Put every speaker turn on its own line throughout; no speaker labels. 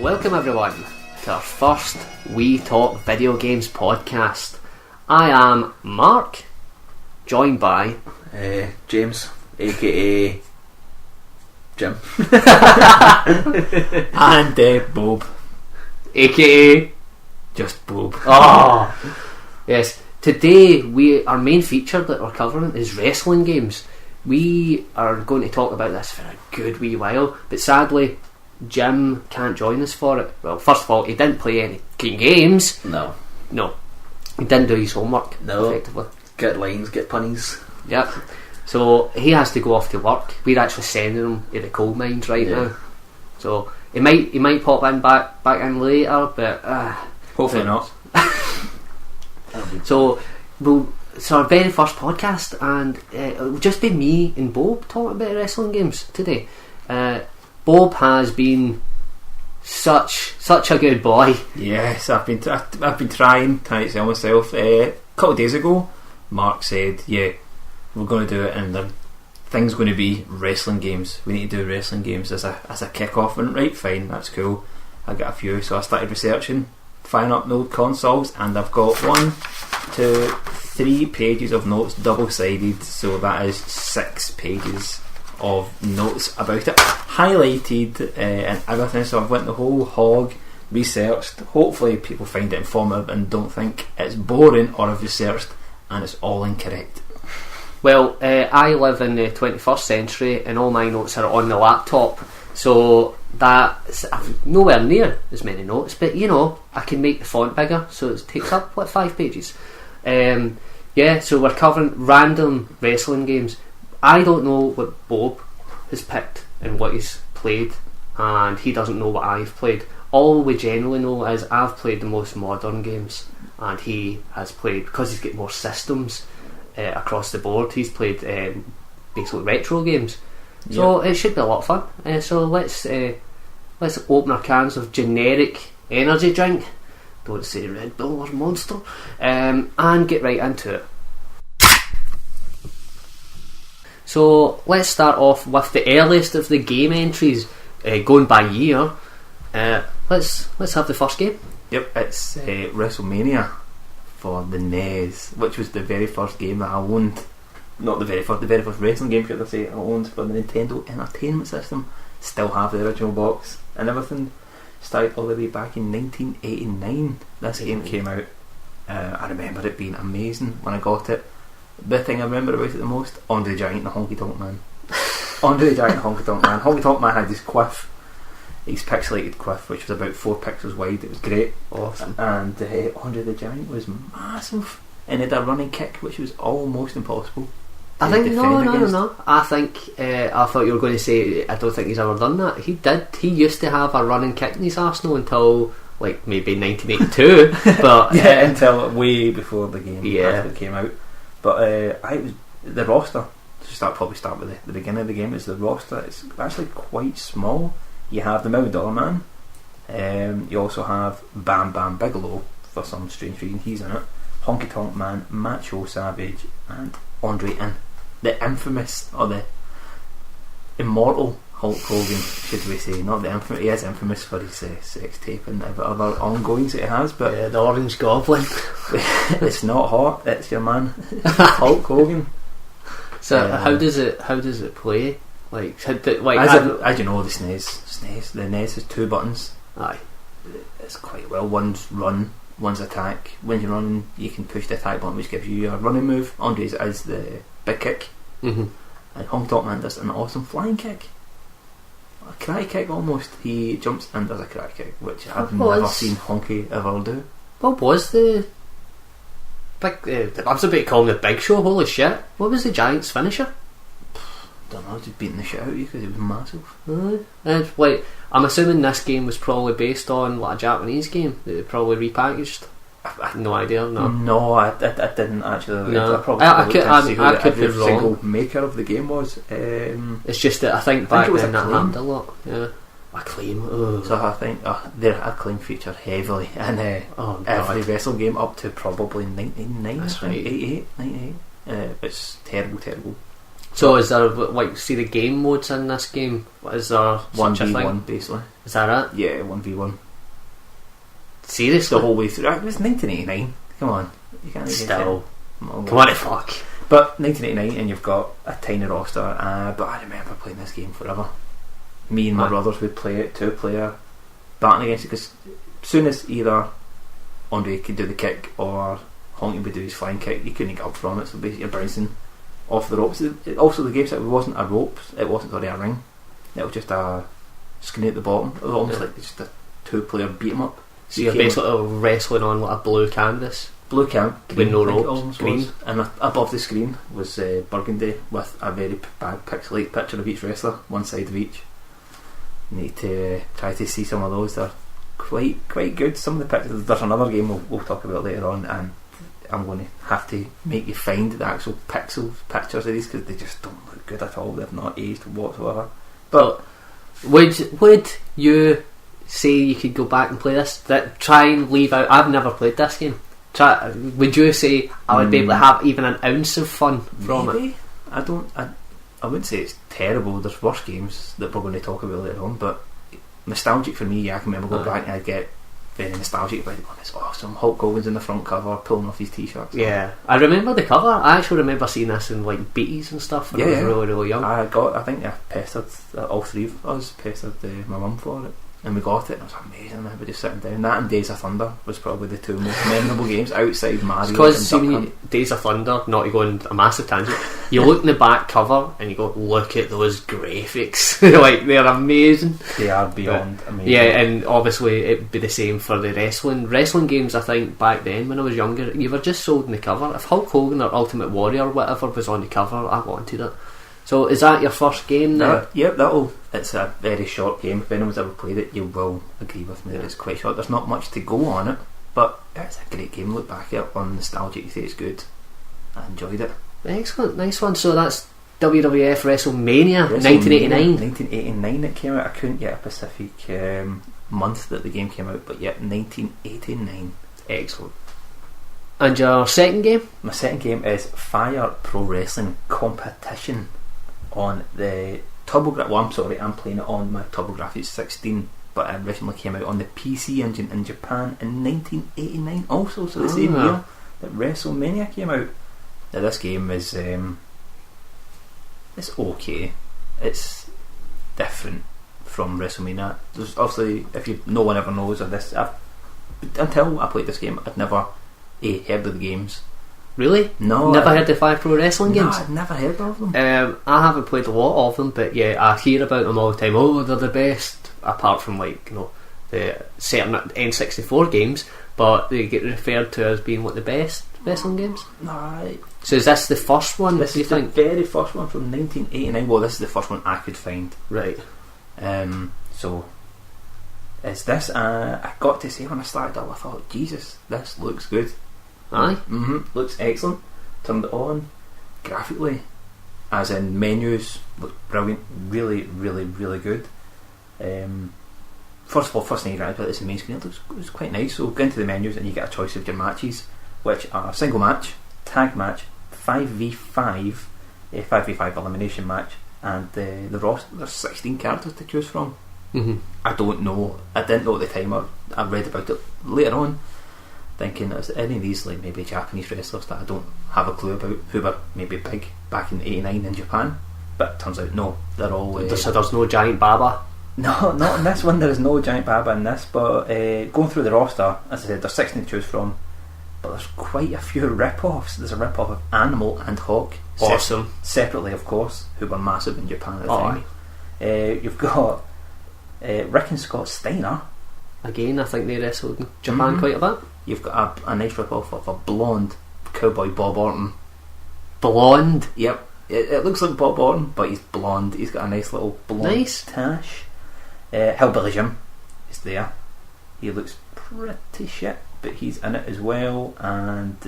Welcome everyone to our first We Talk Video Games podcast. I am Marc, joined by
James, aka Jim,
and Bob,
aka
just Bob.
Oh yes. Today our main feature that we're covering is wrestling games. We are going to talk about this for a good wee while, but sadly Jim can't join us for it. Well, first of all, he didn't play any games.
No,
he didn't do his homework.
No.
Effectively.
Get lines, get punnies.
Yep. So he has to go off to work. We're actually sending him to the coal mines right now. So he might pop in back in later, but
Hopefully not.
So it's our very first podcast, and it'll just be me and Bob talking about wrestling games today. Bob has been such a good boy.
Yes, I've been trying to sell myself. A couple of days ago, Marc said, "Yeah, we're going to do it, and the thing's going to be wrestling games. We need to do wrestling games as a kick-off." And right, fine, that's cool. I got a few, so I started researching, firing up the old consoles, and I've got 1, 2, 3 pages of notes, double-sided, so that is 6 pages of notes about it, highlighted and everything. So I've went the whole hog, researched. Hopefully people find it informative and don't think it's boring, or I've researched and it's all incorrect.
Well, I live in the 21st century, and all my notes are on the laptop, so that's nowhere near as many notes, but I can make the font bigger, so it takes up 5 pages. So we're covering random wrestling games. I don't know what Bob has picked and what he's played, and he doesn't know what I've played. All we generally know is I've played the most modern games, and he has played, because he's got more systems across the board, he's played basically retro games. So it should be a lot of fun. So let's open our cans of generic energy drink, don't say Red Bull or Monster, and get right into it. So let's start off with the earliest of the game entries, going by year. Let's have the first game.
Yep, it's WrestleMania for the NES, which was the very first game that I owned. Not the very first wrestling game, should I say, I owned for the Nintendo Entertainment System. Still have the original box and everything. Started all the way back in 1989. This game came out. I remember it being amazing when I got it. The thing I remember about it the most, Andre the Giant and the Honky Tonk Man. Andre the Giant and Honky Tonk Man. Honky Tonk Man had this quiff, his pixelated quiff, which was about 4 pixels wide. It was great.
Awesome.
And Andre the Giant was massive, and it had a running kick which was almost impossible.
I think no. I thought you were going to say I don't think he's ever done that. He did. He used to have a running kick in his arsenal until like maybe 1982, but
until way before the game actually came out. But it was the roster. Probably start with the beginning of the game. Is the roster? It's actually quite small. You have the $1 Million Man. You also have Bam Bam Bigelow for some strange reason. He's in it. Honky Tonk Man, Macho Savage, and Andre and the infamous, or the immortal Hulk Hogan, should we say? Not the infamous. He is infamous for his sex tape and other ongoings that he has. But
the Orange Goblin.
It's not hot. It's your man, Hulk Hogan.
So how does it play? Like,
as you know, the SNES. The NES has 2 buttons.
Aye,
it's quite well. One's run, one's attack. When you're running, you can push the attack button, which gives you a running move. Andre's is the big kick, and Honky Tonk Man does an awesome flying kick, a karate kick almost. He jumps and does a karate kick, which I've never seen Honky ever do.
What was the big? I was about to call him the Big Show. Holy shit! What was the Giant's finisher?
Don't know, just beating the shit out of you because he was massive.
And like, I'm assuming this game was probably based on like a Japanese game that they probably repackaged. I have no idea.
No, I didn't actually.
No.
I
could be wrong.
Single maker of the game was.
It's just that I think back then that happened a lot. Yeah, Acclaim.
So I think their Acclaim featured heavily in every wrestle game up to probably 99.
That's right.
98. It's terrible.
So is there, like, see the game modes in this game? Is there such a thing?
1v1 basically.
Is that it?
Yeah, 1v1.
Seriously?
The whole way through. It was 1989. Come on, you can't even
Still.
say-
What the fuck?
But 1989, and you've got a tiny roster. But I remember playing this game forever. Me and my brothers would play it, 2-player, batting against it, because as soon as either Andre could do the kick or Honky would do his flying kick, you couldn't get up from it. So basically, you're bouncing off the ropes. Also, the game set wasn't a rope. It wasn't a ring. It was just a screen at the bottom. It was almost like just a 2-player beat 'em up.
So you're basically wrestling on like a blue canvas.
Blue cam,
With no
I think it
ropes,
almost
green.
was. And above the screen was burgundy with a very bad pixelated picture of each wrestler, one side of each. You need to try to see some of those. They're quite good. Some of the pictures. There's another game we'll talk about later on, and I'm going to have to make you find the actual pictures of these, because they just don't look good at all. They've not aged whatsoever. But
would you say you could go back and play this? Try and leave out. I've never played this game. Would you say I would be able to have even an ounce of fun from it?
I wouldn't say it's terrible. There's worse games that we're going to talk about later on, but nostalgic for me, yeah, I can remember going back and I'd get very nostalgic about it. It's awesome. Hulk Hogan's in the front cover pulling off his t-shirts.
Yeah, I remember the cover. I actually remember seeing this in like beaties and stuff when I was really young.
I think I pestered all three of us, pestered my mum for it, and we got it, and it was amazing. I remember just sitting down. That and Days of Thunder was probably the two most memorable games outside Mario.
Because Days of Thunder, not to go on a massive tangent, you look in the back cover and you go, look at those graphics. Like, they're amazing.
They are beyond amazing.
Yeah, and obviously it'd be the same for the wrestling games. I think back then when I was younger, you were just sold in the cover. If Hulk Hogan or Ultimate Warrior or whatever was on the cover, I wanted it. So is that your first game now?
Yep, it's a very short game. If anyone's ever played it, you will agree with me that it's quite short. There's not much to go on it, but it's a great game. Look back at it on nostalgic, you say it's good. I enjoyed it.
Excellent, nice one. So that's WWF WrestleMania 1989.
1989 it came out. I couldn't get a specific month that the game came out, but yet 1989.
Excellent. And your second game?
My second game is Fire Pro Wrestling Competition on the TurboGrafx. Well, I'm sorry, I'm playing it on my TurboGrafx 16, but it originally came out on the PC engine in Japan in 1989 also, so the same year that WrestleMania came out. Now this game is it's okay. It's different from WrestleMania. There's obviously, if no one ever knows of this, until I played this game, I'd never heard of the games.
Really?
No.
Never heard of 5 Pro Wrestling games?
No, I'd never heard of them.
I haven't played a lot of them, but yeah, I hear about them all the time. Oh, they're the best, apart from like, you know, the certain N64 games, but they get referred to as being what the best wrestling games.
Right.
So is this the first one?
This
do you
is
think?
the very first one from 1989. Well, this is the first one I could find.
Right.
So is this? I got to say when I started up, I thought, Jesus, this looks good.
Aye.
Looks excellent. Turned it on. Graphically, as in menus, look brilliant. Really, really, really good. First of all, first thing you grab about is the main screen. It looks quite nice. So go into the menus and you get a choice of your matches, which are single match, tag match, 5v5, a 5v5 elimination match, and the roster. There's 16 characters to choose from. I don't know. I didn't know at the time. I read about it later on, thinking is any of these like maybe Japanese wrestlers that I don't have a clue about who were maybe big back in '89 in Japan. But it turns out no, they're all.
So there's no Giant Baba.
No, not in this one. There is no Giant Baba in this. But going through the roster, as I said, there's 16 to choose from. But there's quite a few rip-offs. There's a rip-off of Animal and Hawk.
Awesome.
Separately, of course, who were massive in Japan at the time. You've got Rick and Scott Steiner.
Again, I think they wrestled in Japan quite a bit.
You've got a nice rip-off of a blonde cowboy Bob Orton.
Blonde?
Yep. It looks like Bob Orton, but he's blonde. He's got a nice little blonde tash. Hillbilly Jim is there. He looks pretty shit, but he's in it as well. And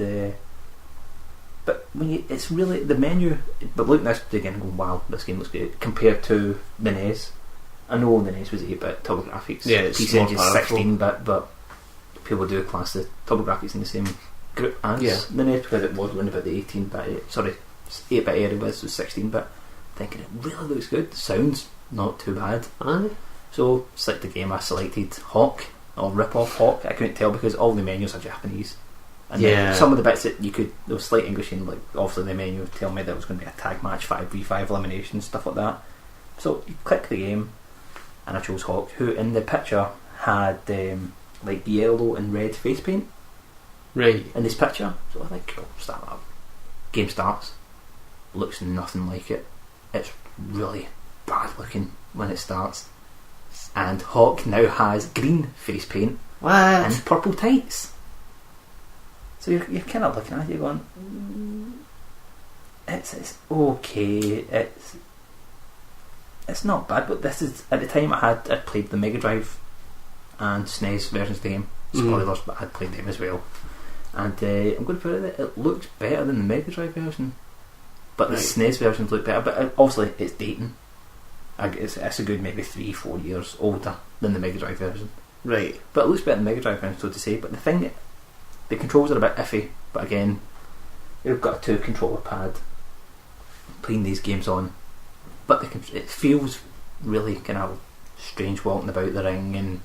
but when it's really the menu. But look at this again and go, wow, this game looks good compared to the NES. I know the NES was 8-bit TurboGrafx.
Yeah, it's
PC Engine
more powerful.
16-bit, but people do class the TurboGrafx in the same group as
Yeah.
the NES because it was around about the 18-bit. Sorry, 8-bit area was 16-bit, thinking it really looks good. Sounds not too bad.
Aye.
So select the game. I selected Hawk or rip off Hawk. I couldn't tell because all the menus are Japanese. And then some of the bits that there was slight English in, like obviously the menu would tell me that it was going to be a tag match, 5v5 elimination, stuff like that. So you click the game, and I chose Hawk, who in the picture had like yellow and red face paint.
Right.
In this picture, so I think cool, start up. Game starts. Looks nothing like it. It's really bad looking when it starts. And Hawk now has green face paint
What?
and purple tights. So you're kind of looking at it, you're going, it's okay, it's not bad, but this is, at the time I'd played the Mega Drive and SNES versions of the game. Spoilers, but I'd played them as well. And I'm going to put it, it looks better than the Mega Drive version, but the SNES versions look better. But obviously it's dating. It's a good maybe 3-4 years older than the Mega Drive version.
Right.
But it looks better than the Mega Drive version, so to say. But the thing, the controls are a bit iffy. But again, you've got a 2 controller pad playing these games on. But it feels really kind of strange walking about the ring, and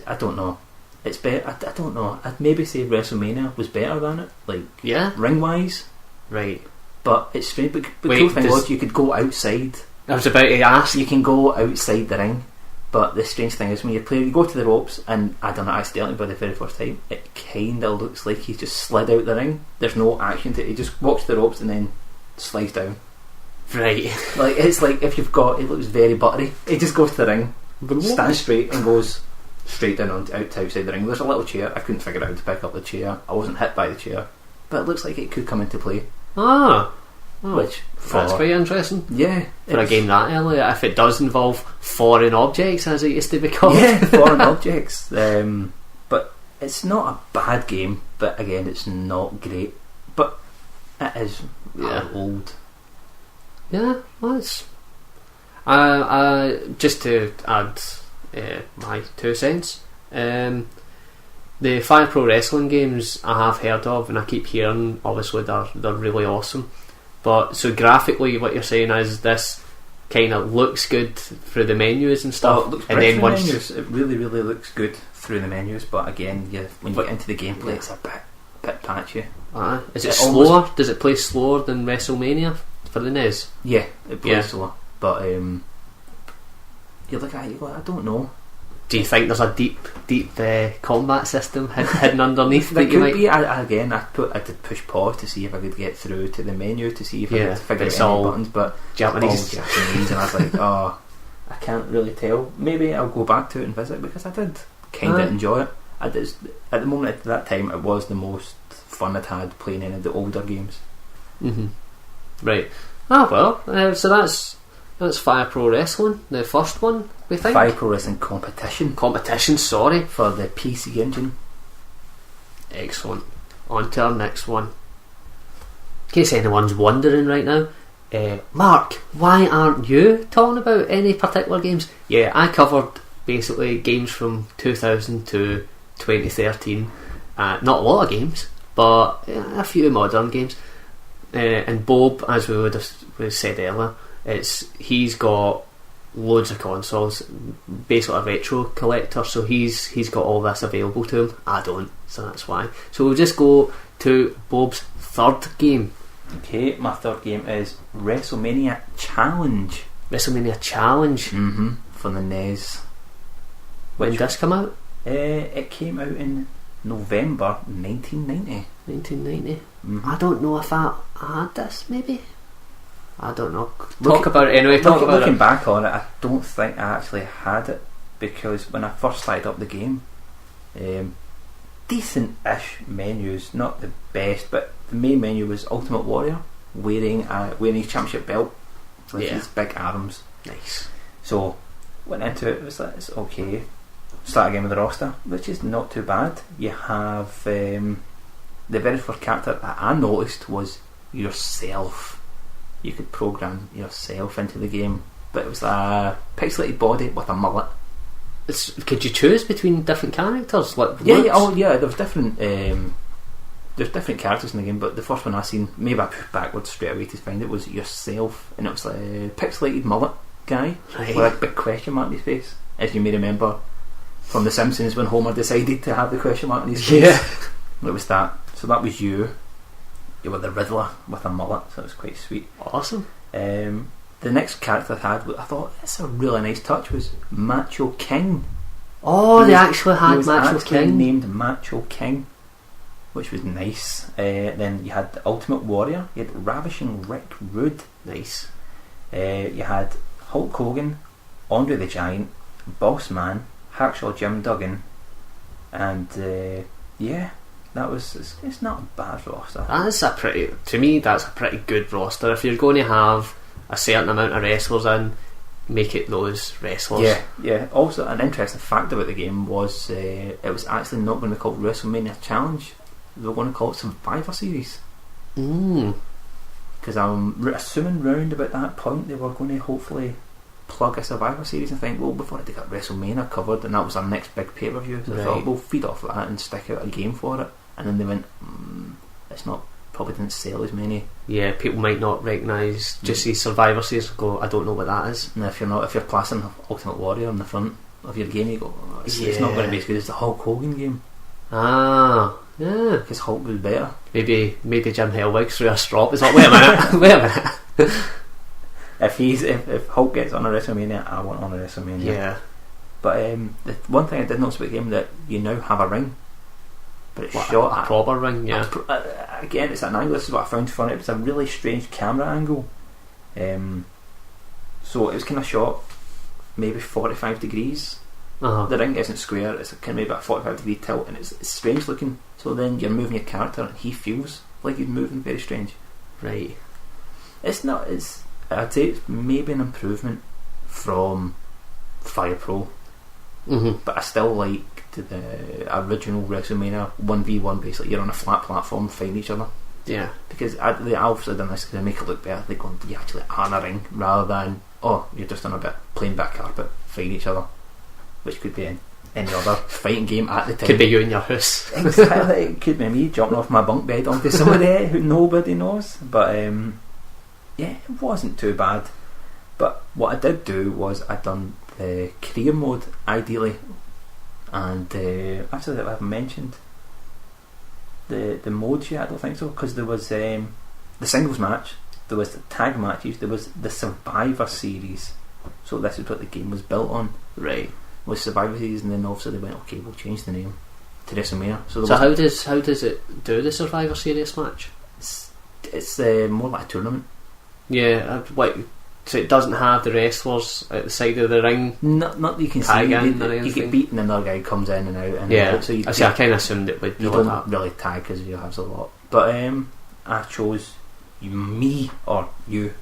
I don't know. It's better. I don't know. I'd maybe say WrestleMania was better than it, like ring wise.
Right.
But it's strange. But the
Wait,
cool thing was you could go outside.
I was about to ask.
You can go outside the ring. But the strange thing is when you go to the ropes, and I done it accidentally by the very first time, it kinda looks like he's just slid out the ring. There's no action to it. He just walks to the ropes and then slides down.
Right.
Like it's like if you've got, it looks very buttery. He just goes to the ring, stands straight and goes straight down out to outside the ring. There's a little chair. I couldn't figure out how to pick up the chair. I wasn't hit by the chair, but it looks like it could come into play. Which
that's quite interesting.
Yeah,
for a game that early, if it does involve foreign objects, as it used to be called.
Yeah, foreign objects. But it's not a bad game. But again, it's not great. But it is old.
Yeah, well, it's just to add my 2 cents. The 5 Pro Wrestling games I have heard of, and I keep hearing, obviously they're really awesome. But so graphically, what you're saying is this kind of looks good through the menus and stuff.
It looks
and then once
menus, it really looks good through the menus. But again, when you get into the gameplay, it's a bit patchy.
Is it slower? Does it play slower than WrestleMania for the NES?
Yeah, it plays slower. But you look at it, you go, I don't know.
Do you think there's a deep combat system hidden underneath?
There
that you
could
might
be. I did push pause to see if I could get through to the menu to see if I could figure out any buttons, but
Japanese.
And I was like, I can't really tell. Maybe I'll go back to it and visit, because I did kind of enjoy it. At the moment, at that time, it was the most fun I'd had playing any of the older games.
Right. Well, so that's 5 Pro Wrestling, the first one, we think.
5 Pro Wrestling Competition,
sorry.
for the PC Engine.
Excellent. On to our next one. In case anyone's wondering right now, Mark, why aren't you talking about any particular games? Yeah, I covered basically games from 2000 to 2013. Not a lot of games, but a few modern games. And Bob, as we would have said earlier, he's got loads of consoles, basically a retro collector, so he's got all this available to him. I don't, so that's why. So we'll just go to Bob's third game.
Okay, my third game is WrestleMania Challenge. For the NES.
When did this come out?
It came out in November 1990.
1990. I don't know if I had this, maybe. I don't know. Talk about it anyway.
Looking back on it, I don't think I actually had it, because when I first started up the game, decent-ish menus, not the best, but the main menu was Ultimate Warrior wearing his championship belt with his big arms.
Nice.
So went into it was like, it's okay. Start again with the roster, which is not too bad. You have the very first character that I noticed was yourself. You could program yourself into the game, but it was a pixelated body with a mullet.
Could you choose between different characters? Like
there was different there's different characters in the game, but the first one I seen, maybe I pushed backwards straight away to find it, was yourself, and it was like a pixelated mullet guy
Right.
with a big question mark on his face, as you may remember from The Simpsons when Homer decided to have the question mark on his face.
Yeah.
It was that. So that was you. You were the Riddler with a mullet, so it was quite sweet.
Awesome.
The next character I had, I thought, that's a really nice touch, was Macho King.
Oh,
He
they
was-
actually
He
had
was
Macho
actually
King.
named Macho King, which was nice. Then you had the Ultimate Warrior. You had Ravishing Rick Rude.
Nice.
You had Hulk Hogan, Andre the Giant, Boss Man, Hacksaw Jim Duggan, and yeah, that was. It's not a bad roster.
That's a pretty. To me, that's a pretty good roster. If you're going to have a certain amount of wrestlers in, make it those wrestlers.
Yeah, yeah. Also, an interesting fact about the game was it was actually not going to be called WrestleMania Challenge. They were going to call it Survivor Series. Because I'm assuming round about that point they were going to hopefully plug a Survivor Series and think, well, before they got WrestleMania covered, and that was our next big pay-per-view, so I
Right.
thought we'll feed off that and stick out a game for it. And then they went, it's not, probably didn't sell as many.
Yeah, people might not recognise. Just see Survivor Series and go, I don't know what that is.
And if you're placing Ultimate Warrior on the front of your game, you go, oh, it's not going to be as good as the Hulk Hogan game,
Ah, yeah.
because Hulk was better.
Maybe Jim Hellwig threw a strop. It's like, wait a minute, wait a minute.
If Hulk gets on a WrestleMania, I want on a WrestleMania.
Yeah.
But the one thing I did notice about the game, that you now have a ring, but it's
What,
shot
a
at
proper ring, yeah.
again, it's an angle. This is what I found funny. It was a really strange camera angle. So it was kind of shot maybe 45 degrees.
Uh-huh.
The ring isn't square. It's kind of maybe a 45 degree tilt, and it's strange looking. So then you're moving your character, and he feels like he's moving very strange.
Right.
It's not. I'd say it's maybe an improvement from Fire Pro, but I still like the original WrestleMania 1v1. Basically, you're on a flat platform fighting each other.
Yeah.
Because they obviously done this to make it look better. They go, you actually are in a ring rather than you're just on a bit plain back carpet fighting each other, which could be in any other fighting game at the time.
Could be you in your house.
Exactly. It could be me jumping off my bunk bed onto somebody who nobody knows. But yeah, it wasn't too bad. But what I did do was I done the career mode ideally, and actually I've mentioned the modes yet. I don't think so, because there was the singles match, there was the tag matches, there was the Survivor Series. So this is what the game was built on.
Right.
Was Survivor Series, and then obviously they went, okay, we'll change the name to WrestleMania. So
how does it do the Survivor Series match?
it's more like a tournament.
Yeah, so it doesn't have the wrestlers at the side of the ring.
Not that you can
Tag
see.
in or
You
anything?
get beaten, and another guy comes in and out. And
Yeah,
out, so you
I kind of assumed it would be
you
like
don't
that.
really tag because you have a lot. But I chose me or you,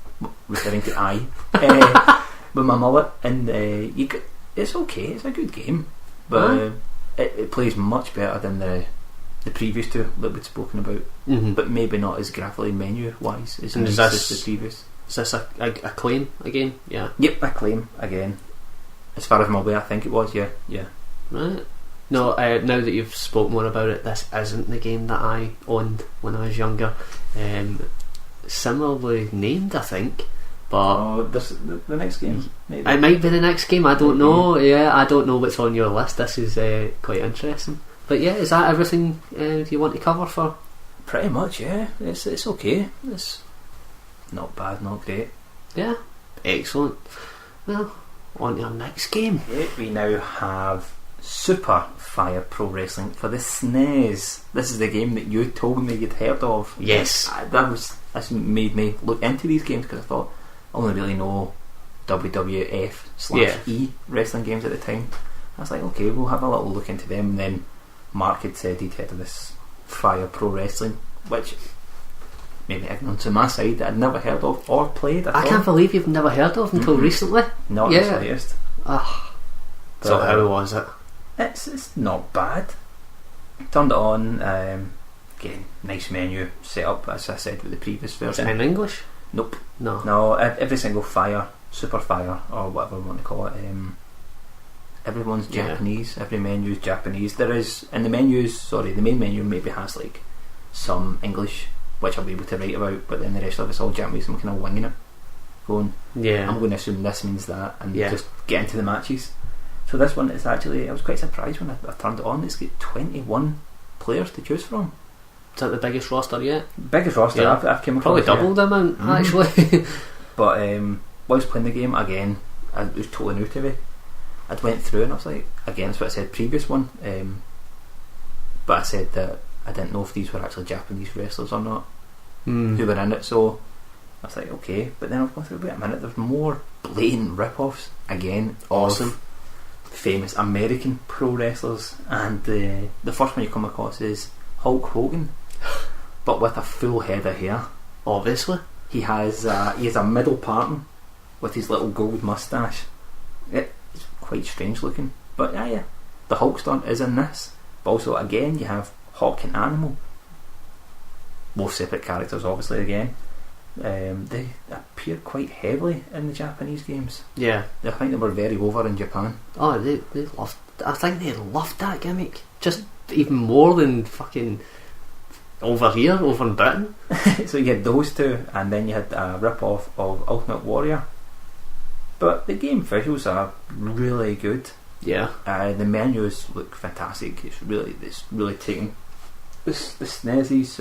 referring to I, with my mullet, and it's okay. It's a good game, but it plays much better than the previous two that we'd spoken about, but maybe not as graphically menu wise as
And is
nice
this-
as the previous.
Is this a claim again? Yeah.
Yep, I claim again. As far as I'm aware, I think it was. Yeah.
Right. No, now that you've spoken more about it, this isn't the game that I owned when I was younger. Similarly named, I think, but
Oh, the next game. Maybe.
it might be the next game. I don't know. Yeah, I don't know what's on your list. This is quite interesting. But yeah, is that everything you want to cover for?
Pretty much, yeah. It's okay. It's not bad, not great.
Yeah, excellent. Well, on to our next game.
Yeah, we now have Super Fire Pro Wrestling for the SNES. This is the game that you told me you'd heard of.
Yes.
This made me look into these games, because I thought I only really know WWF/E wrestling games at the time. I was like, okay, we'll have a little look into them. And then Mark had said he'd heard of this Fire Pro Wrestling, which maybe ignorance on my side that I'd never heard of or played.
I can't believe you've never heard of until recently.
Not
Yeah.
the slightest.
So how was it?
It's not bad. Turned it on. Again, nice menu set up, as I said with the previous
Was it
version.
in English?
Nope.
No.
No, every single Fire, Super Fire, or whatever we want to call it, everyone's
Yeah.
Japanese. Every menu is Japanese. There is, and the menus, the main menu maybe has like some English, which I'll be able to write about, but then the rest of it's all Japanese. I'm kind of winging it, going, I'm going to assume this means that, and just get into the matches. So this one is actually, I was quite surprised when I turned it on. It's got 21 players to choose from.
Is that the biggest roster yet?
Biggest roster I've came across.
Probably double the amount, actually.
But whilst playing the game again, it was totally new to me. I went through and I was like, again, that's what I said previous one, but I said that I didn't know if these were actually Japanese wrestlers or not who were in it. So I was like, okay, but then I was going through, wait a minute, there's more blatant rip-offs again of famous American pro wrestlers, and the first one you come across is Hulk Hogan, but with a full head of hair.
Obviously,
he has a middle pattern with his little gold moustache. It's quite strange looking, but yeah, the Hulk stunt is in this. But also, again, you have Hawk and Animal, both separate characters, obviously. Again, they appear quite heavily in the Japanese games.
Yeah,
I think they were very over in Japan.
Oh, they loved. I think they loved that gimmick, just even more than fucking over here, over in Britain.
So you had those two, and then you had a rip-off of Ultimate Warrior. But the game visuals are really good.
Yeah.
The menus look fantastic. It's really taking the SNES's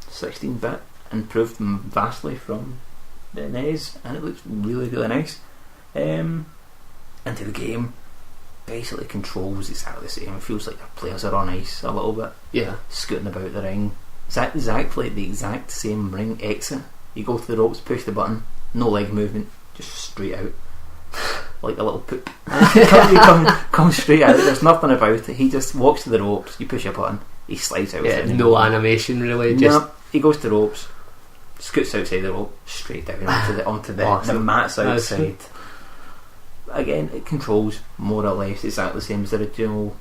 16-bit, improved vastly from the NES, and it looks really, really nice. Into the game, basically controls exactly the same. It feels like the players are on ice a little bit.
Yeah.
Scooting about the ring. Exactly the exact same ring exit. You go to the ropes, push the button, no leg movement, just straight out. Like a little poop. You come straight out. There's nothing about it. He just walks to the ropes, you push a button, he slides out.
Yeah, no animation really. Just
he goes to the ropes, scoots outside the rope, straight down onto the mats outside. Again, it controls more or less exactly the same as the original.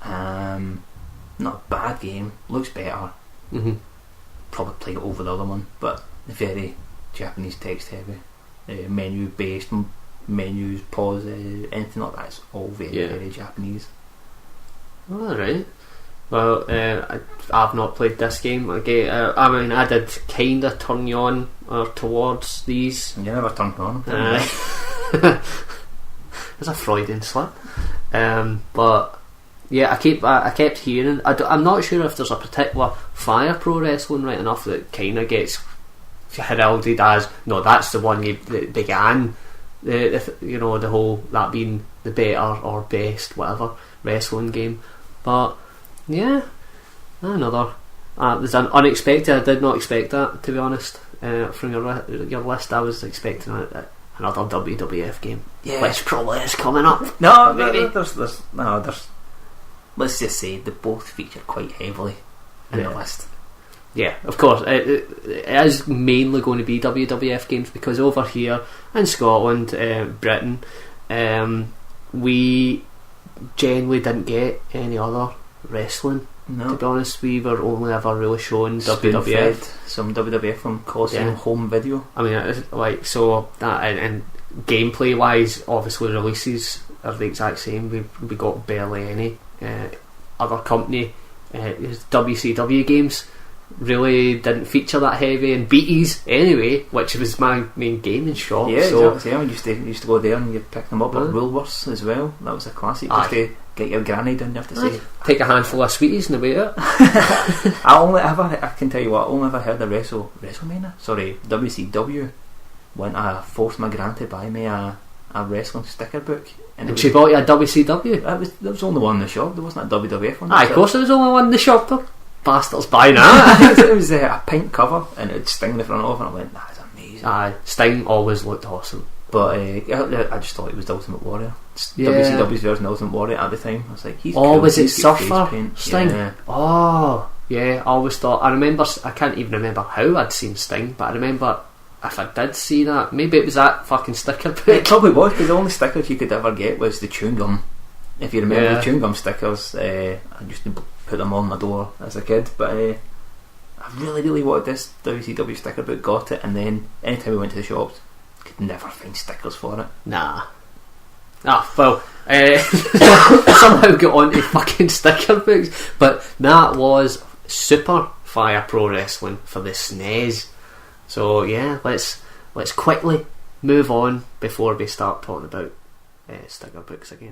Not a bad game. Looks better. Probably play it over the other one, but very Japanese text heavy. Menu based, menus, pause, anything like that. It's all very Japanese.
Alright. Well, I've not played this game. Okay, I mean, I did kind of turn you on towards these.
You never turned on.
There's a Freudian slip. But yeah, I kept hearing. I'm not sure if there's a particular Fire Pro Wrestling right enough that kind of gets heralded as no, that's the one that began the whole that being the better or best whatever wrestling game. But yeah, another there's an unexpected. I did not expect that, to be honest. From your list, I was expecting another WWF game, which probably is coming up.
There's let's just say they both feature quite heavily in the list.
Yeah, of course. It is mainly going to be WWF games because over here in Scotland, Britain, we generally didn't get any other wrestling. No. To be honest, we were only ever really shown WWF.
Some WWF from Coliseum Home Video.
I mean, it's like so that and gameplay wise, obviously releases are the exact same. We got barely any other company. WCW games really didn't feature that heavy, and Beaties anyway, which was my main gaming shop.
Yeah,
so
exactly. I used to go there and you pick them up at Woolworths as well. That was a classic. Just to get your granny down, you have to say.
Take a handful of sweeties and away out.
I can tell you what, I only ever heard of WCW when I forced my gran to buy me a wrestling sticker book.
And she bought you a WCW?
There was only one in the shop. There wasn't a WWF one.
Of course there was only one in the shop though. Bastards buying that.
It was a pink cover and it had Sting in the front of it, and I went, that's amazing.
Sting always looked awesome.
But I just thought it was the Ultimate Warrior. WCW's version of Ultimate Warrior at the time. I was like, he's cool.
Was it Surfer Sting?
Yeah.
Oh yeah, I always thought. I can't even remember how I'd seen Sting, but I remember if I did see that, maybe it was that fucking sticker book.
It probably was, because the only stickers you could ever get was the chewing gum. If you remember the chewing gum stickers, I used to put them on my door as a kid, but I really, really wanted this WCW sticker book, got it, and then anytime we went to the shops, could never find stickers for it.
Nah. Well, somehow got onto fucking sticker books, but that was super Fire Pro Wrestling for the SNES. So yeah, let's quickly move on before we start talking about sticker books again.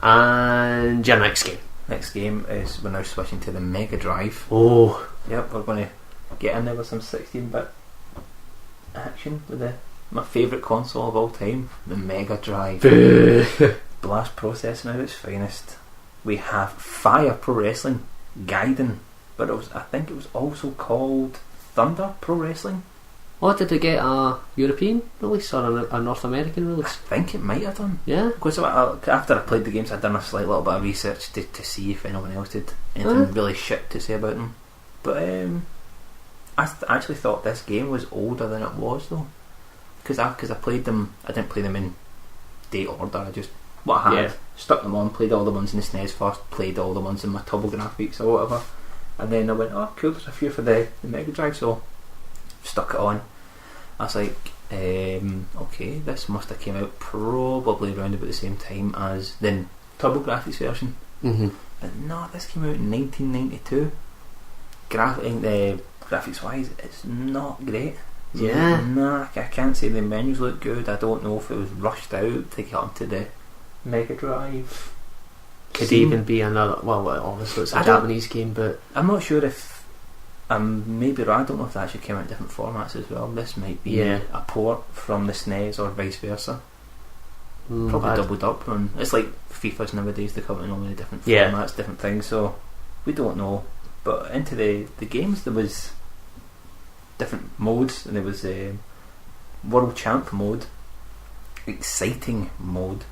And your next game.
Next game is we're now switching to the Mega Drive.
Oh,
Yep, we're going to get in there with some 16-bit action with my favourite console of all time, the Mega Drive. Blast processing at its finest. We have Fire Pro Wrestling, Gaiden, but I think it was also called Thunder Pro Wrestling.
oh, did it get a European release or a North American
I
release?
think it might have done.
Yeah.
Because after I played the games, I'd done a slight little bit of research to see if anyone else did anything really shit to say about them. But I actually thought this game was older than it was though. Because I played them, I didn't play them in date order. I just what I had, stuck them on, played all the ones in the SNES first, played all the ones in my TurboGrafx or whatever, and then I went, oh cool, there's a few for the Mega Drive, so stuck it on. I was like, okay, this must have came out probably around about the same time as the TurboGrafx version.
Mm-hmm.
But no, this came out in 1992. Graphics wise, it's not great.
Yeah.
Nah, I can't say the menus look good. I don't know if it was rushed out to get onto the Mega Drive.
Could even be another. Well, obviously it's a Japanese game, but
I'm not sure if maybe I don't know if that actually came out in different formats as well. This might be a port from the SNES or vice versa. Probably doubled up on. It's like FIFA's nowadays; they come in all many different formats, different things. So we don't know. But into the games, there was different modes, and there was a World Champ mode, exciting mode.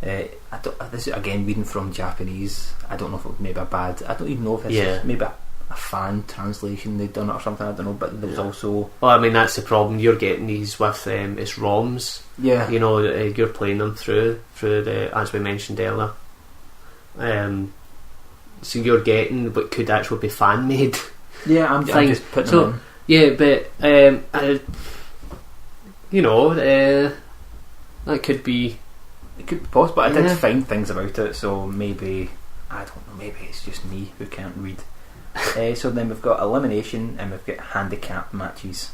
This is again reading from Japanese. I don't know if it was maybe a bad. I don't even know if it's maybe a fan translation they'd done it or something. I don't know. But there was also.
Well, I mean that's the problem. You're getting these with it's ROMs.
Yeah.
You know, you're playing them through the, as we mentioned earlier. So you're getting what could actually be fan made.
Yeah, I'm just putting them in.
Yeah, but you know, that could be.
It could be possible, but I did find things about it, so maybe I don't know. Maybe it's just me who can't read. So then we've got elimination and we've got handicap matches.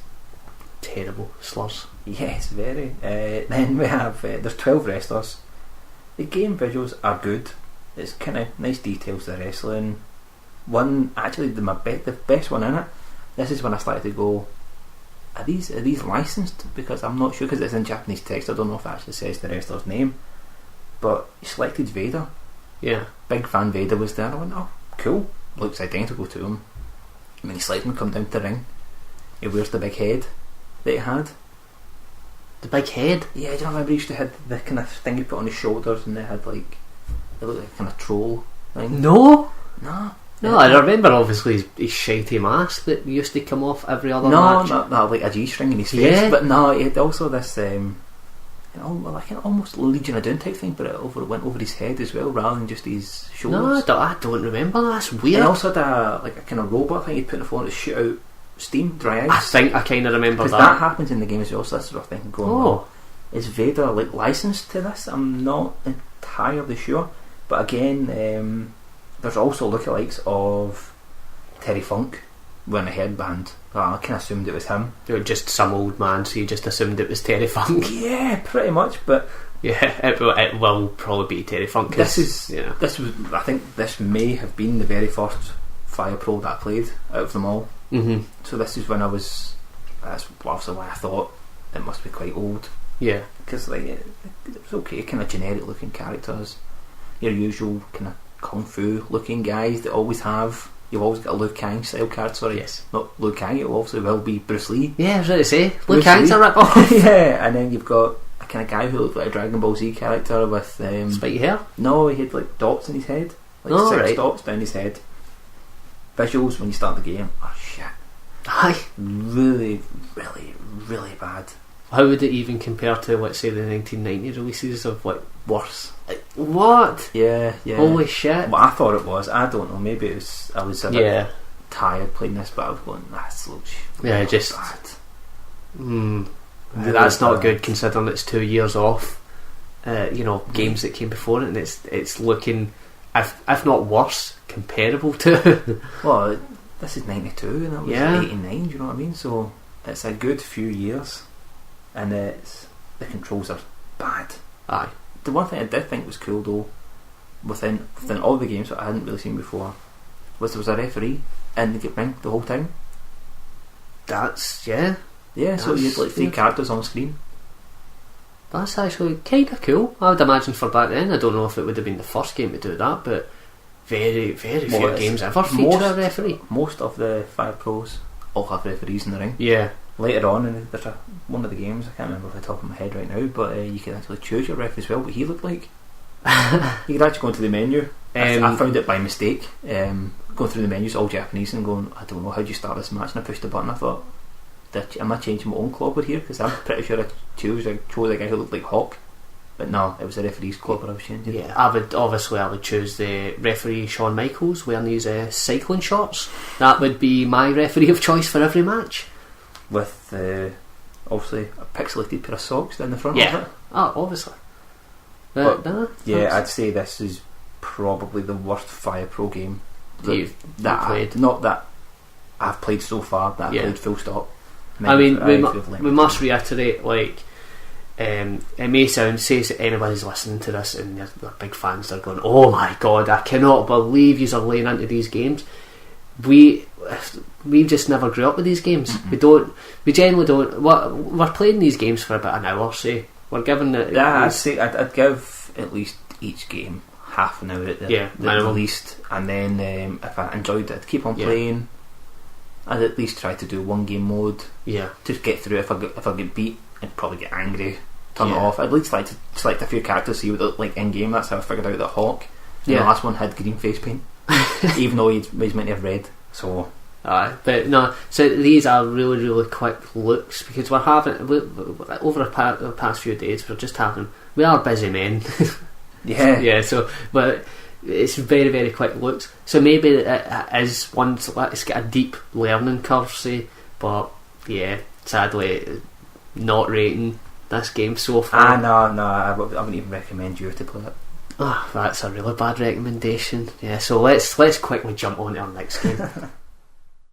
Terrible slurs.
Yes, very. Then we have there's 12 wrestlers. The game visuals are good. It's kind of nice details to the wrestling. One actually the best one in it. This is when I started to go, are these licensed? Because I'm not sure, because it's in Japanese text. I don't know if it actually says the wrestler's name. But he selected Vader.
Yeah.
Big fan Vader was there. I went, oh, cool. Looks identical to him. And when he selects him, come down to the ring. He wears the big head that he had.
The big head?
Yeah, do you remember he used to have the kind of thing he put on his shoulders, and they had like, it looked like a kind of troll thing.
No,
I
I remember obviously his shitey mask that used to come off every other match.
No, like a G-string in his face. But no, he had also this like an almost Legion of Doom type thing, but it went over his head as well, rather than just his shoulders.
No, I don't remember. That's weird.
And also had a kind of robot thing he'd put in the phone to shoot out steam, dry ice.
I think I kind of remember
that happens in the game as well. So that's what I'm thinking.
Well,
is Vader like licensed to this? I'm not entirely sure. But again, there's also lookalikes of Terry Funk wearing a headband. I kind of assumed it was him.
Just some old man, so you just assumed it was Terry Funk.
Yeah, pretty much. But
yeah, it will probably be Terry Funk.
This was. I think this may have been the very first Fire Pro that I played out of them all.
Mm-hmm.
So this is when I was. That's obviously why I thought it must be quite old.
Yeah,
because like it was okay, kind of generic looking characters. Your usual kind of kung fu looking guys that always have. You've always got a Liu Kang style card. Sorry,
yes,
not Liu Kang. It also will be Bruce Lee.
Yeah, I was going to say Liu Kang's a rip off.
Yeah, and then you've got a kind of guy who looked like a Dragon Ball Z character with
spiky hair.
No, he had like dots in his head, like 6 dots down his head. Visuals when you start the game, oh shit,
aye,
really, really, really bad.
How would it even compare to, let's say, the 1990 releases of like worse? What?
Yeah.
Holy shit!
Well, I thought it was. I don't know. Maybe it was. I was a bit tired playing this, but I was going, "That's really
just
bad."
Really that's bad. Not good considering it's 2 years off. Games that came before it, and it's looking, if not worse, comparable to.
Well, this is 92 and that was
Yeah.
89, do you know what I mean? So it's a good few years, and the controls are bad.
Aye.
The one thing I did think was cool though, within all the games that I hadn't really seen before, was there was a referee in the ring the whole time.
That's, yeah.
Yeah, so you had like 3
yeah.
characters on screen.
That's actually kind of cool. I would imagine for back then. I don't know if it would have been the first game to do that, but very, very
Well,
few
it's
games ever feature a referee.
Most of the Fire Pros all have referees in the ring.
Yeah.
Later on, and there's one of the games, I can't remember off the top of my head right now, but you can actually choose your ref as well, what he looked like. You could actually go into the menu. I found it by mistake. Going through the menus, all Japanese, and going, I don't know, how do you start this match? And I pushed the button. I thought, am I changing my own clobber here? Because I'm pretty sure I chose a guy who looked like Hawk. But no, it was the referee's clobber I was changing.
Yeah, I would choose the referee Shawn Michaels wearing these cycling shorts. That would be my referee of choice for every match.
With obviously a pixelated pair of socks down the front
Yeah.
of it.
Oh, obviously.
But,
no,
yeah, I'd say this is probably the worst Fire Pro game
you've played.
Not that I've played so far, that I've
Yeah.
played full stop.
I mean, we
we
must reiterate, like, it may sound, say anybody's listening to this and they're big fans, they're going, oh my god, I cannot believe you are laying into these games. We just never grew up with these games.
Mm-hmm.
We generally don't. We're playing these games for about an hour, say. We're giving it.
Yeah, I'd give at least each game half an hour at the least, and then if I enjoyed it, I'd keep on playing. I'd at least try to do one game mode.
Yeah.
Just get through it. If I get beat, I'd probably get angry, turn it off. I'd at least like to select a few characters, see what they look like in game. That's how I figured out that Hawk. The last one had green face paint, even though he's meant to have red. So.
But no, so these are really, really quick looks because we're having over the past few days we are busy men.
Yeah.
So, but it's very, very quick looks. So maybe it is one. It's got a deep learning curve, say, but yeah, sadly, not rating this game so far.
No, I wouldn't even recommend you to play it.
Oh, that's a really bad recommendation. Yeah, so let's quickly jump on to our next game.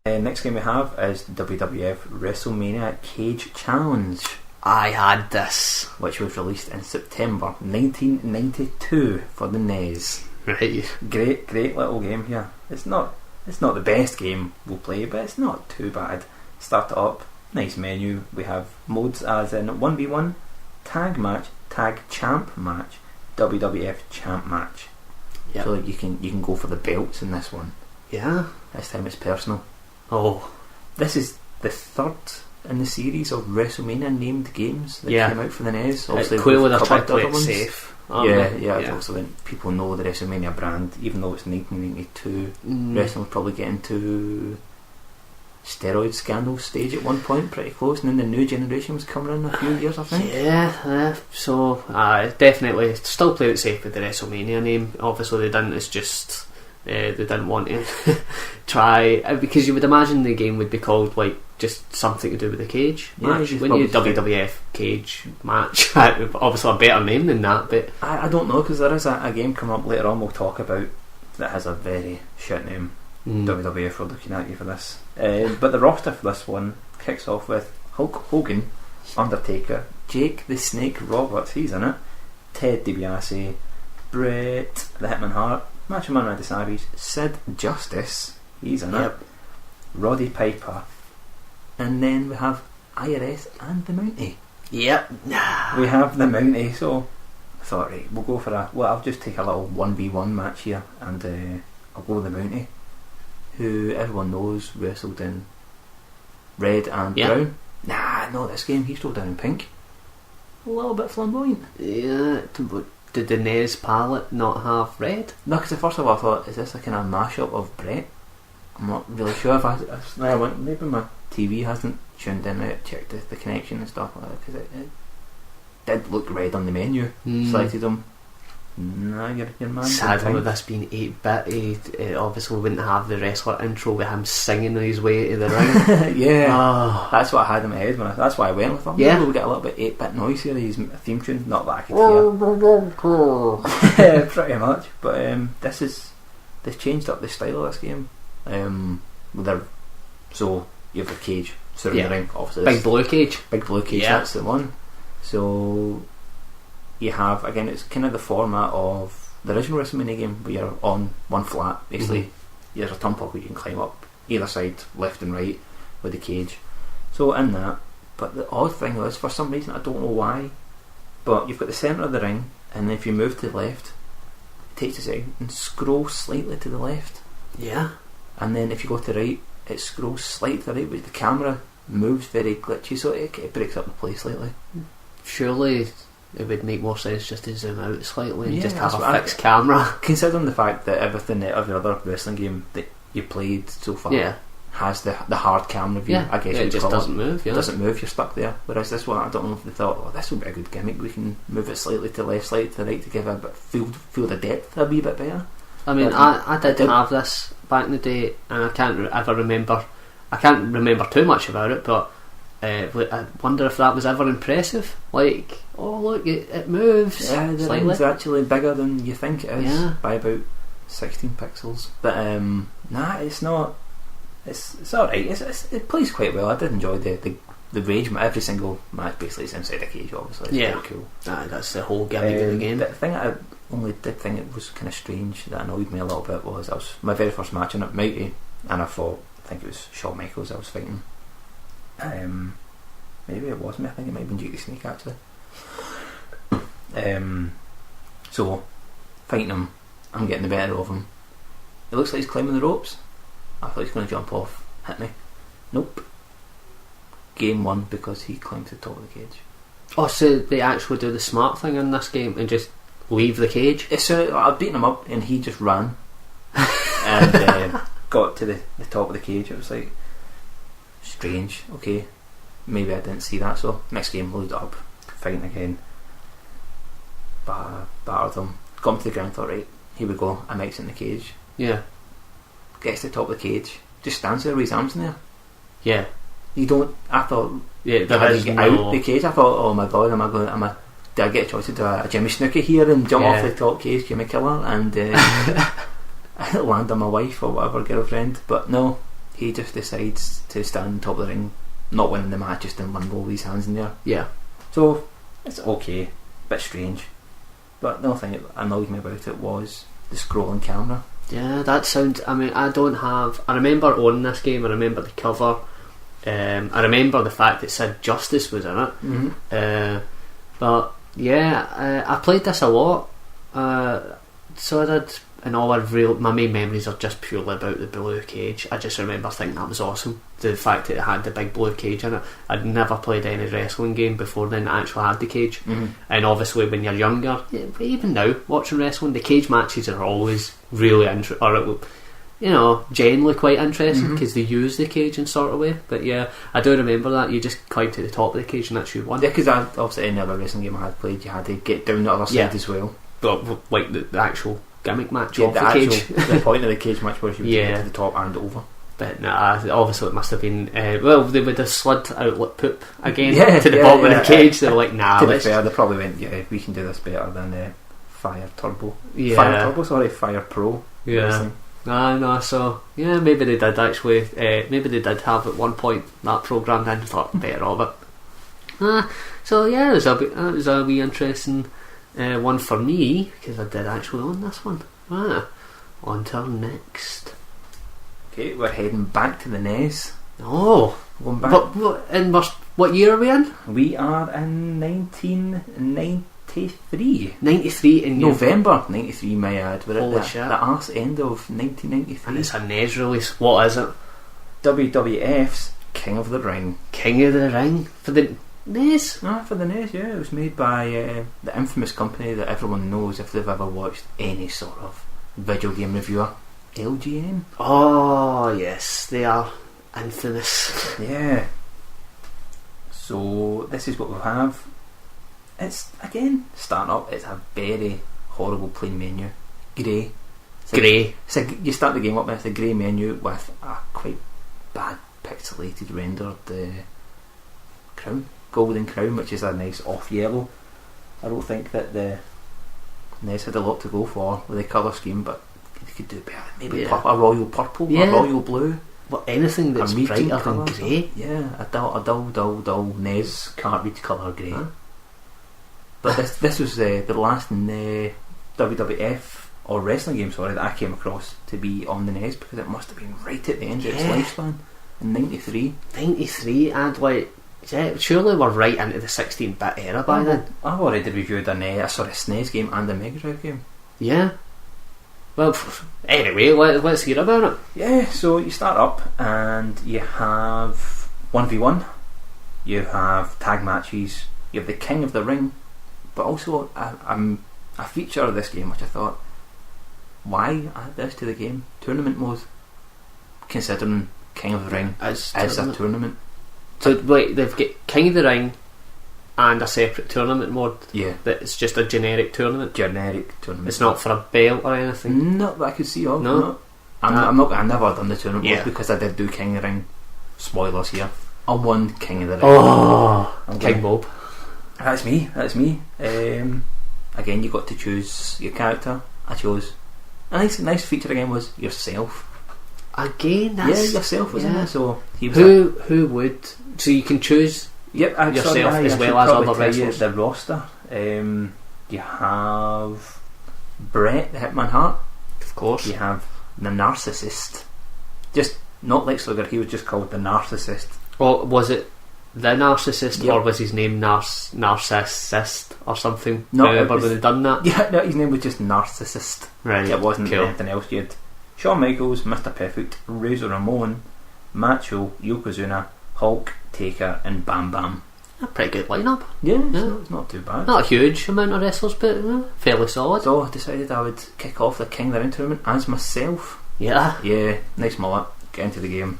Next game we have is the WWF WrestleMania Cage Challenge.
I had this,
which was released in September 1992 for the NES.
Right.
Great little game here. It's not the best game we'll play, but it's not too bad. Start it up, nice menu. We have modes as in 1v1, tag match, tag champ match, WWF champ match.
Yep.
So you can go for the belts in this one.
Yeah.
This time it's personal.
Oh.
This is the third in the series of WrestleMania named games that came out for the NES.
Obviously, cool with a trick play it safe.
Yeah. Also, then people know the WrestleMania brand, even though it's 1992. Wrestling was probably getting to steroid scandal stage at one point, pretty close, and then the new generation was coming in a few years, I think.
Yeah. So, definitely still play it safe with the WrestleMania name. Obviously, they didn't. It's just. They didn't want to try because you would imagine the game would be called like just something to do with the cage match. When you WWF cage match, obviously a better name than that. But
I don't know because there is a game coming up later on we'll talk about that has a very shit name. WWF are looking at you for this. But the roster for this one kicks off with Hulk Hogan, Undertaker, Jake the Snake Roberts, he's in it, Ted DiBiase, Bret the Hitman Hart, Macho Man Randy Savage, Sid Justice, he's in it, Roddy Piper, and then we have IRS and the Mountie.
Yep.
We have the Mountie, so I thought, right, we'll go for I'll just take a little 1v1 match here, and I'll go with the Mountie, who everyone knows wrestled in red and brown. No, this game he's still down in pink. A little bit flamboyant.
Yeah. Did the NES palette not have red?
No, because at first of all I thought, is this a kind of mashup of Bret? I'm not really sure if I went, maybe my TV hasn't tuned in, I checked the connection and stuff like that, because it did look red on the menu. Selected them. Nah, you're man.
Sadly, with this being 8-bit, obviously we wouldn't have the wrestler intro with him singing his way to the ring.
Yeah, that's what I had in my head that's why I went with him.
Yeah,
we get a little bit 8-bit noise here. His theme tune, not that I could hear. Pretty much. But this is they've changed up the style of this game. So you have a cage surrounding the ring, obviously.
Big blue cage.
Big blue cage, that's the one. So you have, again, it's kind of the format of the original WrestleMania game where you're on one flat, basically. There's a turnbuckle you can climb up either side, left and right, with the cage. So in that, but the odd thing is, for some reason, I don't know why, but you've got the centre of the ring, and if you move to the left, it takes a second and scrolls slightly to the left.
Yeah.
And then if you go to the right, it scrolls slightly to the right, but the camera moves very glitchy, so it breaks up the play slightly.
Surely it would make more sense just to zoom out slightly and just have
that's
a fixed camera.
Considering the fact that every other wrestling game that you played so far has the hard camera view, I guess
it just doesn't move.
It doesn't move, you're stuck there. Whereas this one, I don't know if they thought, oh, this would be a good gimmick, we can move it slightly to the left, slightly to the right to give a bit feel the depth a wee bit better.
I mean, I did have this back in the day, and I can't remember too much about it, but I wonder if that was ever impressive. Like, oh look, it moves.
Yeah, the ring's actually bigger than you think it is by about 16 pixels. But nah, it's not. It's alright. It plays quite well. I did enjoy the rage. Every single match basically is inside a cage. Obviously, it's very cool.
That's the whole gimmick of the game.
The thing I only did think it was kind of strange that annoyed me a little bit was my very first match in it, Mighty, and I think it was Shawn Michaels I was fighting. Maybe it was me. I think it might have been Jake the Snake actually. So fighting him, I'm getting the better of him. It looks like he's climbing the ropes. I thought he's going to jump off, hit me. Nope. Game won because he climbed to the top of the cage.
Oh, so they actually do the smart thing in this game and just leave the cage?
So I beat him up and he just ran and got to the top of the cage. It was like strange. Okay, maybe I didn't see that. So next game, load it up, fighting again. Battered him, got him to the ground. Thought, right, here we go. I'm exiting the cage.
Yeah.
Gets to the top of the cage, just stands there with his arms in there.
Yeah.
You don't. I thought.
Yeah,
there is
no
out the cage. I thought, oh my god, did I get a choice to do a Jimmy Snooker here and jump off the top cage, Jimmy Killer, and land on my wife or whatever girlfriend? But no, he just decides to stand on top of the ring, not winning the match, just in limbo with his hands in there.
Yeah.
So it's okay, bit strange, but the only thing that annoyed me about it was the scrolling camera.
Yeah, that sounds. I mean, I remember owning this game. I remember the cover. I remember the fact that Sid Justice was in it.
Mm-hmm.
But yeah, I played this a lot. So I did, and my main memories are just purely about the blue cage. I just remember thinking that was awesome. The fact that it had the big blue cage in it. I'd never played any wrestling game before then that actually had the cage.
Mm-hmm.
And obviously when you're younger, even now watching wrestling, the cage matches are always really generally quite interesting because they use the cage in sort of way. But yeah, I do remember that you just climb to the top of the cage and that's you won.
Yeah, because obviously any other wrestling game I had played, you had to get down the other side as well.
But like the actual gimmick match
of
the cage.
The point of the cage match was you would get to the top and over.
But nah, obviously it must have been they would have slid outlet poop again to the bottom of the cage. They were like, nah.
To be fair, they probably went, we can do this better than Fire Turbo. Fire Pro.
Yeah.
Wrestling.
No, so yeah, maybe they did actually. Maybe they did have at one point that programmed in, thought better of it. So yeah, that was a wee interesting one for me because I did actually own this one. On to our next.
Okay, we're heading back to the NES.
Oh,
going back.
What year are we in?
We are in 1993.
93 in
November 93, may I add. We're
Holy
at
shit.
the arse end of 1993.
And it's a NES release. What is it?
WWF's King of the Ring.
King of the Ring for the NES?
For the NES, yeah. It was made by the infamous company that everyone knows if they've ever watched any sort of video game reviewer, LGN.
Oh yes, they are infamous.
Yeah. So this is what we'll have. It's, again, starting up, it's a very horrible plain menu. Grey. You start the game up with a grey menu with a quite bad pixelated rendered crown, golden crown, which is a nice off yellow. I don't think that the NES had a lot to go for with the colour scheme, but they could do better. Maybe
Yeah.
a royal purple,
Yeah.
a royal blue.
Well, anything that's
A region
brighter than
colour.
grey.
Yeah, a dull NES cartridge colour grey.
Huh?
But this was the last WWF or wrestling game, sorry, that I came across to be on the NES, because it must have been right at the end of its
Yeah.
lifespan in '93.
93, and like, yeah, surely we're right into the 16-bit era by then.
I've already reviewed a SNES game and a Mega Drive game.
Yeah. Well, anyway, let's hear about it.
Yeah, so you start up and you have 1v1, you have tag matches, you have the King of the Ring, but also a feature of this game which I thought, why add this to the game? Tournament mode, considering King of the Ring
As
is a tournament.
So wait, they've got King of the Ring and a separate tournament mode.
Yeah,
That it's just a generic tournament.
generic tournament.
It's not for a belt or anything.
Not that I could see of.
No?
No. I've never done the tournament
Yeah.
mode, because I did do King of the Ring. Spoilers here. I won King of the Ring.
Oh,
I'm
King
gonna-
Bob.
That's me. Again, you got to choose your character. I chose a nice feature again was yourself.
Again, that's
Yourself, wasn't
yeah.
it? So he was.
who would? So you can choose.
Yep,
yourself as
I
well
should
as
probably
other
tell you
wrestlers?
the roster. You have Bret the Hitman Hart.
Of course.
You have the Narcissist. Just not Lex Luger. He was just called the Narcissist.
Well, was it the Narcissist,
Yep.
or was his name Narcissist or something?
No, it
Remember
was-
when they done that?
Yeah, no, his name was just Narcissist.
Right.
It wasn't
cool.
anything else. You had Shawn Michaels, Mr. Perfect, Razor Ramon, Macho, Yokozuna, Hulk, Taker, and Bam Bam.
A pretty good lineup.
Yeah,
Yeah.
it's not too bad.
Not a huge amount of wrestlers, but fairly solid.
So I decided I would kick off the King of the Ring tournament as myself.
Yeah.
Yeah, nice mullet. Get into the game.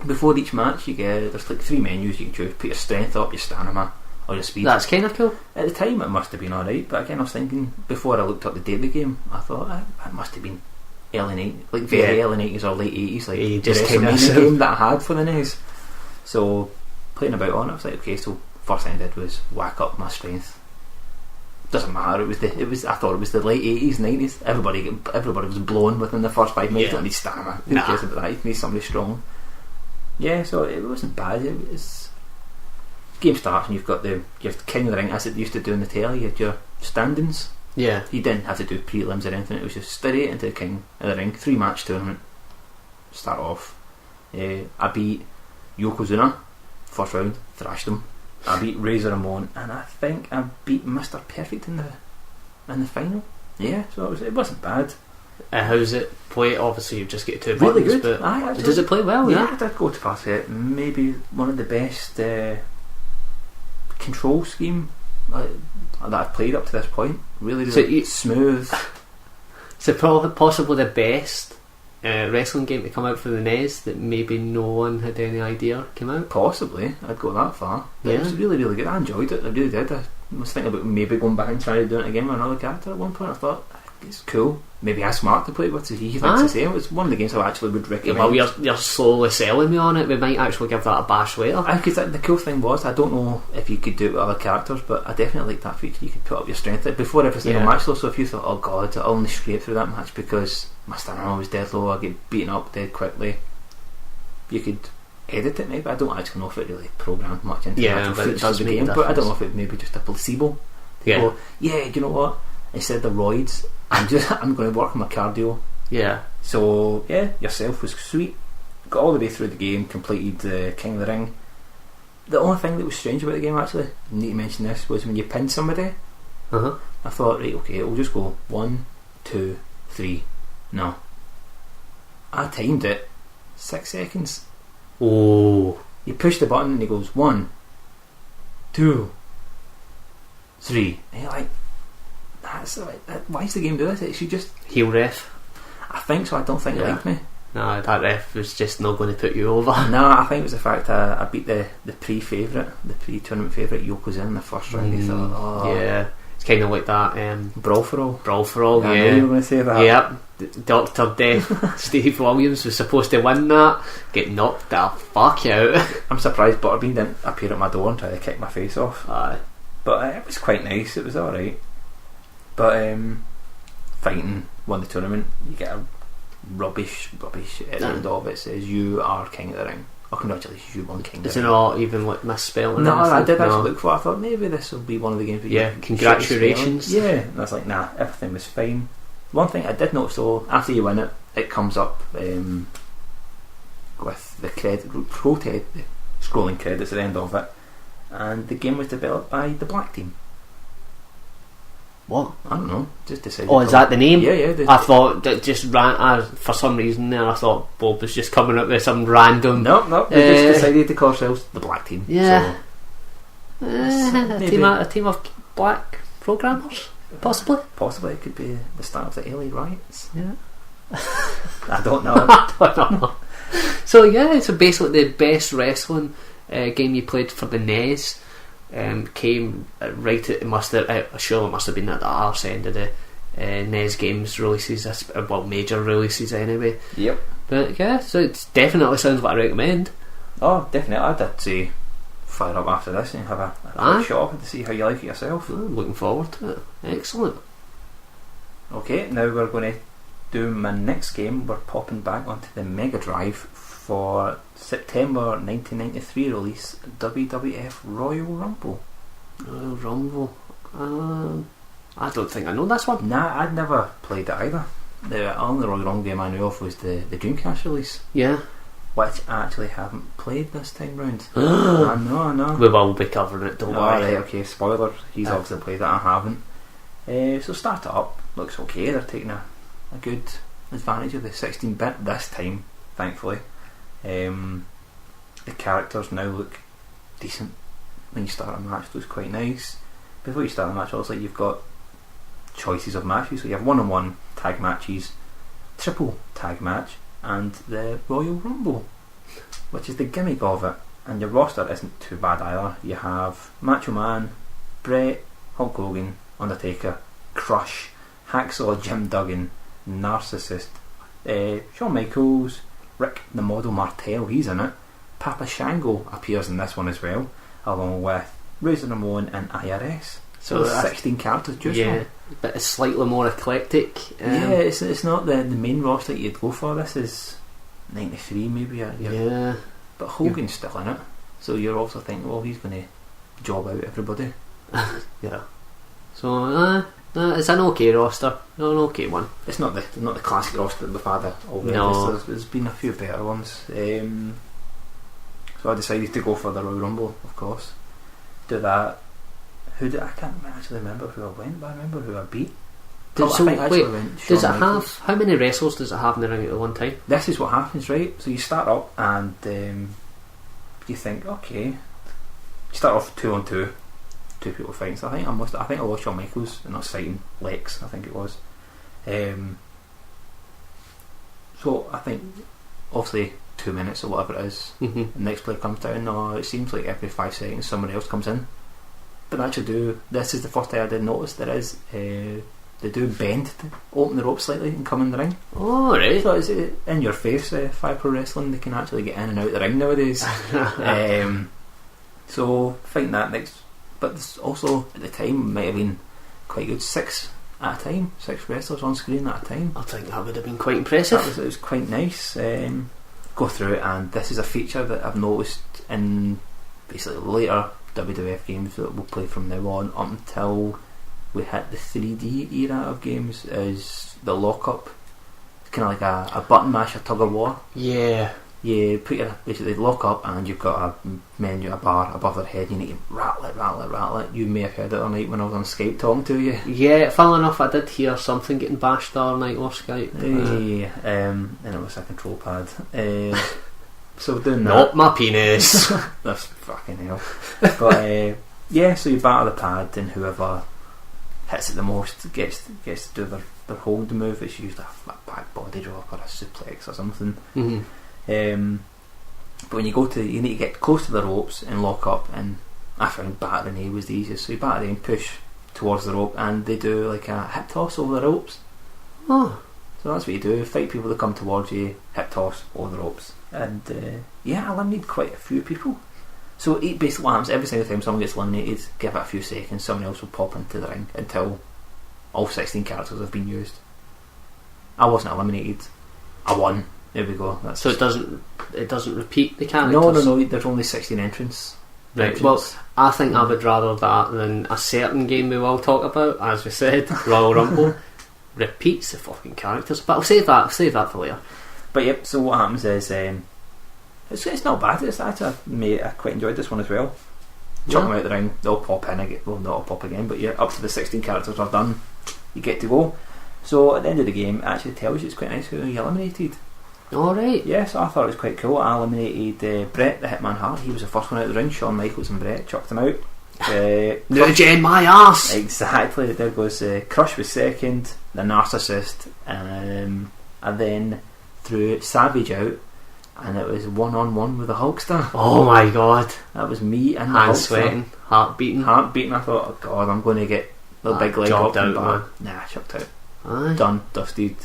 Before each match, there's like 3 menus you can choose. Put your strength up, your stamina, or your speed.
That's kind of cool.
At the time, it must have been alright, but again, I was thinking, before I looked up the date of the game, I thought it must have been early 90s, like very
Yeah.
early 90s or late 80s, like
You
the
just kinda
WrestleMania
assume.
game that I had for the NES. So, playing about on it, I was like, okay, so first thing I did was whack up my strength. Doesn't matter. I thought it was the late 80s, 90s. Everybody was blown within the first 5 minutes.
Yeah.
Don't need stamina. Who
Nah.
cares about that? You need somebody strong. Yeah, so it wasn't bad. It was. Game starts and you've got your King of the Ring, as it used to do in the telly. You had your standings.
Yeah.
You didn't have to do prelims or anything. It was just straight into the King of the Ring 3-match tournament. Start off. I beat Yokozuna first round, thrashed him. I beat Razor Ramon, and I think I beat Mr. Perfect in the final. Yeah, so it wasn't bad.
How's it play? Obviously, you just get 2
Really
buttons,
good.
but
Aye, actually.
does it play well?
Yeah,
Yeah.
I did go to pass it. Maybe one of the best control scheme that I've played up to this point. Really,
So
really
you-
smooth.
So probably possibly the best wrestling game to come out for the NES that maybe no one had any idea came out.
Possibly, I'd go that far. But it
Yeah.
was really, really good. I enjoyed it. I really did. I was thinking about maybe going back and trying to do it again with another character at one point. I thought it's cool. Maybe ask Marc to play it with. He thinks
Aye.
the same. It's one of the games I actually would
Yeah,
recommend.
well, you're slowly selling me on it. We might actually give that a bash later.
Because the cool thing was, I don't know if you could do it with other characters, but I definitely liked that feature. You could put up your strength before every single
Yeah.
match though. So if you thought, oh god, I'll only scrape through that match because my stamina was dead low, I get beaten up dead quickly, you could edit it maybe. I don't actually know if it really programmed much into
Yeah,
the
but it
features of
does
the
make a
game, but I don't
difference.
know if it may be just a placebo.
Yeah.
Go, yeah, do you know what? Instead of the roids, I'm going to work on my cardio.
Yeah.
So yeah, yourself was sweet. Got all the way through the game, completed the King of the Ring. The only thing that was strange about the game, actually, I need to mention this, was when you pinned somebody.
Uh-huh.
I thought, right, okay, we'll just go 1, 2, 3. No, I timed it 6 seconds.
Oh.
You push the button and it goes 1, 2, 3. And you're like, why does the game do this? It should just.
Heel ref.
I think so. I don't think it
Yeah.
liked me.
No, that ref was just not going to put you over.
No, I think it was the fact I beat the pre-favourite, the pre-tournament favourite Yokozuna in the first round. They thought, oh,
Yeah. It's kind of like that
Brawl for all.
Brawl for All.
I knew you were
Yeah.
going to say that.
Yep. Dr. Death Steve Williams was supposed to win that. Get knocked the fuck out.
I'm surprised Butterbean didn't appear at my door and try to kick my face off.
Aye.
But it was quite nice. It was alright. But fighting won the tournament. You get a rubbish at the end of it says you are King of the Ring. Oh, congratulations, you won King of
Is
the
it
Ring.
not even like misspelling?
No, I did
No.
actually look for it. I thought maybe this will be one of the games.
Yeah, congratulations.
Yeah, and I was like, nah, everything was fine. One thing I did notice though, after you win it, it comes up with the scrolling credits at the end of it, and the game was developed by the Black Team.
What?
I don't know, just decided.
Oh, is that the name?
Yeah.
I thought that just ran. For some reason, there I thought Bob was just coming up with some random.
No, they just decided to call ourselves the Black Team.
Yeah.
So,
A team of black programmers, possibly.
Possibly it could be the start of the LA riots.
Yeah.
I don't know.
I don't know. So yeah, so basically the best wrestling game you played for the NES came right at it must have been at the arse end of the NES games releases, well, major releases anyway.
Yep.
But yeah, so it definitely sounds what I recommend.
Oh, definitely. I'd have to fire up after this and have a quick shot of it to see how you like it yourself.
I'm looking forward to it. Excellent.
Okay, now we're going to do my next game. We're popping back onto the Mega Drive for September 1993 release, WWF Royal Rumble.
Royal Rumble. I don't think I know this one.
Nah, I'd never played it either. The only Royal Rumble game I knew of was the Dreamcast release,
Yeah.
which I actually haven't played this time round. I know.
We will be covering it, don't worry.
Right, okay, spoiler. He's obviously played it, I haven't. So start it up. Looks okay. They're taking a good advantage of the 16-bit this time, thankfully. The characters now look decent. When you start a match, it looks quite nice. Before you start a match, obviously you've got choices of matches. So you have one-on-one tag matches, triple tag match, and the Royal Rumble, which is the gimmick of it. And your roster isn't too bad either. You have Macho Man, Bret, Hulk Hogan, Undertaker, Crush, Hacksaw Jim Duggan, Narcissist, Shawn Michaels, Rick the Model Martel, he's in it. Papa Shango appears in this one as well, along with Razor Ramon and IRS. So there's 16 characters just
yeah, but it's slightly more eclectic.
yeah, it's not the main roster that you'd go for. This is 93 maybe.
Yeah.
But Hogan's still in it, so you're also thinking, well, he's going to job out everybody.
Yeah. So it's an okay roster, an okay one.
It's not the classic roster that we've had already.
No.
There's been a few better ones. So I decided to go for the Royal Rumble, of course. Do that. I can't actually remember who I went, but I remember who I beat.
Does
I
it
Shawn
have
Michaels.
how many wrestlers does it have in the ring at one time?
This is what happens, right? So you start up and you think, okay, you start off 2-on-2, two people fighting. So I think I lost Shawn Michaels and I was fighting Lex, I think it was. So I think obviously 2 minutes or whatever it is,
Mm-hmm.
the next player comes down. No, it seems like every 5 seconds someone else comes in. But they actually this is the first time I did notice they do bend to open the rope slightly and come in the ring.
Oh, right.
So it's in your face, Fire Pro Wrestling, they can actually get in and out the ring nowadays. So fighting that next, but this also at the time might have been quite good. 6 at a time, 6 wrestlers on screen at a time.
I think that would have been quite impressive.
It was quite nice. Go through it, and this is a feature that I've noticed in basically later WWF games that we'll play from now on up until we hit the 3D era of games, is the lock-up. It's kind of like a button masher tug of war.
Yeah.
You basically lock up and you've got a menu, a bar above their head. You need to rattle it. You may have heard it all night when I was on Skype talking to you.
Yeah, funnily enough, I did hear something getting bashed the other night off Skype.
And it was a control pad. So doing that.
Not my penis.
That's fucking hell. But yeah, so you batter the pad and whoever hits it the most gets to do their hold move. It's usually a back body drop or a suplex or something.
Mm-hmm.
But when you need to get close to the ropes and lock up, and I found battering A was the easiest. So you batter A and push towards the rope, and they do like a hip toss over the ropes.
Oh.
So that's what you do: fight people that come towards you, hip toss over the ropes. And I eliminated quite a few people. So it basically happens every single time someone gets eliminated. Give it a few seconds, someone else will pop into the ring until all 16 characters have been used. I wasn't eliminated. I won. There we go. That's
So it doesn't repeat the characters?
no. There's only 16 entrants.
Right, well, I think I would rather that than a certain game we will talk about, as we said, Royal Rumble repeats the fucking characters. But I'll save that for later.
But yep, so what happens is it's not bad. It's actually I quite enjoyed this one as well. Chuck them out the ring, they'll pop in again. Well, not all pop again, but yeah, up to the 16 characters are done, you get to go. So at the end of the game, it actually tells you it's quite nice who you eliminated.
Alright.
Yeah, so I thought it was quite cool. I eliminated Brett, the Hitman Hart. He was the first one out of the ring. Shawn Michaels and Brett chucked him out.
New Gen, my ass!
Exactly. There goes Crush was second, the Narcissist, and then threw Savage out, and it was 1-on-1 with the Hulkster.
Oh my god.
That was me and the
Hands
Hulkster.
sweating, heart beating.
I thought, oh god, I'm going to get the big leg up
jobbed
and
out,
back. Nah, chucked out.
Aye.
Done, dusted.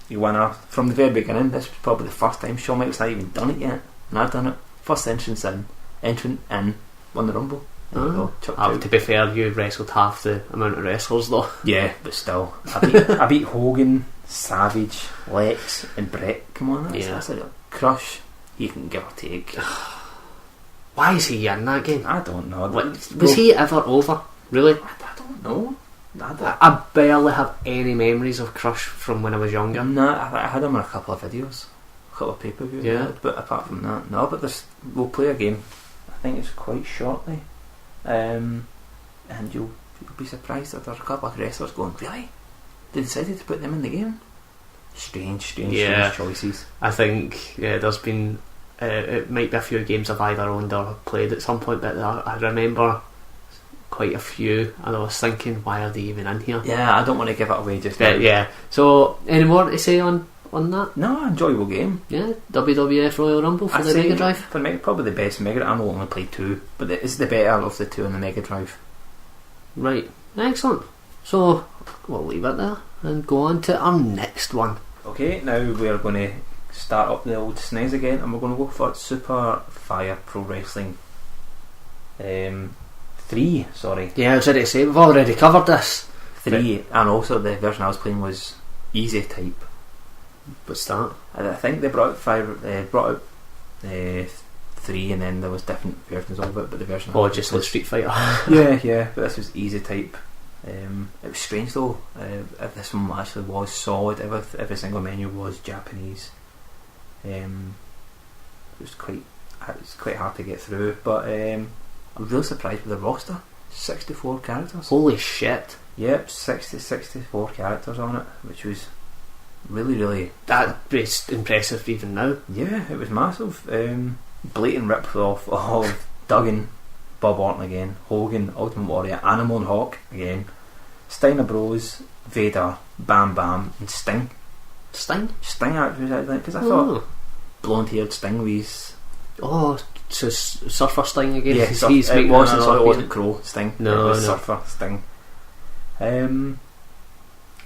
You winner. From the very beginning, this was probably the first time Shawn Michaels hadn't even done it yet, and I've done it. First entrant in, won the Rumble. There you go, chucked out.
To be fair, you wrestled half the amount of wrestlers though.
Yeah, but still, I beat Hogan, Savage, Lex, and Brett. Come on, that's a Crush. You can give or take.
Why is he in that game?
I don't know.
Was he ever over? Really?
I don't know.
I barely have any memories of Crush from when I was younger.
No, I had him in a couple of videos, a couple of pay-per-views.
Yeah.
But apart from that, no. But we'll play a game. I think it's quite shortly, and you'll be surprised that there's a couple of wrestlers going, really? They decided to put them in the game. Strange choices.
I think there's been it might be a few games I've either owned or played at some point, but I remember quite a few, and I was thinking, why are they even in here?
Yeah, I don't want to give it away just now.
Yeah. So, any more to say on that?
No, enjoyable game.
Yeah, WWF Royal Rumble for the Mega Drive.
For me, probably the best Mega Drive. I've only played two, but it's the better of the two on the Mega Drive.
Right, excellent. So, we'll leave it there and go on to our next one.
Okay, now we're going to start up the old SNES again, and we're going to go for Super Fire Pro Wrestling 3, sorry.
Yeah, I was ready to say, we've already covered this.
3, and also the version I was playing was Easy Type.
What's that?
I think they brought out 3, and then there was different versions of it, but the version
Just like Street Fighter.
yeah, but this was Easy Type. It was strange though. If this one actually was solid, every single menu was Japanese. It was quite hard to get through, but I was really surprised with the roster. 64 characters.
Holy shit.
Yep, 64 characters on it, which was really
That's impressive even now.
Yeah, it was massive. Blatant rip off of Duggan, Bob Orton again, Hogan, Ultimate Warrior, Animal and Hawk again, Steiner Bros, Vader, Bam Bam, and Sting.
Sting
actually was out there because I thought blonde haired Sting was.
Oh, so Surfer Sting again.
Yeah,
it
wasn't Crow Sting.
No,
it was Surfer Sting.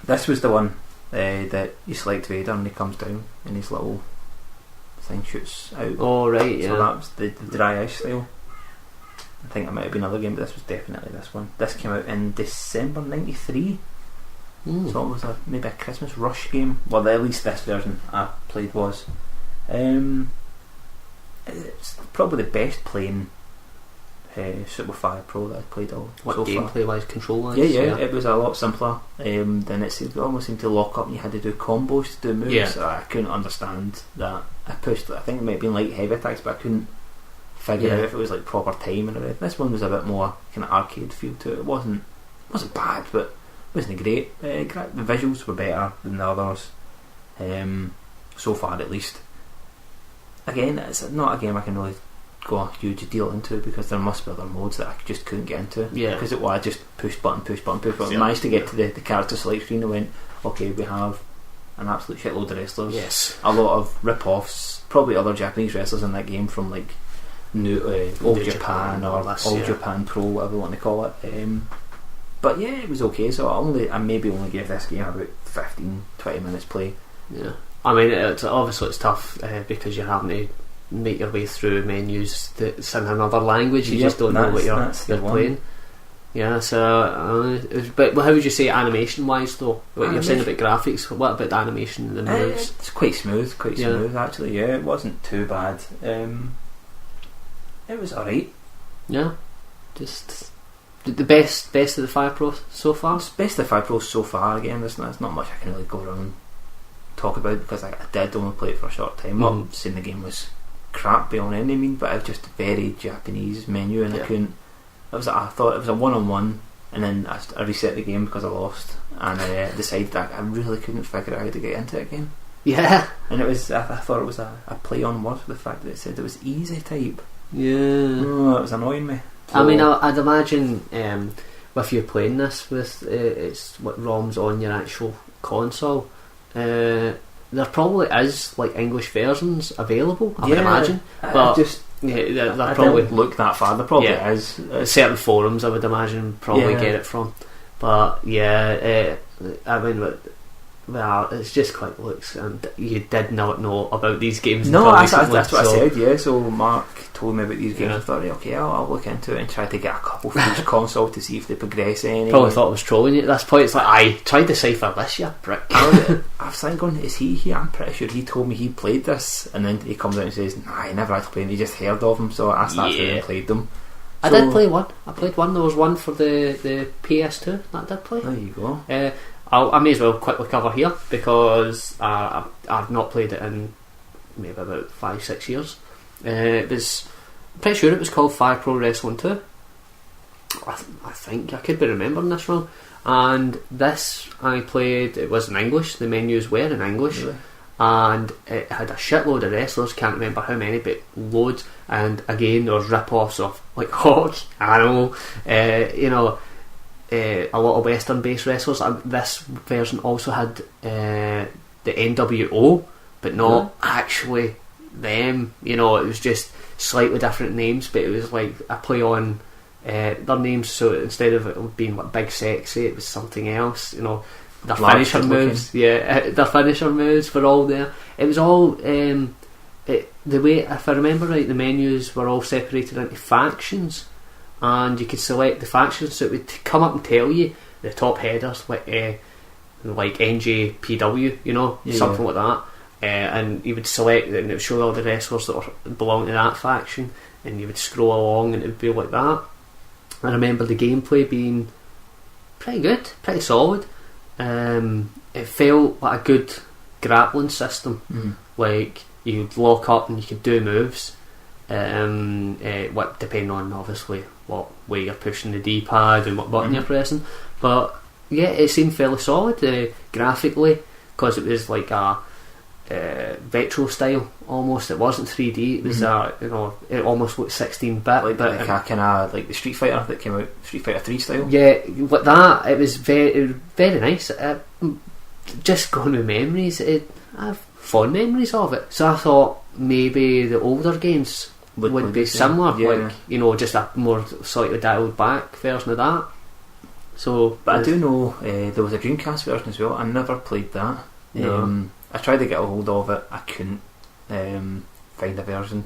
This was the one that you select Vader and he comes down and his little thing shoots out.
Oh right, yeah.
So that was the dry ice style. I think it might have been another game, but this was definitely this one. This came out in December '93, so it was maybe a Christmas rush game. Well, at least this version I played was. It's probably the best playing Super Fire Pro that I've played all.
What
so
gameplay wise, control wise?
Yeah, it was a lot simpler. Then it almost seemed to lock up and you had to do combos to do moves.
Yeah.
I couldn't understand that. I think it might have been like heavy attacks, but I couldn't figure out if it was like proper timing or anything. This one was a bit more kind of arcade feel to it. It wasn't bad, but it wasn't great. The visuals were better than the others, so far at least. Again, it's not a game I can really go a huge deal into because there must be other modes that I just couldn't get into.
Yeah.
Because I just push button.
Yeah.
Managed to get to the character select screen and went, okay, we have an absolute shitload of wrestlers.
Yes.
A lot of rip-offs, probably other Japanese wrestlers in that game from like Old Japan or All Japan Pro, whatever you want to call it. But yeah, it was okay. So I maybe only gave this game about 15-20 minutes play.
Yeah. I mean, it's tough because you're having to make your way through menus that's in another language. You just don't know what you're playing. Yeah, so but how would you say animation wise though? What you're saying about graphics, what about the animation and the moves?
It's quite smooth actually. Yeah, it wasn't too bad. It was alright.
Yeah, just the best of the Fire Pro so far.
It's best of the Fire Pro so far. Again, there's not much I can really go around and talk about because I did only play it for a short time. Not saying the game was crap beyond any mean, but it was just a very Japanese menu, and I couldn't. I thought it was a one-on-one, and then I reset the game because I lost, and I decided that I really couldn't figure out how to get into it again.
Yeah,
and it was. I thought it was a play on words with the fact that it said it was easy type.
Yeah,
it was annoying me. So,
I mean, I'd imagine if you're playing this with it's what ROMs on your actual console. There probably is like English versions available. I would imagine, but they're probably
don't look that far. There probably is
certain forums. I would imagine probably get it from, but I mean, well, it's just quite looks, and you did not know about these games.
No, that's what I said. Yeah, so Mark told me about these games. I thought, okay, I'll look into it and try to get a couple for each console to see if they progress any.
Probably thought I was trolling you at this point. It's like, I tried to decipher this, you prick.
I've started going, is he here? I'm pretty sure he told me he played this, and then he comes out and says, nah, he never actually played them, he just heard of them, so I started and played them.
I did play one. I played one. There was one for the PS2 that I did play.
There you go.
I may as well quickly cover here because I've not played it in maybe about 5-6 years. It was, I'm pretty sure it was called Fire Pro Wrestling 2. I think I could be remembering this wrong. And this I played, it was in English, the menus were in English.
Really?
And it had a shitload of wrestlers, can't remember how many, but loads. And again, there was rip-offs of like Hawk, Animal, a lot of Western based wrestlers. This version also had the NWO, but not actually them. It was just slightly different names, but it was like a play on their names. So instead of it being like Big Sexy, it was something else. Their finisher moves, their finisher moves were all there. It was all the way, if I remember right, the menus were all separated into factions. And you could select the factions, so it would come up and tell you the top headers, like NJPW, something like that. And you would select, and it would show all the wrestlers that belong to that faction, and you would scroll along, and it would be like that. I remember the gameplay being pretty good, pretty solid. It felt like a good grappling system. Like you'd lock up and you could do moves. Depending on obviously what way you're pushing the D-pad and what button you're pressing, but it seemed fairly solid graphically, because it was like a retro style almost. It wasn't 3D. It was it almost looked 16-bit,
like a kind of like the Street Fighter that came out, Street Fighter 3 style.
Yeah, like that. It was very nice. Just going with memories, I have fond memories of it. So I thought maybe the older games would be similar, like just a more slightly dialed back version of that. So,
but I do know there was a Dreamcast version as well. I never played that.
No.
I tried to get a hold of it. I couldn't find a version.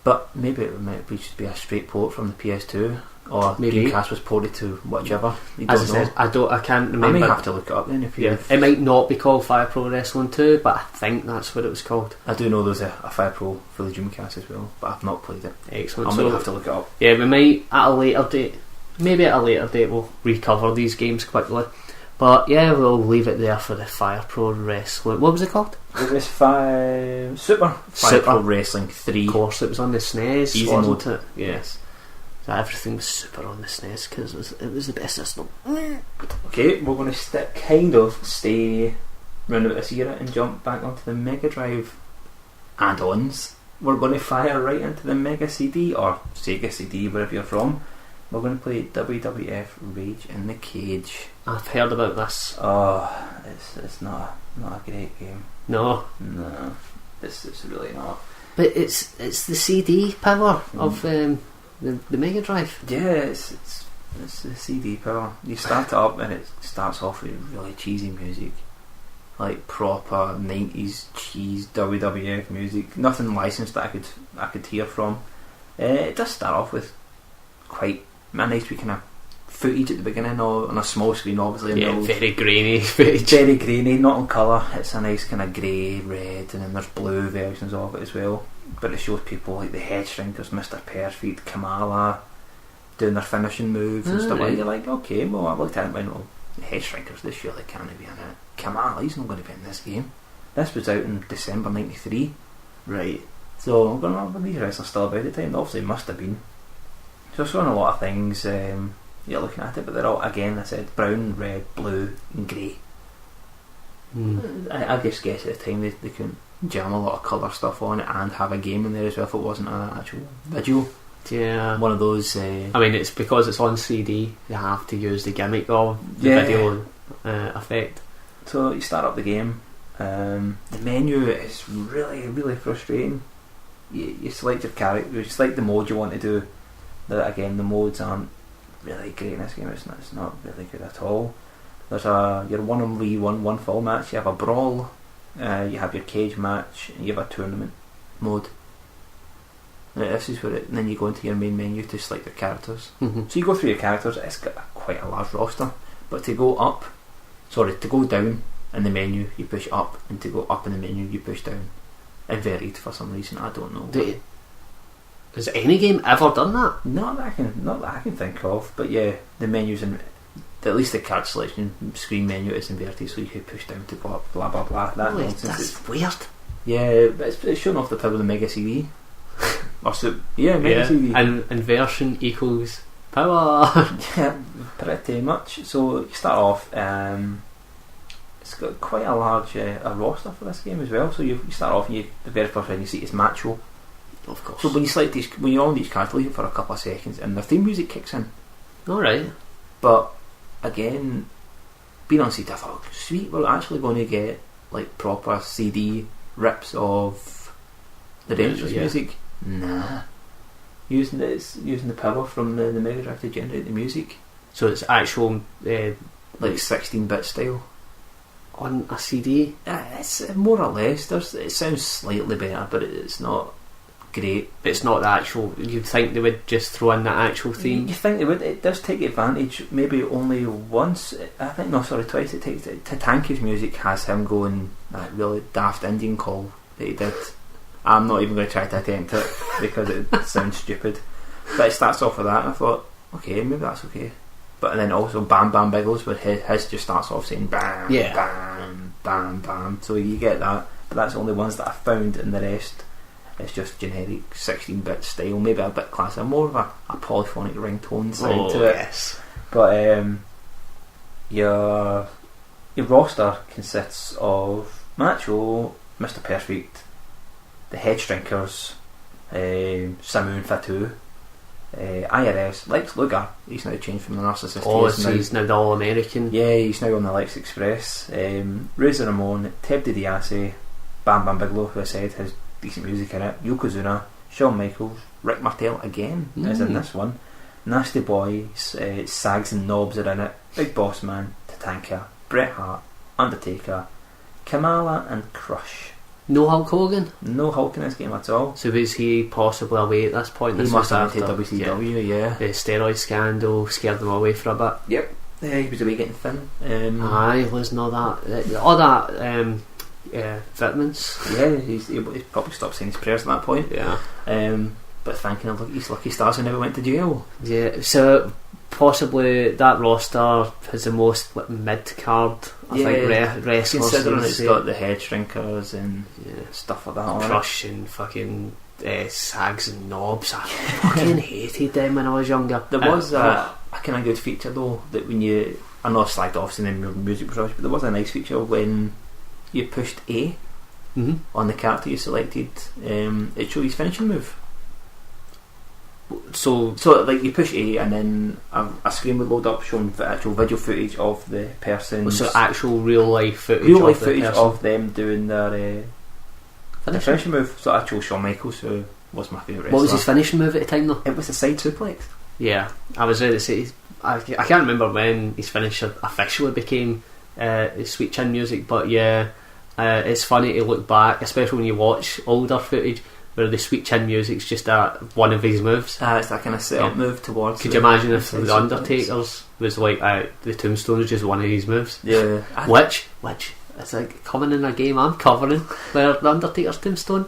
But maybe it might just be a straight port from the PS2, or
maybe
Dreamcast was ported to whichever.
As I said, I can't remember.
I may have to look it up then.
It might not be called Fire Pro Wrestling 2, but I think that's what it was called.
I do know there's a Fire Pro for the Dreamcast as well, but I've not played it.
Excellent.
I might have to look it up.
Yeah, we might at a later date. Maybe at a later date we'll recover these games quickly. But we'll leave it there for the Fire Pro Wrestling. What was it called?
It was Fire Pro Wrestling 3.
Of course, it was on the SNES,
Easy
wasn't
mode.
it? Yes. So everything was super on the SNES because it was the best system.
Okay, we're going to stay round about this era and jump back onto the Mega Drive add-ons. We're going to fire right into the Mega CD or Sega CD, wherever you're from. We're going to play WWF Rage in the Cage.
I've heard about this.
Oh, it's not a great game.
No,
it's really not.
But it's the CD power of the Mega Drive.
Yeah, it's the CD power. You start it up and it starts off with really cheesy music, like proper 90s cheese WWF music. Nothing licensed that I could hear from. It does start off with quite a nice wee kind of footage at the beginning, or on a small screen, obviously.
Yeah, very grainy footage.
Very grainy, not in colour. It's a nice kind of grey, red, and then there's blue versions of it as well. But it shows people like the Head Shrinkers, Mr. Perfect, Kamala doing their finishing moves and stuff like that. You're like, okay, well, I looked at it and went, well, the Head Shrinkers, they surely can't be in it. Kamala, he's not going to be in this game. This was out in December '93.
Right.
So I'm going, well, these wrestlers still about at the time. They obviously must have been. So it's showing a lot of things. You're looking at it, but they're all, again, I said, brown, red, blue, and grey. I just guess at the time they couldn't jam a lot of colour stuff on it and have a game in there as well if it wasn't an actual video.
Yeah.
One of those.
I mean, it's because it's on CD, you have to use the gimmick of the video effect.
So you start up the game. The menu is really, really frustrating. You select your character, you select the mode you want to do. Again, the modes aren't really great in this game. It's not really good at all. There's your 1-on-1 fall match. You have a brawl. You have your cage match. And you have a tournament mode. Now, this is where and then you go into your main menu to select your characters.
Mm-hmm.
So you go through your characters. It's got quite a large roster. But to go down in the menu you push up, and to go up in the menu you push down. It varied for some reason. I don't know.
Has any game ever done that?
Not that I can think of. But yeah, the menus and at least the card selection screen menu is inverted, so you can push down to go up. Blah blah blah.
That's weird.
Yeah, but it's showing off the power of the Mega CD. Mega CD. And
inversion equals power.
Yeah, pretty much. So you start off. It's got quite a large a roster for this game as well. So you start off, and the very first thing you see is Macho.
Of course.
So when you're on these cards, leave it for a couple of seconds, and the theme music kicks in.
Alright.
But again, being on CD, I thought, sweet, we're actually going to get like proper CD rips of the Dangerous music. Nah. Using the power from the Mega Drive to generate the music.
So it's actual
like 16-bit style
on a CD.
It's more or less. It sounds slightly better, but it's not great.
But it's not the actual. You'd think they would just throw in that actual theme.
You think they would? It does take advantage. Maybe only once. Twice. It takes Tatanka's music has him going that really daft Indian call that he did. I'm not even going to try to attempt it because it sounds stupid. But it starts off with that, and I thought, okay, maybe that's okay. But then also Bam Bam Biggles, where his just starts off saying bam, bam, bam, bam. So you get that, but that's the only ones that I found, and the rest is just generic 16-bit style, maybe a bit classier, more of a polyphonic ringtone sound to it.
Yes.
But your roster consists of Macho, Mr. Perfect, the Head Shrinkers, Samu and Fatu, IRS, Lex Luger. He's now changed from the Narcissist.
He's now the All-American.
Yeah, he's now on the Lex Express. Razor Ramon, Ted DiBiase, Bam Bam Bigelow, who I said has decent music in it, Yokozuna, Shawn Michaels, Rick Martel again is in this one, Nasty Boys, Sags and Knobs are in it, Big Boss Man, Tatanka, Bret Hart, Undertaker, Kamala and Crush.
No Hulk Hogan?
No Hulk in this game at all.
So was he possibly away at this point?
He must have been to WCW, yeah.
The steroid scandal scared him away for a bit.
Yep. He was away getting thin.
Losing all that vitamins.
Yeah, he's probably stopped saying his prayers at that point.
Yeah.
But thanking his lucky stars he never went to jail.
Yeah, so possibly that roster has the most mid-card wrestlers.
Considering it's got the Head Shrinkers and stuff like that on
Crush and fucking Sags and Knobs. I fucking hated them when I was younger.
There was a kind of good feature though, that when I know I slagged off and then music was rubbish, but there was a nice feature when you pushed A on the character you selected, it showed his finishing move. So like you push A and then a screen would load up showing the actual video footage of the person.
So actual real life footage
of them doing their finishing move. So actual Shawn Michaels, who was my favourite wrestler.
What was his finishing move at the time though?
It was a side suplex.
Yeah, I was ready to say I can't remember when his finisher officially became Sweet Chin Music, but yeah, it's funny to look back, especially when you watch older footage. where the sweet chin music's just one of his moves.
It's that kind of set-up move towards.
Could you imagine if the Undertaker's was like the Tombstone is just one of his moves?
Yeah.
Which it's like coming in a game I'm covering where the Undertaker's Tombstone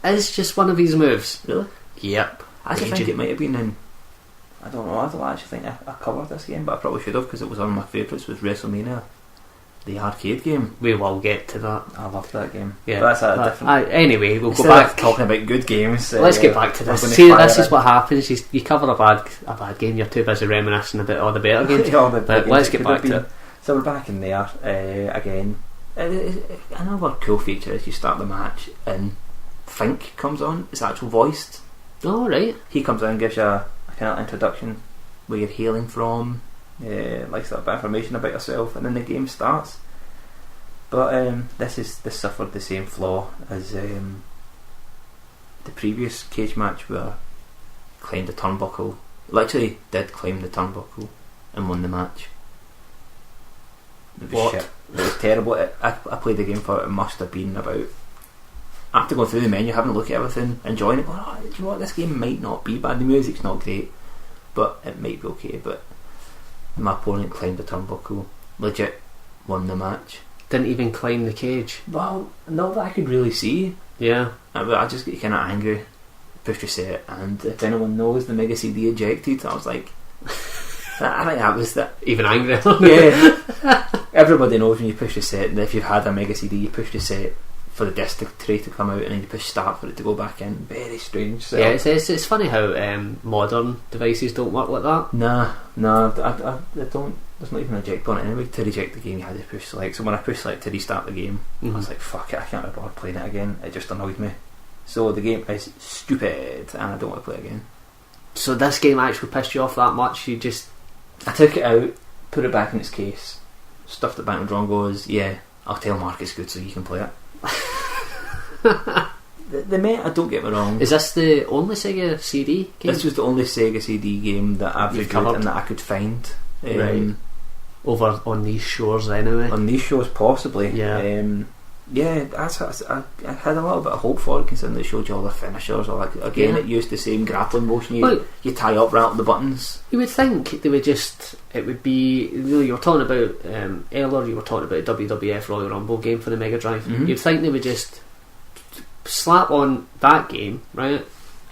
is just one of his moves.
Really?
Yep.
I actually think it might have been in. I don't know. I don't actually think I covered this game, but I probably should have because it was one of my favourites. Was WrestleMania, the arcade game.
We will get to that.
I loved that game.
Yeah,
but that's a different.
Anyway, we'll
Instead
go back
of talking about good games.
Let's get back to this. See, this is what happens. You cover a bad game. You're too busy reminiscing about all the better games. But let's get back to it.
So we're back in there again. Another cool feature is you start the match and Fink comes on. It's actual voiced.
Oh right.
He comes in and gives you a kind of introduction where you're hailing from, like sort of information about yourself, and then the game starts. But this suffered the same flaw as the previous cage match where claimed the turnbuckle. Literally did claim the turnbuckle and won the match. It was shit. It was terrible. I played the game for it must have been about, after going through the menu, having a look at everything, enjoying it, going, oh, do you know what, this game might not be bad, the music's not great, but it might be okay. But my opponent climbed the turnbuckle, legit won the match.
Didn't even climb the cage.
Well, not that I could really see.
Yeah.
I just get kind of angry, pushed reset, and if anyone knows, the Mega CD ejected. I was like, I think that was that.
Even angry.
Yeah. Everybody knows when you push reset, and if you've had a Mega CD, you push reset for the disc tray to come out, and then you push start for it to go back in. Very strange. So.
Yeah, it's funny how modern devices don't work like that.
Nah, I don't. There's not even a eject button anyway. To reject the game, you had to push select. So when I pushed select to restart the game, I was like, fuck it, I can't be bothered playing it again. It just annoyed me. So the game is stupid, and I don't want to play it again.
So this game actually pissed you off that much?
I took it out, put it back in its case, stuffed it back in the drawer, and goes, yeah, I'll tell Marc it's good so you can play it. the meta, don't get me wrong.
Is this the only Sega CD game?
This was the only Sega CD game that I've reviewed and that I could find.
Right. Over on these shores anyway.
On these shores possibly.
Yeah.
Yeah, I had a little bit of hope for it, considering it showed you all the finishers. Or like, again, it used the same grappling motion. You tie up, rattle the buttons.
You would think they would it would be, you were talking about earlier, you were talking about WWF Royal Rumble game for the Mega Drive.
Mm-hmm.
You'd think they would just slap on that game, right,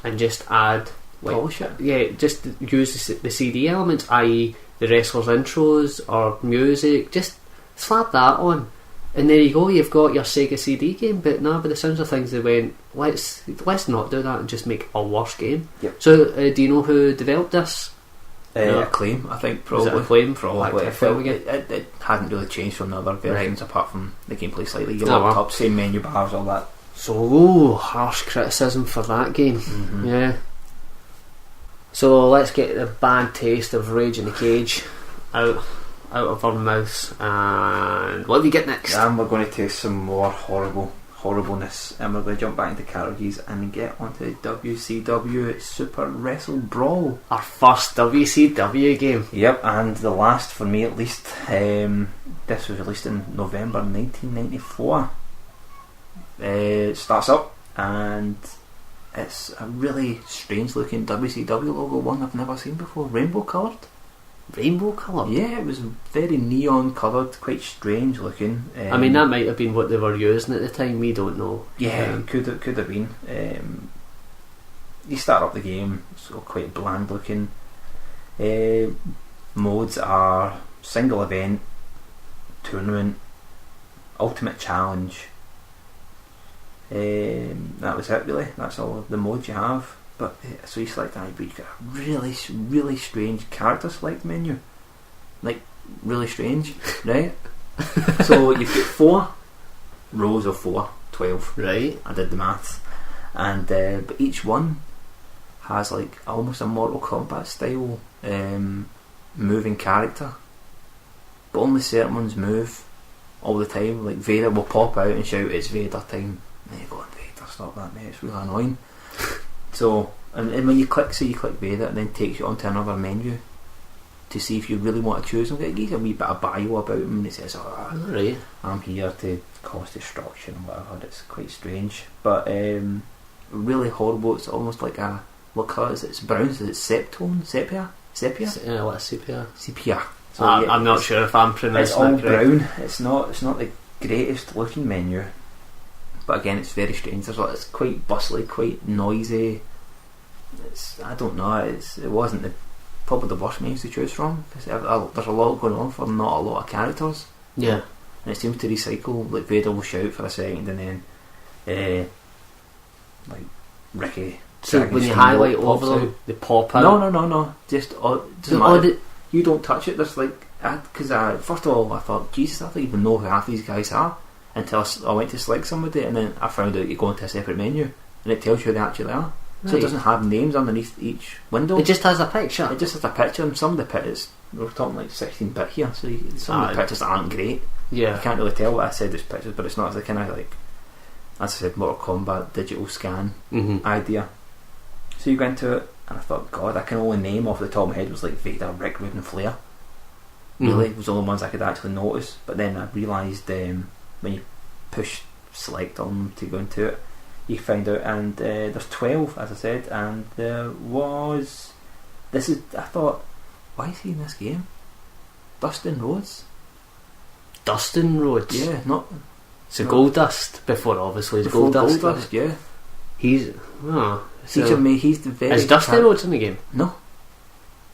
and just add, like,
polish it.
Yeah, just use the CD elements, i.e. the wrestlers' intros or music, just slap that on. And there you go, you've got your Sega CD game. But by the sounds of things, they went, let's not do that and just make a worse game.
Yep.
So do you know who developed this?
Acclaim, I think, probably.
Was it Acclaim?
Probably. It hadn't really changed from the other versions, apart from the gameplay slightly. You looked up, same menu bars, all that.
So, harsh criticism for that game.
Mm-hmm.
Yeah. So let's get the bad taste of Rage in the Cage out of our mouths, and what do we get next?
And we're going to taste some more horribleness, and we're going to jump back into categories and get onto WCW Super Wrestle Brawl,
our first WCW game.
Yep, and the last for me at least. This was released in November 1994. It starts up and it's a really strange looking WCW logo, one I've never seen before, rainbow coloured.
Rainbow coloured?
Yeah, it was very neon coloured, quite strange looking.
I mean, that might have been what they were using at the time, we don't know.
Yeah, could have been. You start up the game, so quite bland looking. Modes are single event, tournament, ultimate challenge. That was it really, that's all the modes you have. But so you select that, but you get a really, really strange character select menu, like really strange, right? So you've got 4 rows of 4, 12.
Right.
I did the maths, and but each one has like almost a Mortal Kombat style moving character, but only certain ones move all the time. Like Vader will pop out and shout, "It's Vader time!" And you go, "Vader, stop that, mate! It's really annoying." So, and when you click Vader, and then it takes you onto another menu to see if you really want to choose him. It gives you a wee bit of bio about him, and it says, I'm here to cause destruction and whatever. It's quite strange, but really horrible. It's almost like a, what colour is it? It's brown. Is it sepia?
Like sepia.
Sepia. So,
I'm not sure if I'm
It's
pronouncing
all
that correct.
brown. It's not the greatest looking menu, but again, it's very strange. It's quite bustly, quite noisy. I don't know. It wasn't probably the worst menus to choose from. There's a lot going on for not a lot of characters.
Yeah.
And it seems to recycle. Like Vader will shout for a second, and then like Ricky.
So
Dragon
when you
Steamboat
highlight
pops
over them,
out.
they pop out.
No. Just doesn't
So
matter. You don't touch it. There's like, because first of all I thought, Jesus, I don't even know who half these guys are until I went to select somebody, and then I found out you go into a separate menu and it tells you who they actually are. So it doesn't have names underneath each window.
It just has a picture.
It just has a picture, and some of the pictures, we're talking like 16-bit here, so some of the pictures aren't great.
Yeah.
You can't really tell what I said as pictures, but it's not the kind of like, as I said, Mortal Kombat digital scan idea. So you go into it, and I thought, God, I can only name off the top of my head was like Vader, Rick Rude, and Flair. Really, was the only ones I could actually notice. But then I realised when you push select on them to go into it, you find out, and there's 12, as I said, and there was. I thought, why is he in this game? Dustin Rhodes.
Dustin Rhodes.
Yeah, not.
So Goldust before obviously
Before
Goldust.
Goldust, yeah.
He's
He's the very.
is Dustin Rhodes in the game?
No,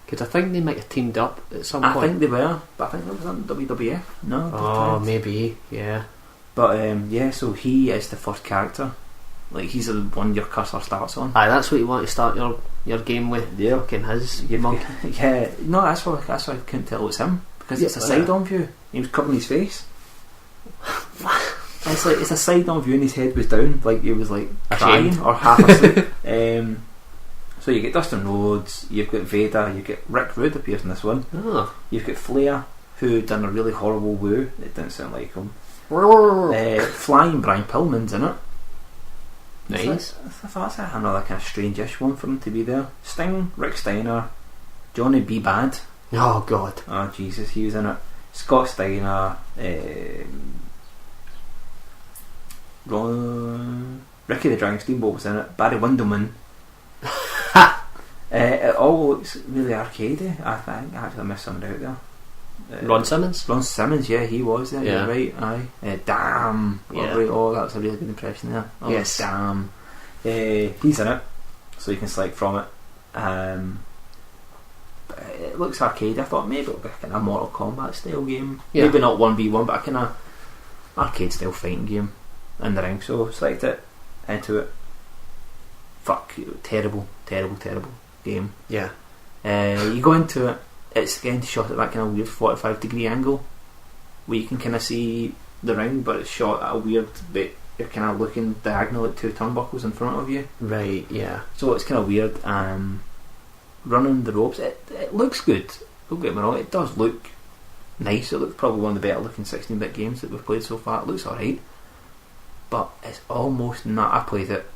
Because I think they might have teamed up at some
I
point.
think they were, but I think that was on WWF. No.
Oh, maybe. Yeah.
But so he is the first character. Like, he's the one your cursor starts on.
Aye, that's what you want to start your game with.
Yeah.
Fucking his
You've
mug.
Yeah, no, that's why I couldn't tell it was him, because it's a side-on view. He was covering his face. It's like, it's a side-on view and his head was down, like he was like crying
Ashamed.
or half asleep. So you get Dustin Rhodes, you've got Vader, you get Rick Rude appears in this one.
Oh.
You've got Flair, who done a really horrible woo. It didn't sound like him. Flying Brian Pillman's in it.
Nice.
That's another kind of strange-ish one for him to be there. Sting, Rick Steiner, Johnny B. Bad.
Oh God.
Oh Jesus, he was in it. Scott Steiner, Ricky the Dragon Steamboat was in it. Barry Windleman. It all looks really arcadey. I think I actually missed somebody out there.
Ron Simmons.
Ron Simmons, yeah, he was there.
Yeah.
You're right. Aye. Damn.
Yeah.
Right. Oh, that was a really good impression there. Oh,
Yes.
Damn. He's in it, so you can select from it. But it looks arcade. I thought maybe it'll be kind of Mortal Kombat style game.
Yeah.
Maybe not 1v1, but a kind of arcade style fighting game in the ring. So select it, into it. Fuck, terrible game.
Yeah.
You go into it, it's again shot at that kind of weird 45-degree angle where you can kind of see the ring, but it's shot at a weird bit. You're kind of looking diagonal at two turnbuckles in front of you,
Right. Yeah.
so it's kind of weird. Running the ropes, it looks good, don't get me wrong, it does look nice. It looks probably one of the better looking 16-bit games that we've played so far. It looks alright, but it's almost not. I played it,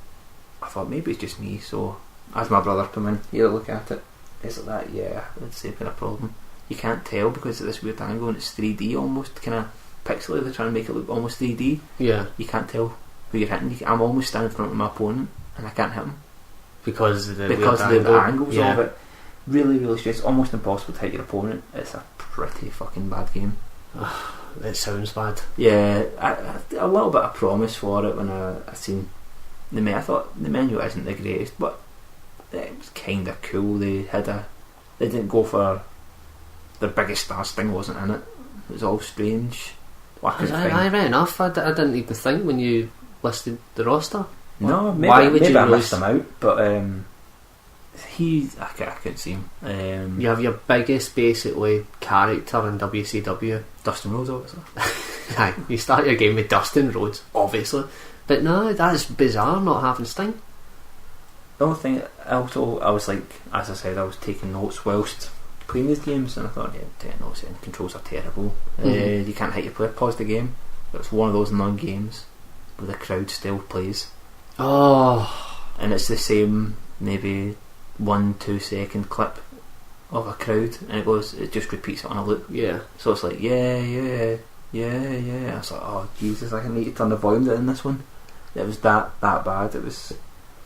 I thought maybe it's just me, so as my brother come in, you look at it, is it that? Yeah, it's the same kind of problem. You can't tell because of this weird angle and it's 3D almost, kind of pixely. They're trying to make it look almost 3D.
Yeah.
You can't tell who you're hitting. I'm almost standing in front of my opponent and I can't hit him
Because of the
because of
weird
the angles
yeah.
of it. Really strange. It's almost impossible to hit your opponent. It's a pretty fucking bad game.
It sounds bad.
Yeah, a little bit of promise for it when I seen the menu. I thought the menu isn't the greatest, but it was kind of cool. They didn't go for their biggest star. Sting wasn't in it. It was all strange.
I read enough. I didn't even think when you listed the roster.
No, maybe,
Why would
maybe
you
I
lose?
missed him out, but I couldn't see him.
You have your biggest basically character in WCW.
Dustin Rhodes, obviously.
Aye, you start your game with Dustin Rhodes, obviously. But no, that's bizarre not having Sting.
The only thing, also, I was like, as I said, I was taking notes whilst playing these games, and I thought, yeah, taking notes, and controls are terrible. You can't hit your player, pause the game. It's one of those non-games where the crowd still plays.
Oh.
And it's the same, maybe 1-2 second clip of a crowd, and it just repeats it on a loop.
Yeah.
So it's like, yeah. I was like, oh Jesus, I need to turn the volume down in this one. It was that bad. It was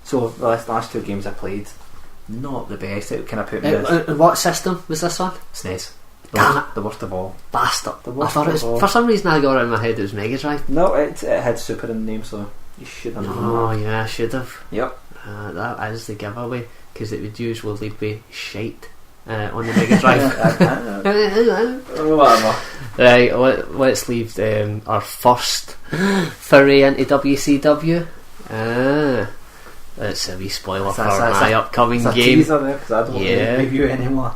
So the last two games I played, not the best. It kind of put me in
And what system was this on?
SNES.
Damn it.
The worst of all.
Bastard.
The
I
worst
thought it
of
was,
all.
for some reason I got it in my head it was Mega Drive.
No, it had Super in the name, so you should have known.
Oh yeah, I should have.
Yep.
That is the giveaway, because it would usually be shite on the Mega Drive.
Whatever.
Right, let's leave our first foray into WCW. That's a wee spoiler for my upcoming
It's a
game.
teaser there, because I don't want
Yeah.
to review anymore.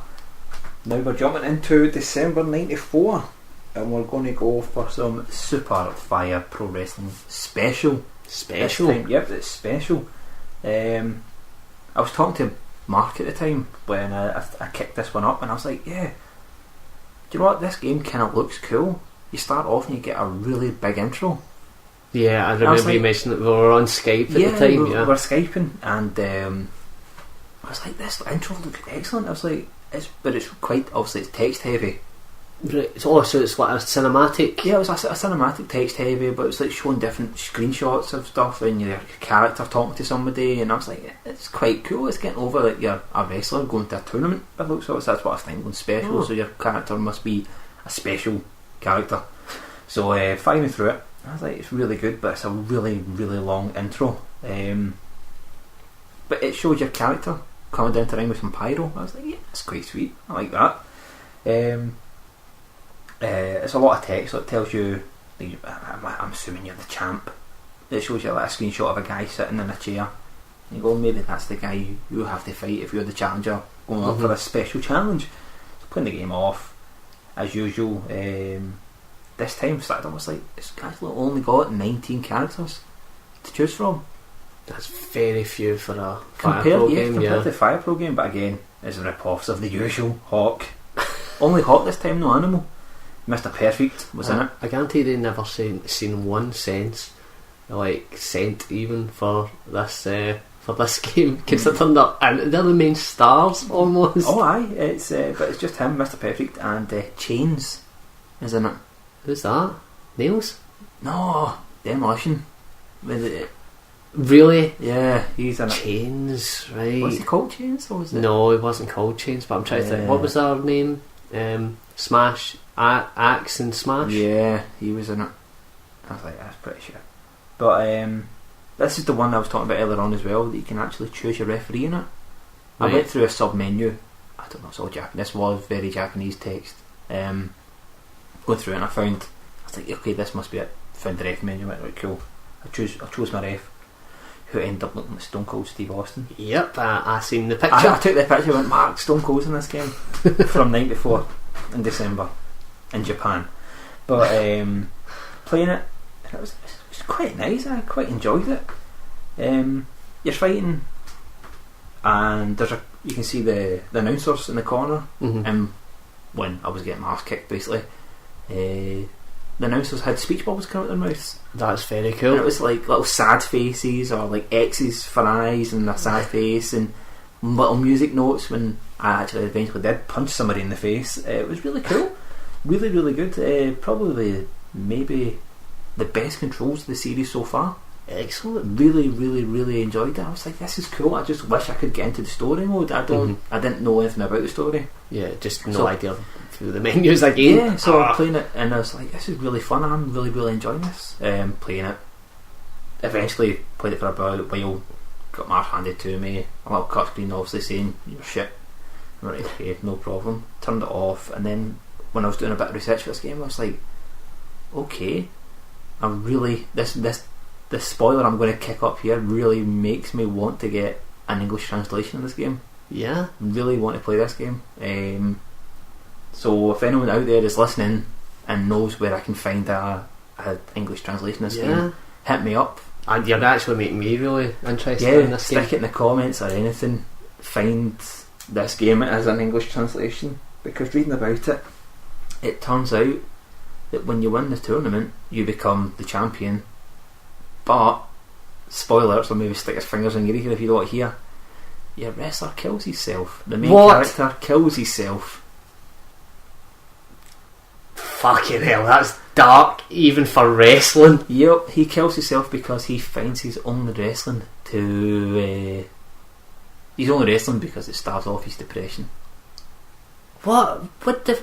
Now we're jumping into December 94, and we're going to go for some Super Fire Pro Wrestling Special.
Special.
This time. Yep, it's special. I was talking to Marc at the time when I kicked this one up, and I was like, yeah, do you know what, this game kind of looks cool. You start off and you get a really big intro.
Yeah, I
was
remember
like-
you mentioned that we were on Skype at the time.
we're,
Yeah,
we're Skyping, and I was like, this intro looks excellent. I was like, but it's quite, obviously it's text heavy.
right. So it's like a cinematic.
Yeah, it was a cinematic text heavy, but it was like showing different screenshots of stuff and your character talking to somebody, and I was like, it's quite cool. It's getting over that you're a wrestler going to a tournament. By the looks of it, so that's what I was thinking, special.
Oh.
So your character must be a special character. So firing through it, I was like, it's really good, but it's a really, really long intro. But it shows your character coming down to ring with some pyro. I was like, yeah, that's quite sweet. I like that. It's a lot of text, so it tells you, like, I'm assuming you're the champ. It shows you like a screenshot of a guy sitting in a chair. And you go, maybe that's the guy you have to fight if you're the challenger going up for a special challenge. So playing the game off as usual. This time started, I was like, it's actually only got 19 characters to choose from.
That's very few for a Fire Pro game.
Compared to the Fire Pro game, but again, it's rip-offs of the usual. Hawk. Only Hawk this time, no Animal. Mr. Perfect was in it.
I guarantee they never seen one cent cent even for this game, because they're turned up and they're the main stars almost.
Oh aye, it's but it's just him, Mr. Perfect, and Chains is in it.
Who's that? Nails?
No, Demolition.
Really?
Yeah, he's in it.
Chains, right?
Was he called Chains, or was it?
No, it wasn't called Chains, but I'm trying to think. What was their name? Smash, Axe and Smash?
Yeah, he was in it. I was like, that's pretty sure. But this is the one I was talking about earlier on as well, that you can actually choose your referee in it. I
Right.
went through a sub menu. I don't know, it's all Japanese. This was very Japanese text. Going through it, and I was like, okay, this must be it. Found the ref menu. Went, right, cool. I chose my ref, who ended up looking like Stone Cold Steve Austin.
Yep, I seen the picture.
I took the picture and went, Marc, Stone Cold's in this game from '94 in December in Japan. But playing it, it was quite nice. I quite enjoyed it. You're fighting, and you can see the announcers in the corner.
Mm-hmm.
When I was getting my ass kicked, basically, the announcers had speech bubbles come out their mouths.
That's very
And
cool.
it was like little sad faces, or like X's for eyes and a sad face, and little music notes when I actually eventually did punch somebody in the face. It was really cool. Really, really good. Probably maybe the best controls of the series so far.
Excellent.
Really, really, really enjoyed it. I was like, this is cool. I just wish I could get into the story mode. I didn't know anything about the story.
Yeah, just no
So-
idea through the menus again.
Yeah, so I'm playing it, and I was like, this is really fun. I'm really, really enjoying this. Playing it. Eventually played it for about a while. Got Marc handed to me. A little cut screen, obviously saying you're shit. I'm like, okay, no problem. Turned it off, and then when I was doing a bit of research for this game, I was like, okay, I'm really this spoiler I'm going to kick up here really makes me want to get an English translation of this game.
Yeah.
Really want to play this game. So if anyone out there is listening and knows where I can find a English translation of this game, hit me up.
And you're actually making me really interested in this
stick
game.
it in the comments or anything. Find this game as an English translation, because reading about it, it turns out that when you win the tournament, you become the champion. But spoiler, so maybe stick his fingers in your ear if you don't want to hear. Your wrestler kills himself. The main character kills himself.
Fucking hell, that's dark, even for wrestling.
Yep, he kills himself because he finds he's only wrestling to. He's only wrestling because it starves off his depression.
What the?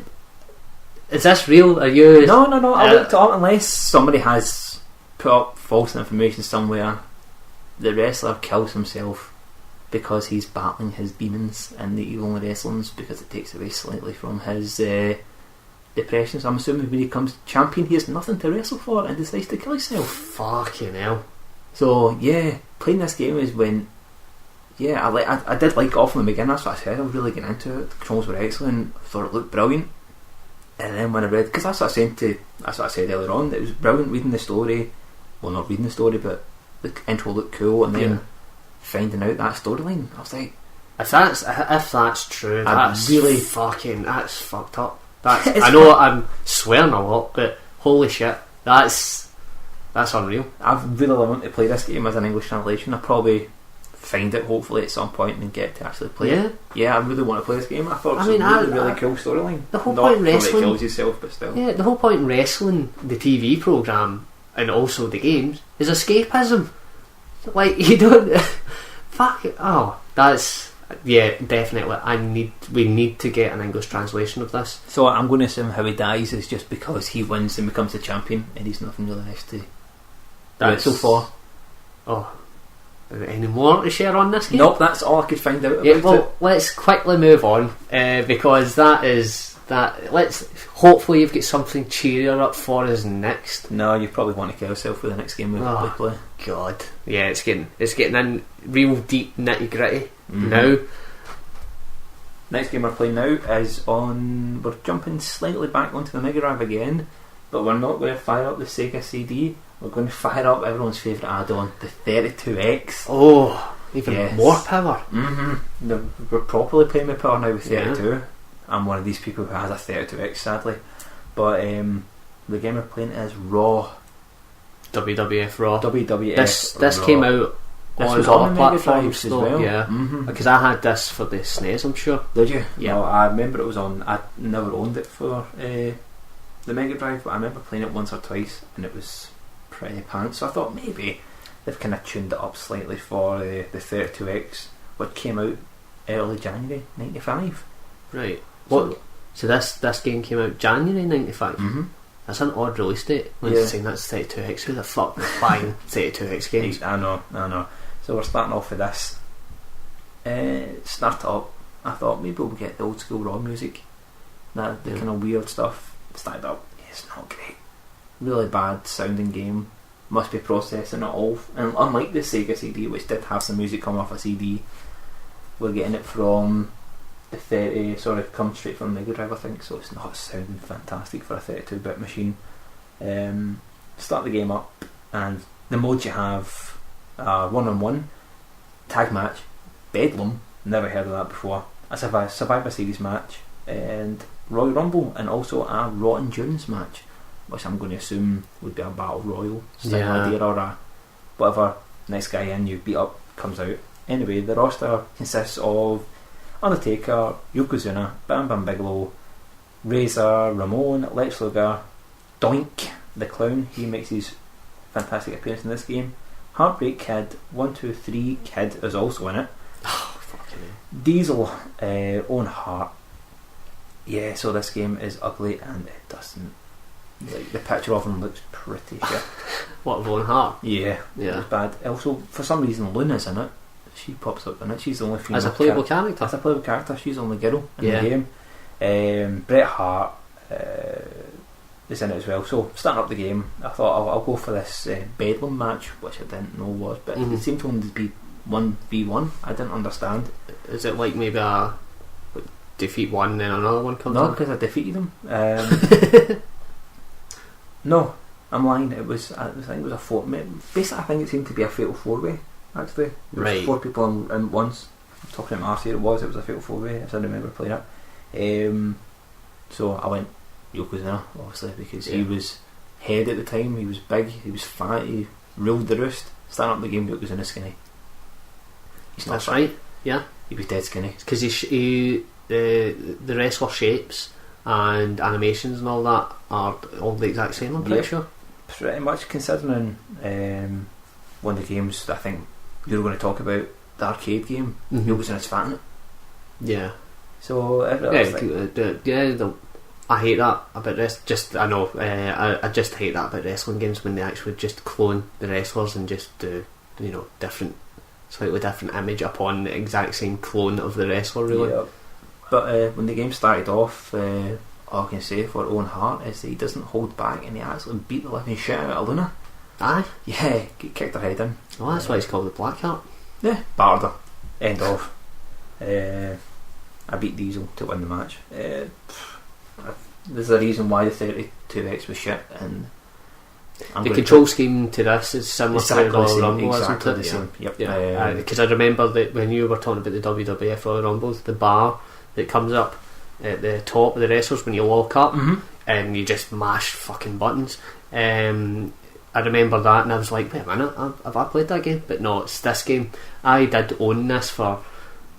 Is this real? Are you?
No. I looked it up. Unless somebody has put up false information somewhere, the wrestler kills himself because he's battling his demons in the evil wrestlings, because it takes away slightly from his depression. So I'm assuming when he becomes champion, he has nothing to wrestle for and decides to kill himself.
Fucking hell.
So yeah, playing this game is when. Yeah, I did like it off from the beginning. That's what I said. I was really getting into it. The controls were excellent. I thought it looked brilliant. And then when I read, because that's what I said earlier on, it was brilliant reading the story. Well, not reading the story, but the intro looked cool, and then finding out that storyline, I was like,
if that's true, that's
really
that's fucked up. I know I'm swearing a lot, but holy shit, that's unreal.
I really want to play this game as an English translation. I probably find it hopefully at some point and get to actually play it. Yeah, I really want to play this game. I thought it was a really cool storyline.
The whole point in wrestling,
kills yourself, but still.
Yeah, the whole point in wrestling, the TV programme and also the games, is escapism. Like, you don't fuck it. Oh, that's definitely. We need to get an English translation of this.
So I'm going to assume how he dies is just because he wins and becomes the champion, and he's nothing really nice to do it so far.
Oh. Any more to share on this game?
Nope, that's all I could find out about it.
Let's quickly move on, because let's hopefully you've got something cheerier up for us next.
No, you probably want to kill yourself with the next game we play.
God, yeah, it's getting in real deep nitty gritty now.
Next game we're playing now is on. We're jumping slightly back onto the Mega Drive again, but we're not going to fire up the Sega CD. We're going to fire up everyone's favourite add-on, the 32X.
Oh, even more power.
We're properly playing with power now with 32. Yeah. I'm one of these people who has a 32X, sadly. But the game we're playing is Raw.
WWF Raw.
WWF
This
Raw.
Came out on other platforms
as well.
Yeah, because I had this for the SNES, I'm sure.
Did you?
Yeah.
No, I remember it was on. I never owned it for the Mega Drive, but I remember playing it once or twice, and it was pretty pants. So I thought maybe they've kind of tuned it up slightly for the 32X, which came out early January 95.
Right. So this game came out January 95. That's an odd release date. When you're saying that's 32X, who the fuck was buying 32X games?
I know. So we're starting off with this. Start up. I thought maybe we'll get the old school Raw music, the kind of weird stuff. Started up. It's not great. Really bad sounding game. Must be processing it all. And unlike the Sega CD, which did have some music come off a CD, we're getting it from the 30. Sorry, come straight from Mega Drive, I think. So it's not sounding fantastic for a 32-bit machine. Start the game up, and the modes you have are 1-on-1, tag match, Bedlam. Never heard of that before. A Survivor Series match, and Royal Rumble, and also a Raw and Dunes match, which I'm going to assume would be a Battle Royal style idea, or a whatever next guy in you beat up comes out. Anyway, the roster consists of Undertaker, Yokozuna, Bam Bam Bigelow, Razor, Ramon, Lex Luger, Doink the Clown. He makes his fantastic appearance in this game. Heartbreak Kid, 123 Kid is also in it.
Oh, fucking hell.
Diesel, Owen Hart. Yeah, so this game is ugly and it doesn't. Like, the picture of him looks pretty shit.
What, Owen Hart?
Yeah, it's bad. Also, for some reason, Luna's in it. She pops up in it. She's the only female
as a playable character.
As a playable character, she's the only girl in the game. Bret Hart is in it as well. So starting up the game, I thought I'll go for this Bedlam match, which I didn't know was, but it seemed to only be 1v1. I didn't understand.
Is it like maybe a defeat one then another one comes in?
No, because I defeated him. No, I'm lying. I think it was a 4. Basically, I think it seemed to be a fatal 4-way. Actually, there was 4 people in once. I'm talking about Marcy. It was a fatal 4-way, if I remember playing it. So I went Yokozuna, obviously, because he was head at the time. He was big, he was fat, he ruled the roost. Starting up the game, Yokozuna skinny. He's not.
That's right. Yeah,
he was dead skinny
because the wrestler shapes and animations and all that are all the exact same, I'm pretty
Yep.
sure.
Pretty much, considering one of the games that I think you're going to talk about, the arcade game,
Mhm.
Yoga's in its fat in it.
Yeah.
So
I hate that about this. I just hate that about wrestling games when they actually just clone the wrestlers and just do slightly different image upon the exact same clone of the wrestler. Really.
Yeah. But when the game started off, all I can say for Owen Hart is that he doesn't hold back and he actually beat the living shit out of Luna.
Aye.
Yeah, kicked her head in.
Well, that's why it's called the Black Heart.
Yeah, battered her. End of. I beat Diesel to win the match. There's a reason why the 32X was shit, and
The control scheme to this is similar to the
exactly the
Royal
same.
Rumble,
Exactly
isn't it?
the same. Yep.
Yeah, because I remember that when you were talking about the WWF Royal Rumbles, the bar that comes up at the top of the wrestlers when you lock up
Mhm.
and you just mash fucking buttons. I remember that and I was like, wait a minute, have I played that game? But no, it's this game. I did own this for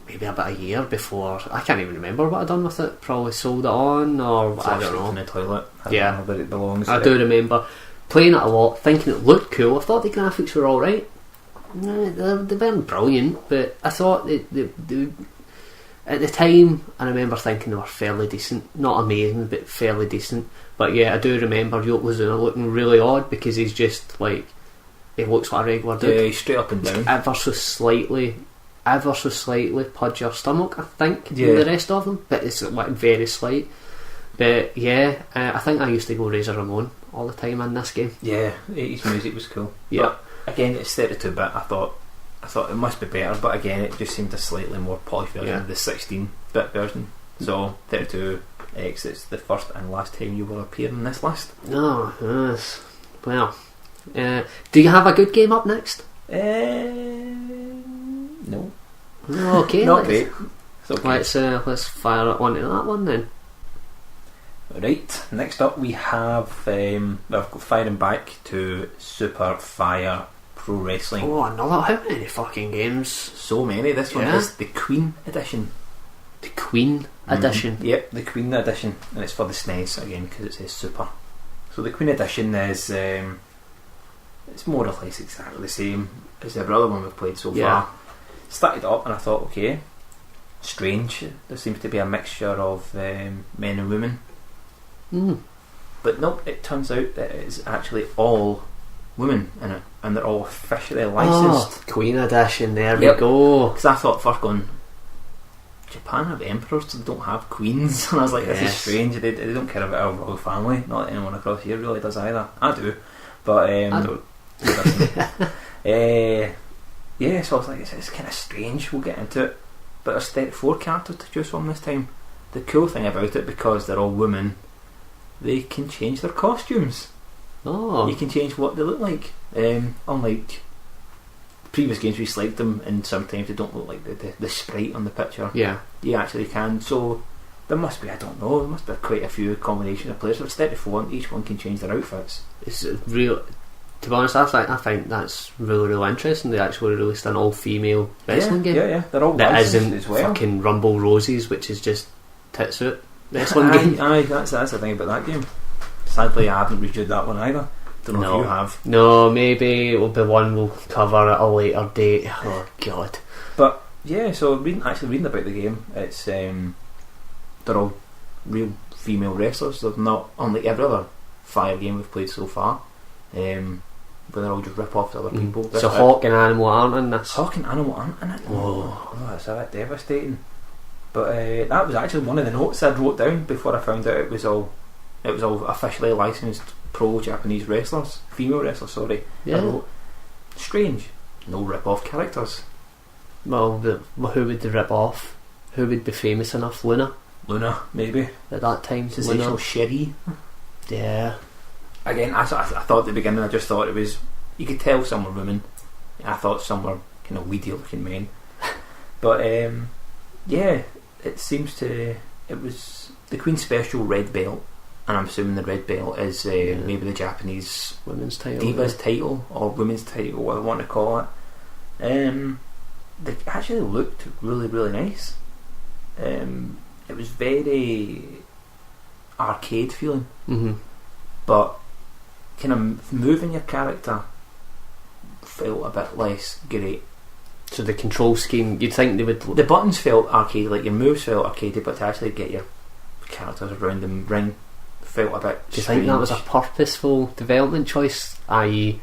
maybe about a year before. I can't even remember what I'd done with it. Probably sold it on, or I don't know.
In the toilet. I
Yeah.
don't know where it belongs.
I do remember playing it a lot, thinking it looked cool. I thought the graphics were alright. They weren't brilliant, but I thought they at the time I remember thinking they were fairly decent. Not amazing, but fairly decent. But yeah, I do remember Yokozuna looking really odd because he's just like, he looks like a regular dude.
Yeah, he's straight up and down.
Ever so slightly pudge your stomach, I think,
Yeah.
than the rest of them, but it's like very slight. But yeah, I think I used to go Razor Ramon all the time in this game.
Yeah, 80s music was cool.
Yeah.
But again, it's 32-bit. I thought it must be better, but again, it just seemed a slightly more polished version
Yeah.
of the 16-bit version. So 32X is the first and last time you will appear in this list.
No, yes. Well, do you have a good game up next?
No,
Okay,
not great. It's okay.
Let's fire it onto that one then.
Right, next up we have firing back to Super Fire Pro Wrestling.
Oh, another! How many fucking games?
So many. This one
Yeah.
is the Queen Edition.
The Queen Edition.
Yep, the Queen Edition, and it's for the SNES again because it says Super. So the Queen Edition is it's more or less exactly the same as every other one we've played so
Yeah.
far. Started up and I thought, okay, strange. There seems to be a mixture of men and women, but nope. It turns out that it's actually all women in it, and they're all officially licensed.
Oh, Queen Edition. There
Yep.
we go.
Because I thought first going, Japan have emperors, so they don't have queens, and I was like, this is
Yes.
strange. They don't care about our royal family. Not that anyone across here really does either. I do, but
I don't.
he doesn't. Yeah, so I was like, it's kind of strange. We'll get into it, but there's 34 characters to choose from this time. The cool thing about it, because they're all women, they can change their costumes.
Oh,
You can change what they look like. Unlike previous games, we select them, and sometimes they don't look like the sprite on the picture.
yeah.
You actually can. So there must be, I don't know, there must be quite a few combinations of players. There's 34, and each one can change their outfits.
It's real. To be honest, I think that's really interesting. They actually released an all-female wrestling game
Yeah, they're all
that
licensed
isn't
as well.
fucking Rumble Roses, which is just titsuit wrestling game.
Aye, that's the thing about that game. Sadly, I haven't reviewed that one either. Don't know
No.
if you have.
No, maybe it'll be one we'll cover at a later date. Oh god.
But yeah, so reading about the game, it's they're all real female wrestlers. They're not unlike every other Fire game we've played so far. But they're all just rip off to other people. This
So
bit-
Hawk and Animal aren't in this.
Hawk and Animal aren't in it.
Oh.
That's a bit devastating. But that was actually one of the notes I'd wrote down before I found out it was all officially licensed pro Japanese wrestlers, female wrestlers. Sorry. I
Yeah.
wrote, strange. No rip off characters.
Well, who would they rip off? Who would be famous enough? Luna
Luna, maybe.
at that time.
Sensational Sherry.
Yeah.
Again, I thought at the beginning, I just thought it was, you could tell some were women. I thought some were kind of weedy looking men. But yeah, it seems to, it was the Queen's Special red belt, and I'm assuming the red belt is maybe the Japanese
Women's title.
Diva's title or women's title, whatever you want to call it. They actually looked really nice. It was very arcade feeling,
Mm-hmm.
but kind of moving your character felt a bit less great.
So the control scheme, you'd think they would.
The buttons felt arcade, like your moves felt arcadey, but to actually get your characters around the ring felt a bit
Do you think that was a
strange.
purposeful development choice? I.e.,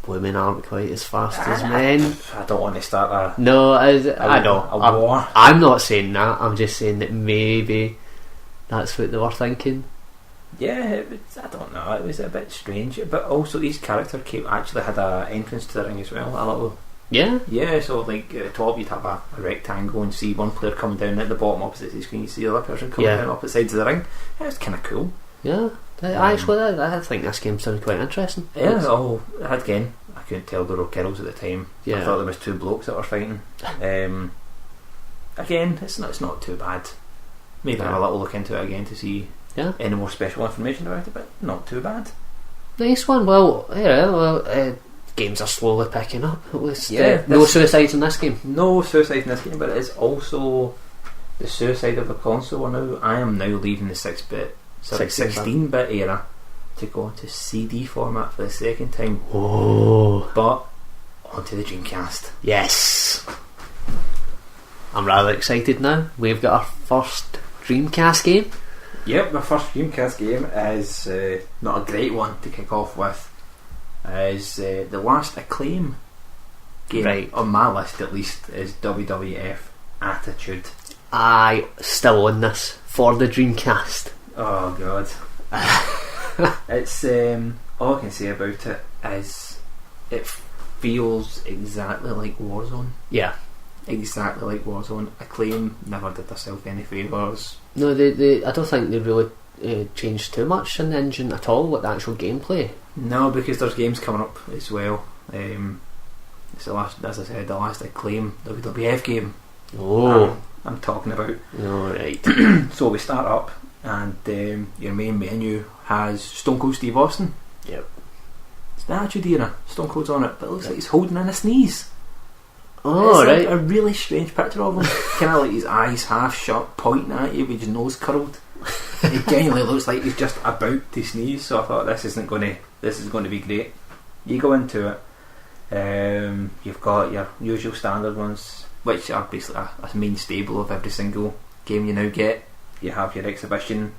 women aren't quite as fast as men.
I don't want to start a
No, I know.
a war.
I'm not saying that. I'm just saying that maybe that's what they were thinking.
Yeah, I don't know. It was a bit strange, but also each character actually had a entrance to the ring as well. A little,
Yeah.
so like at the top you'd have a rectangle and see one player coming down. At the bottom opposite the screen, you see the other person coming
Yeah.
down opposite sides of the ring. Yeah, it's kind of cool.
Yeah. I think this game sounded quite interesting.
Yeah. Again, I couldn't tell they were girls at the time.
Yeah.
I thought there was two blokes that were fighting. Again, it's not too bad. Maybe have a little look into it again to see any more special information about it, but not too bad.
Nice one. Well, games are slowly picking up. At least,
Yeah,
no suicides in this game.
No suicide in this game, but it is also the suicide of the console. Now I am now leaving the 16-bit era to go into CD format for the second time.
Oh,
But onto the Dreamcast.
yes. I'm rather excited now. We've got our first Dreamcast game.
Yep, my first Dreamcast game is not a great one to kick off with. Is the last Acclaim game
Right.
on my list, at least, is WWF Attitude.
I still own this for the Dreamcast.
Oh god. It's all I can say about it is it feels exactly like Warzone.
Yeah.
Exactly like Warzone. Acclaim never did themselves any favours.
No, I don't think they really changed too much in the engine at all with the actual gameplay.
No, because there's games coming up as well. It's the last, as I said, the last Acclaim WWF game
Oh,
I'm talking about.
alright.
So we start up and your main menu has Stone Cold Steve Austin.
Yep.
It's the Attitude Era. Stone Cold's on it, but it looks like he's holding in a sneeze.
Oh,
It's
right.
a really strange picture of him. Kind of like his eyes half shut, pointing at you with his nose curled. He genuinely looks like he's just about to sneeze. So I thought this is going to be great. You go into it. You've got your usual standard ones, which are basically a main stable of every single game you now get. You have your exhibition.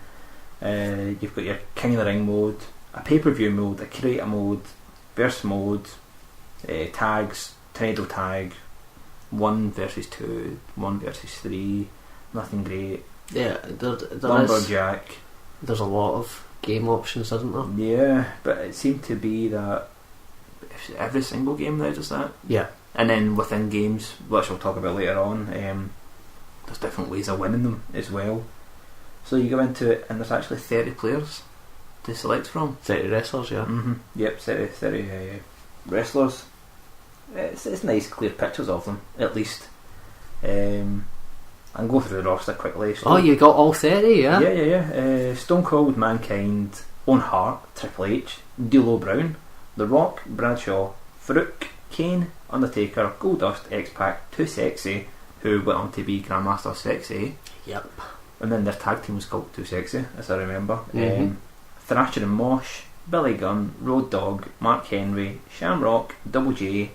You've got your King of the Ring mode, a pay-per-view mode, a creator mode, burst mode, tags, tornado tag, 1 versus 2, 1 versus 3, nothing great,
Yeah, there's
lumberjack.
a lot of game options, isn't there?
Yeah, but it seemed to be that every single game now does that.
Yeah.
And then within games, which we'll talk about later on, there's different ways of winning them as well. So you go into it and there's actually 30 players to select from.
30 wrestlers, yeah.
Yep, 30 wrestlers. It's nice clear pictures of them, at least. I'll go through the roster quickly.
Oh, you got all 30, yeah?
Yeah. Stone Cold, Mankind, Owen Hart, Triple H, D'Lo Brown, The Rock, Bradshaw, Farouk, Kane, Undertaker, Goldust, X-Pac, Too Sexy, who went on to be Grandmaster Sexy.
Yep.
And then their tag team was called Too Sexy, as I remember.
Mhm.
Thrasher and Mosh, Billy Gunn, Road Dogg, Mark Henry, Shamrock, Double J,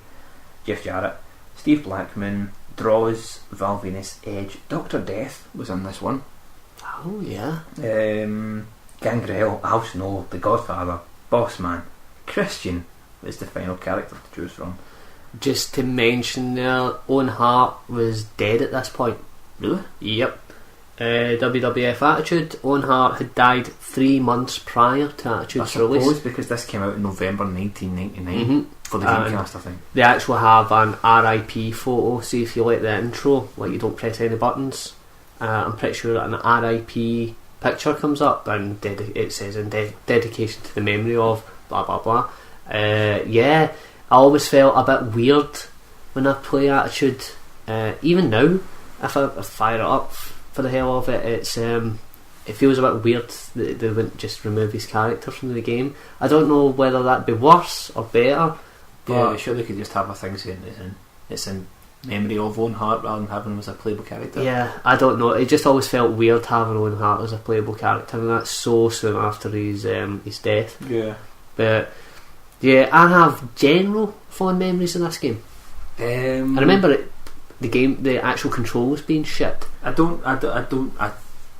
Jeff Jarrett, Steve Blackman, Draws, Val Venus, Edge, Dr. Death was in this one.
Oh, yeah.
Gangrel, Al Snow, The Godfather, Bossman, Christian was the final character to choose from.
Just to mention there, Owen Hart was dead at this point.
Really?
Yep. WWF Attitude, Owen Hart had died 3 months prior to
I
Attitude's
suppose
release.
because this came out in November 1999
Mhm.
for the Dreamcast, I think.
They actually have an RIP photo, so if you like the intro, like you don't press any buttons, I'm pretty sure that an RIP picture comes up and it says in dedication to the memory of blah blah blah. Yeah, I always felt a bit weird when I play Attitude. Even now, if I fire it up for the hell of it, it feels a bit weird that they wouldn't just remove his character from the game. I don't know whether that'd be worse or better.
Yeah,
But
sure they could just have a thing saying it's in memory of Owen Hart rather than having him as a playable character.
Yeah, I don't know. It just always felt weird having Owen Hart as a playable character, and that's so soon after his death.
Yeah.
But yeah, I have general fond memories of this game. I remember the actual controls being shit.
I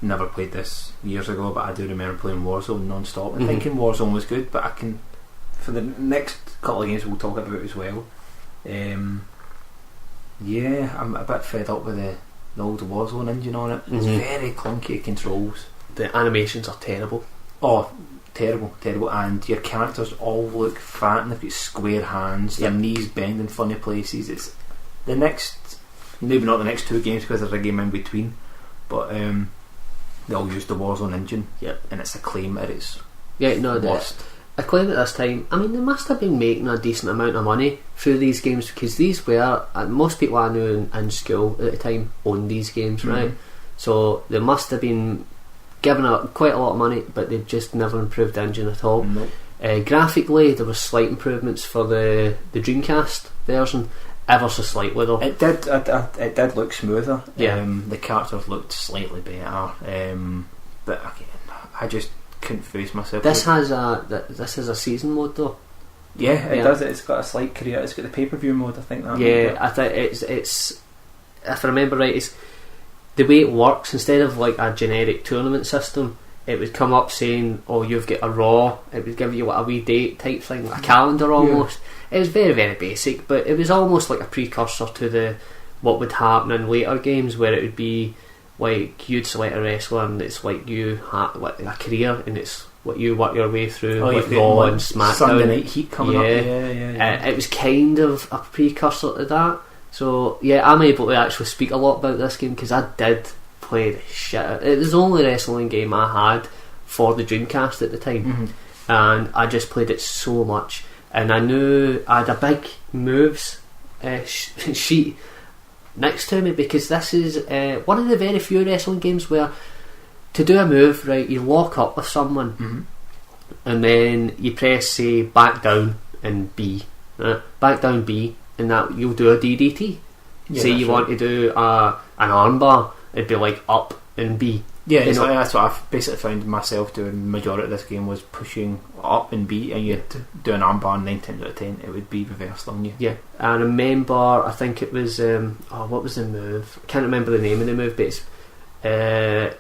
never played this years ago, but I do remember playing Warzone non-stop and thinking Warzone was good. But I can, for the next couple of games we'll talk about as well. Yeah, I'm a bit fed up with the old Warzone engine on it. It's very clunky controls.
The animations are terrible.
Oh, terrible, and your characters all look fat and they've got square hands, their knees bend in funny places. It's the next, maybe not the next two games because there's a game in between, but they all use the Warzone engine, and it's a claim at its worst. I claim at this time, I mean, they must have been making a decent amount of money through these games, because these were, most people I knew in school at the time owned these games, right? So they must have been given out quite a lot of money, but they've just never improved the engine at all. Graphically, there were slight improvements for the Dreamcast version, ever so slightly though. It did look smoother.
Yeah.
The characters looked slightly better, but again, I just couldn't face myself.
This has a season mode though.
Yeah, it does. It's got a slight career. It's got the pay-per-view mode, I think.
I think it's if I remember right, it's the way it works. Instead of like a generic tournament system, it would come up saying, "Oh, you've got a Raw." It would give you like a wee date type thing, like a calendar almost. It was very, very basic, but it was almost like a precursor to what would happen in later games, where it would be like you'd select a wrestler and it's like you have like a career, and it's what you work your way through, like Raw and SmackDown.
Sunday Night Heat coming up. Yeah.
It was kind of a precursor to that. So yeah, I'm able to actually speak a lot about this game because I did play the shit out. It was the only wrestling game I had for the Dreamcast at the time, and I just played it so much. And I knew I had a big moves sheet next to me, because this is one of the very few wrestling games where to do a move, right, you lock up with someone and then you press, say, back down and B, back down B, and that you'll do a DDT. Say you want to do an armbar, it'd be like up and B. Yeah,
that's what I've basically found myself doing. The majority of this game was pushing up and B, and you do an armbar 9 times out of 10 it would be reversed on you. Yeah,
I remember, I think it was what was the move? I can't remember the name of the move, but it's a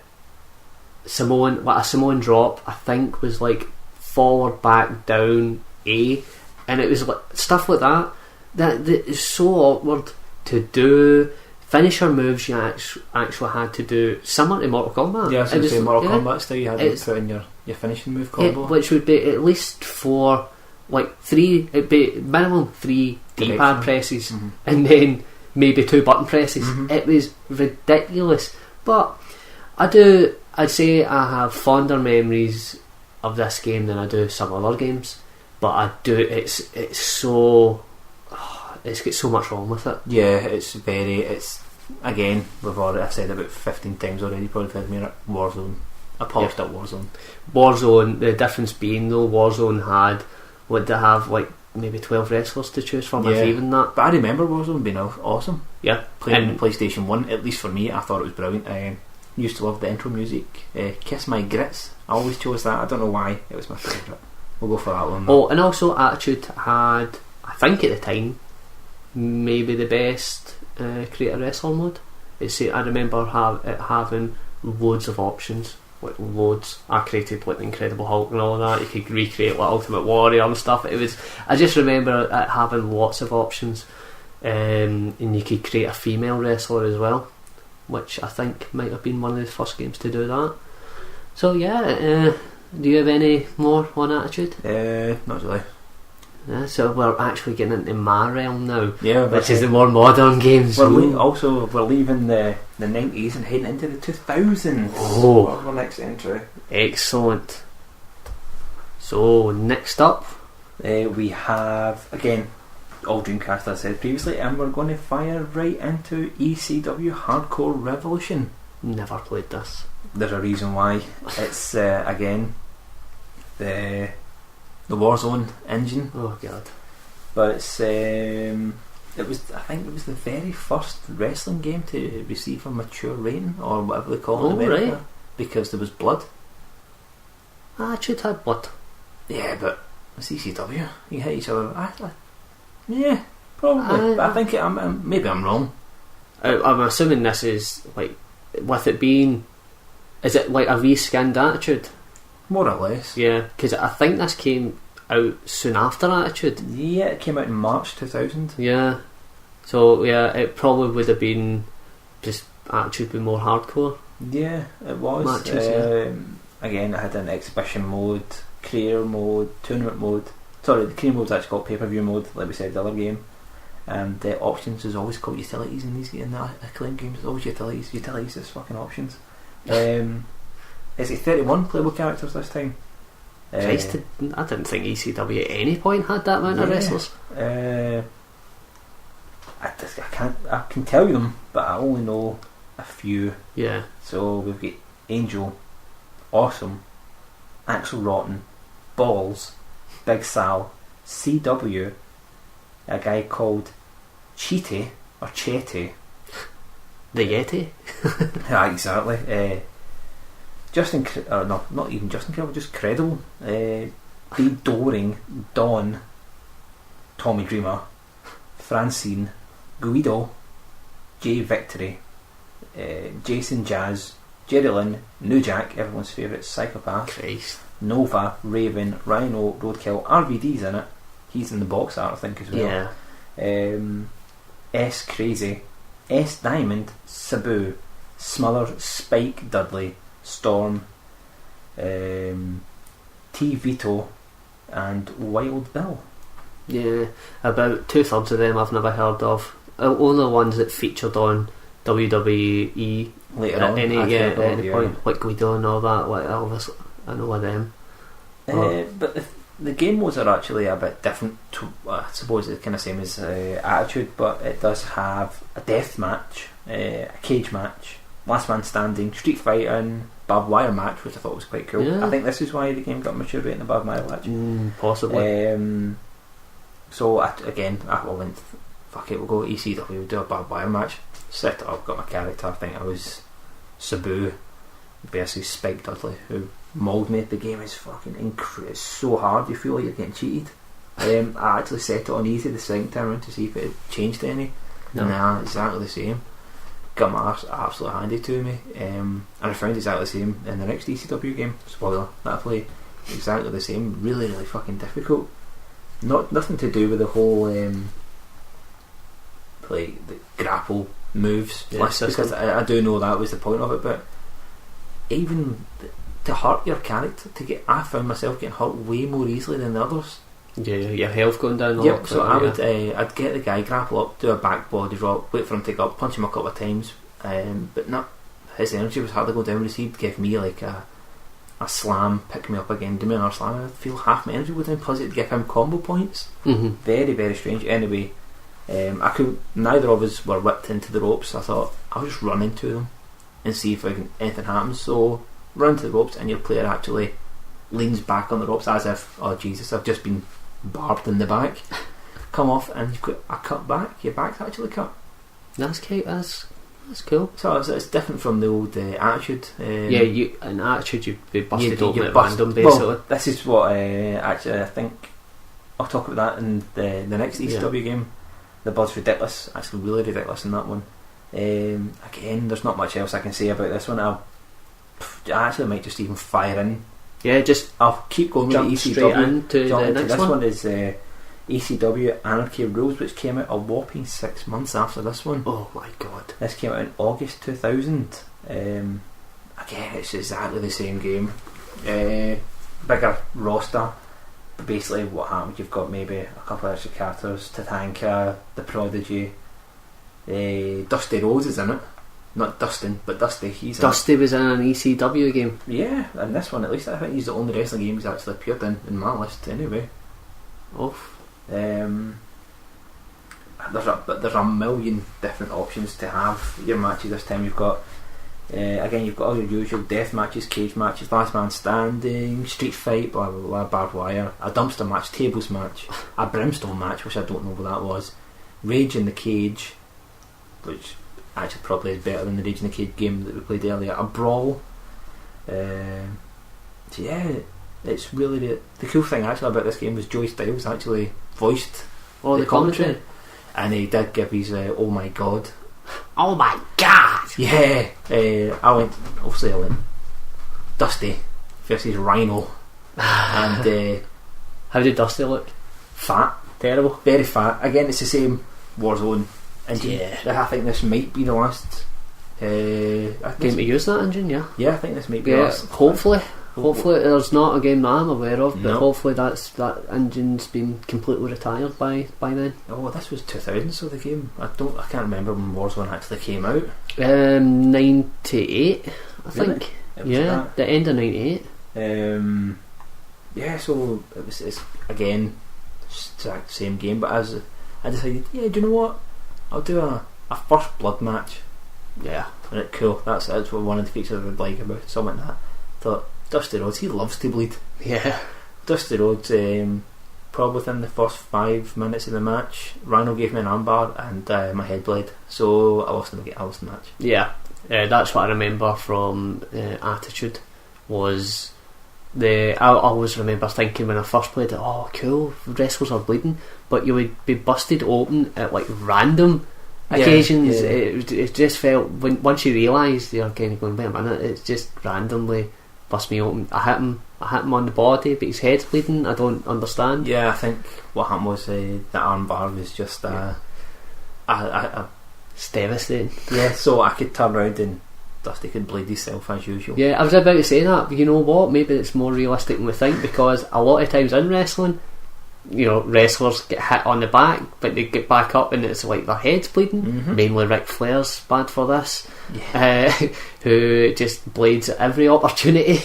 Samoan drop, I think, was like forward, back, down, A, and it was like stuff like that is so awkward to do. Finisher moves you actually had to do similar to Mortal Kombat.
Yeah, so the Mortal Kombat style, you had to put in your finishing move combo,
which would be at least for like it'd be minimum 3 D-pad presses and then maybe 2 button presses. It was ridiculous, but I'd say I have fonder memories of this game than I do some other games, but it's got so much wrong with it.
Yeah, it's again, I've said about 15 times already, probably for me, Warzone. I polished up Warzone.
Warzone, the difference being though, Warzone would they have like maybe 12 wrestlers to choose from, if even that.
But I remember Warzone being awesome.
Yeah.
Playing on the PlayStation 1, at least for me, I thought it was brilliant. I used to love the intro music, Kiss My Grits. I always chose that, I don't know why, it was my favourite. We'll go for that one.
Oh, and also Attitude had, I think at the time, maybe the best create a wrestler mode. I remember having loads of options, like loads. I created like the Incredible Hulk and all that. You could recreate like Ultimate Warrior and stuff. I just remember it having lots of options, and you could create a female wrestler as well, which I think might have been one of the first games to do that. So yeah, do you have any more on Attitude?
Not really.
Yeah, so we're actually getting into my realm now,
which
is the more modern games.
We're leaving the 90s and heading into the 2000s.
Oh,
our next entry.
Excellent. So next up,
we have again all Dreamcast, as I said previously, and we're going to fire right into ECW Hardcore Revolution.
Never played this.
There's a reason why. It's again the Warzone engine.
Oh god.
But it's I think it was the very first wrestling game to receive a mature rating, or whatever they call it in America,
right.
because there was blood.
Attitude had blood.
Yeah, but it's ECW. You hit each other. Yeah, probably. But I think maybe I'm wrong.
I'm assuming this is like, with it being, is it like a reskinned Attitude?
More or less.
Yeah, because I think this came out soon after Attitude.
Yeah, it came out in March 2000.
Yeah, so yeah, it probably would have been just Attitude be more hardcore.
Yeah, it was.
Matches,
Again, I had an exhibition mode, career mode, tournament mode. Sorry, the career mode was actually called pay-per-view mode, like we said the other game. And the options is always called utilities in these in the Acclaim games. It's always utilities. Utilities is fucking options. Is it 31 playable characters this time?
Christ, I didn't think ECW at any point had that amount of wrestlers.
I can tell you them, but I only know a few.
Yeah.
So we've got Angel, Awesome, Axel Rotten, Balls, Big Sal, CW, a guy called Cheaty or Chetty.
The Yeti.
Yeah, exactly. Not even Justin Credible, just Credible. Dave Doring, Don, Tommy Dreamer, Francine, Guido, Jay Victory, Jason Jazz, Jerry Lynn, New Jack, everyone's favourite psychopath,
Christ.
Nova, Raven, Rhino, Roadkill, RVD's in it. He's in the box art, I think, as well.
Yeah.
S Crazy, S Diamond, Sabu, Smuller, Spike Dudley, Storm, T Vito, and Wild Bill.
Yeah, about 2/3 of them I've never heard of. Only the ones that featured on WWE
Later
at
on,
any point, like Guido and all that. Like Elvis, I know of them.
But the game modes are actually a bit different to, I suppose it's kind of same as Attitude, but it does have a death match, a cage match, last man standing, street fighting, barbed wire match, which I thought was quite cool.
Yeah.
I think this is why the game got mature rating, the barbed wire match.
Possibly.
So I went, fuck it, we'll go ECW, we'll do a barbed wire match. Set it up, got my character. I think I was Sabu versus Spike Dudley, who mauled me. The game is fucking it's so hard, you feel like you're getting cheated. I actually set it on easy the second time around to see if it had changed any.
No.
Nah, exactly the same. Got my arse absolutely handed to me, and I found exactly the same in the next ECW game. Spoiler, that I play exactly the same. Really, really fucking difficult. Nothing to do with the whole like the grapple moves, because I do know that was the point of it, but even to hurt your character, I found myself getting hurt way more easily than the others.
Yeah, your health going down a
Yep,
lot.
so I'd get the guy, grapple up, do a back body drop, wait for him to go up, punch him a couple of times, but not, his energy was hard to go down, because he'd give me like a slam, pick me up again, do me another slam, and I'd feel half my energy go down, plus it'd give him combo points. Very, very strange. Anyway, neither of us were whipped into the ropes, so I thought I'll just run into them and see if anything happens. So run to the ropes, and your player actually leans back on the ropes as if, oh Jesus, I've just been barbed in the back. Come off, and you've got a cut back. Your back's actually cut.
That's cool. That's cool.
So it's different from the old Attitude.
In Attitude you'd be busted open at random, basically.
Well, this is what actually I think I'll talk about that in the next ECW game. The Bud's ridiculous, actually really ridiculous in that one. Again, there's not much else I can say about this one. I actually might just even fire in.
Yeah, just
I'll keep going
jump
with
straight
ECW.
into the next
this
one.
one is ECW Anarchy Rules, which came out a whopping 6 months after this one.
Oh my god.
This came out in August 2000. Again, it's exactly the same game. Bigger roster. But basically what happened, you've got maybe a couple of extra characters. Tatanka, The Prodigy, Dusty Rhodes is in it. Not Dustin, but Dusty.
Dusty was in an ECW game.
Yeah, and this one at least I think he's the only wrestling game he's actually appeared in my list anyway. There's a million different options to have your matches this time. You've got you've got all your usual death matches, cage matches, last man standing, street fight, blah blah blah, barbed wire, a dumpster match, tables match, a brimstone match, which I don't know what that was, Rage in the Cage, which actually probably is better than the Rage in the Cage game that we played earlier. A Brawl. So yeah, it's really the cool thing actually about this game was Joey Styles actually voiced
the commentary.
And he did give his oh my god.
Oh my god!
Yeah, I went Dusty versus Rhino. And
how did Dusty look?
Fat.
Terrible.
Very fat. Again, it's the same Warzone engine.
Yeah.
I think this might be the last
game to use that engine, yeah.
Yeah, I think this might be the last.
Hopefully there's not a game that I'm aware of, but
No.
hopefully that engine's been completely retired by then.
Oh, this was 2000, so the game. I can't remember when Warzone actually came out.
98, I
Really?
think.
It was
Yeah,
that.
the end of 98.
Yeah, so it's again exact same game, but as I decided, yeah, do you know what? I'll do a first blood match.
Yeah.
And it's cool. That's what one of the features I would like about it, something like that. Thought Dusty Rhodes, he loves to bleed.
Yeah.
Dusty Rhodes, probably within the first 5 minutes of the match, Rhino gave me an armbar and my head bled, so I lost the match.
Yeah. That's what I remember from Attitude. Was I always remember thinking when I first played it, oh cool, wrestlers are bleeding, but you would be busted open at like random occasions.
Yeah.
It just felt once you realise you're kind of going, wait a minute, it's just randomly bust me open. I hit him on the body, but his head's bleeding. I don't understand.
Yeah, I think what happened was the armbar was just
It's devastating.
yeah, so I could turn around and Dusty could bleed himself as usual.
Yeah, I was about to say that, but you know what? Maybe it's more realistic than we think, because a lot of times in wrestling, you know, wrestlers get hit on the back, but they get back up and it's like their head's bleeding.
Mhm.
Mainly Ric Flair's bad for this,
Yeah.
who just bleeds at every opportunity.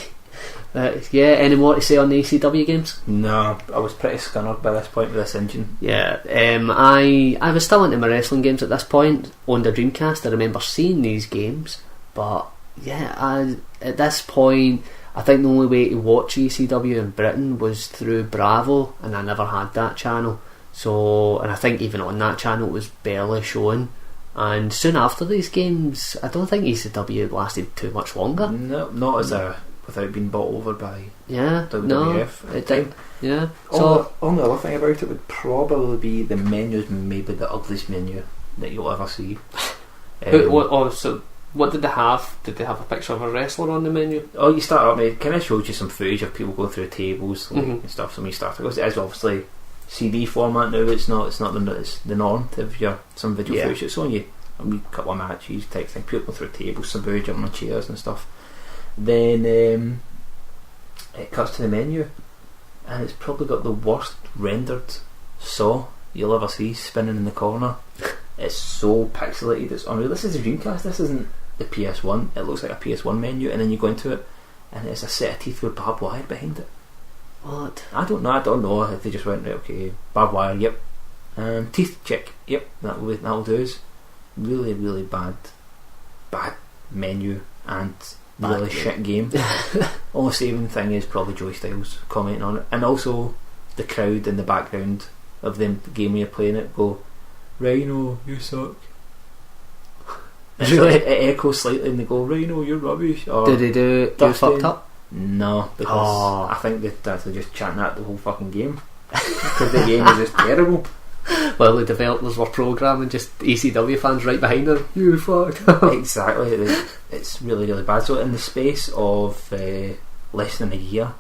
Yeah, any more to say on the ECW games?
No, I was pretty scunnered by this point with this engine.
Yeah, I was still into my wrestling games at this point. Owned a Dreamcast. I remember seeing these games, but yeah, at this point, I think the only way to watch ECW in Britain was through Bravo, and I never had that channel. So, and I think even on that channel it was barely showing. And soon after these games, I don't think ECW lasted too much longer.
No, not as without being bought over by
Yeah,
WWF.
no, it did. Yeah.
So
So
only other thing about it would probably be the menu's maybe the ugliest menu that you'll ever see.
what did they have? Did they have a picture of a wrestler on the menu?
Oh, you start up, mate. Kind of showed you some footage of people going through tables and stuff. So when you start, because it is obviously CD format now. It's not the norm to have some video footage. It's only a wee couple of matches type thing. People going through tables, some people jumping on chairs and stuff. Then it cuts to the menu, and it's probably got the worst rendered saw you'll ever see spinning in the corner. It's so pixelated, it's unreal. This is a Dreamcast, this isn't the PS1. It looks like a PS1 menu, and then you go into it and it's a set of teeth with barbed wire behind it.
What?
I don't know if they just went, right, okay, barbed wire, yep, and teeth, check, yep, that'll do us. Really, really bad menu and really shit game. Only saving thing is probably Joey Styles commenting on it, and also the crowd in the background of the game when you're playing it go, Rhino, you suck.
Really?
It echoes slightly and they go, Rhino, you're rubbish. Or
Did they do
Dusty.
fucked up?
No, because I think they're actually just chatting at the whole fucking game because the game is just terrible.
Well, the developers were programming just ECW fans right behind them. You fucked up.
Exactly, it's really, really bad. So in the space of less than a year,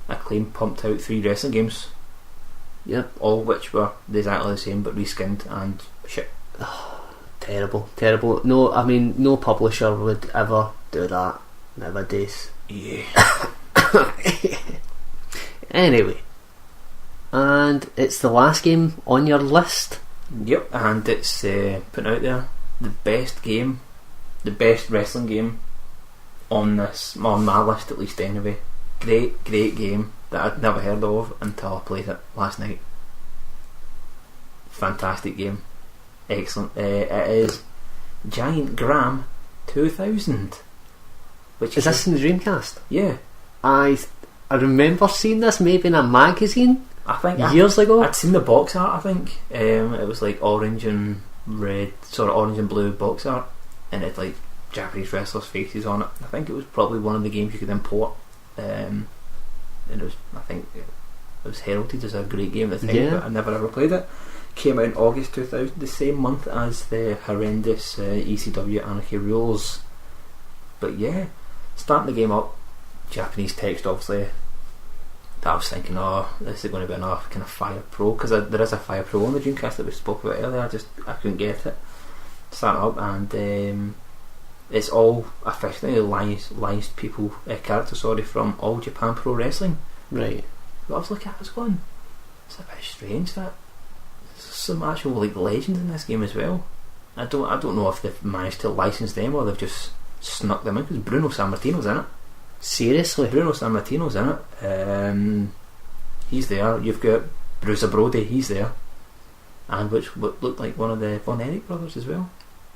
Acclaim pumped out 3 wrestling games.
Yep.
All which were exactly the same but reskinned and shit.
Terrible. No, I mean, no publisher would ever do that nowadays.
Yeah.
Anyway, and it's the last game on your list.
Yep, and it's putting out there the best wrestling game on my list at least anyway. Great game that I'd never heard of until I played it last night. Fantastic game, excellent. It is Giant Gram 2000. Which
Is this in the Dreamcast?
Yeah.
I remember seeing this maybe in a magazine,
I think
years ago.
I'd seen the box art. I think it was like orange and red, sort of orange and blue box art, and it had like Japanese wrestlers' faces on it. I think it was probably one of the games you could import, and it was, I think it was heralded as a great game at the time, but I never ever played it. Came out in August 2000, the same month as the horrendous ECW Anarchy Rules. But yeah, starting the game up, Japanese text obviously. I was thinking, oh, this is going to be enough kind of Fire Pro, because there is a Fire Pro on the Dreamcast that we spoke about earlier. I couldn't get it. Starting up, and it's all officially licensed people characters, from All Japan Pro Wrestling.
Right.
But I was looking at it, going, it's a bit strange that there's some actual like legends in this game as well. I don't know if they've managed to license them or they've just snuck them in, because Bruno Sammartino's in it.
Seriously?
Bruno Sammartino's in it. He's there. You've got Bruiser Brody, he's there. And which looked like one of the Von Erich brothers as well.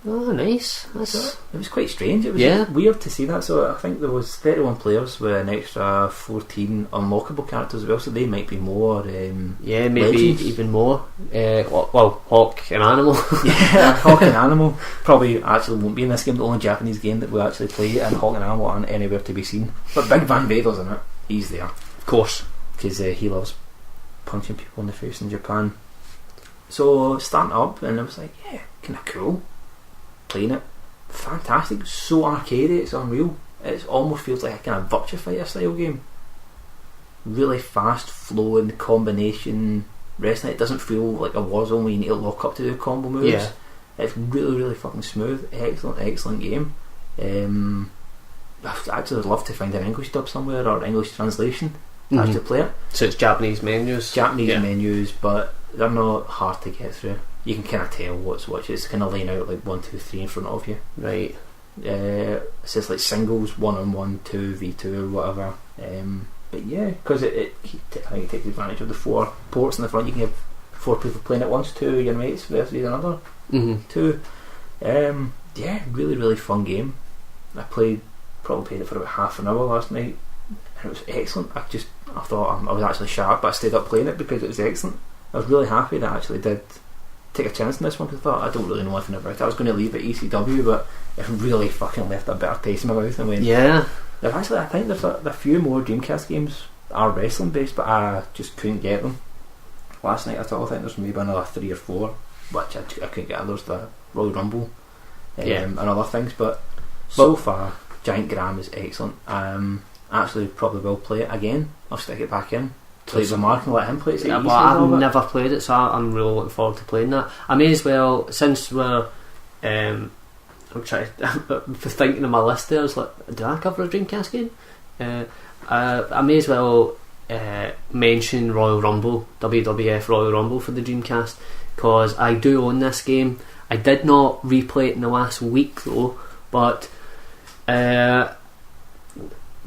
Oh, nice.
So it was quite strange. It was weird to see that. So I think there was 31 players with an extra 14 unlockable characters as well, so they might be more
maybe
legends.
even more. Hawk and Animal.
Yeah, Hawk and Animal probably actually won't be in this game. The only Japanese game that we actually play, and Hawk and Animal aren't anywhere to be seen. But Big Van Vader's in it. He's there,
of course,
because he loves punching people in the face in Japan. So starting up, and I was like, yeah, kind of cool. Playing it, fantastic, so arcadey, it's unreal. It almost feels like a kind of Virtua Fighter style game. Really fast flowing combination wrestling. It doesn't feel like a Warzone where you need to lock up to do combo moves.
Yeah.
It's really, really fucking smooth. Excellent game. I'd actually love to find an English dub somewhere or English translation to actually play it.
So it's Japanese menus,
but they're not hard to get through. You can kind of tell what's which. It's kind of laying out like 1, 2, 3 in front of you.
Right.
It says like singles, 1-on-1, 2v2 or whatever. But yeah, because I think it takes advantage of the 4 ports in the front. You can have 4 people playing at once, 2 of your mates versus another 2. Yeah, really, really fun game. I probably played it for about half an hour last night, and it was excellent. I thought I was actually sharp, but I stayed up playing it because it was excellent. I was really happy that I actually did take a chance on this one, because I thought, I don't really know anything about it. I was going to leave at ECW, but it really fucking left a better taste in my mouth. I think there's a few more Dreamcast games that are wrestling based, but I just couldn't get them. Last night I think there's maybe another 3 or 4, which I couldn't get. There's the Royal Rumble and other things, but so far Giant Gram is excellent. Actually probably will play it again. I'll stick it back in, play it with Marc and let him play it.
I've never played it, so I'm really looking forward to playing that. I may as well, since we're I'm trying thinking of my list there, I was like, do I cover a Dreamcast game? I may as well mention Royal Rumble, WWF Royal Rumble for the Dreamcast, because I do own this game. I did not replay it in the last week though, but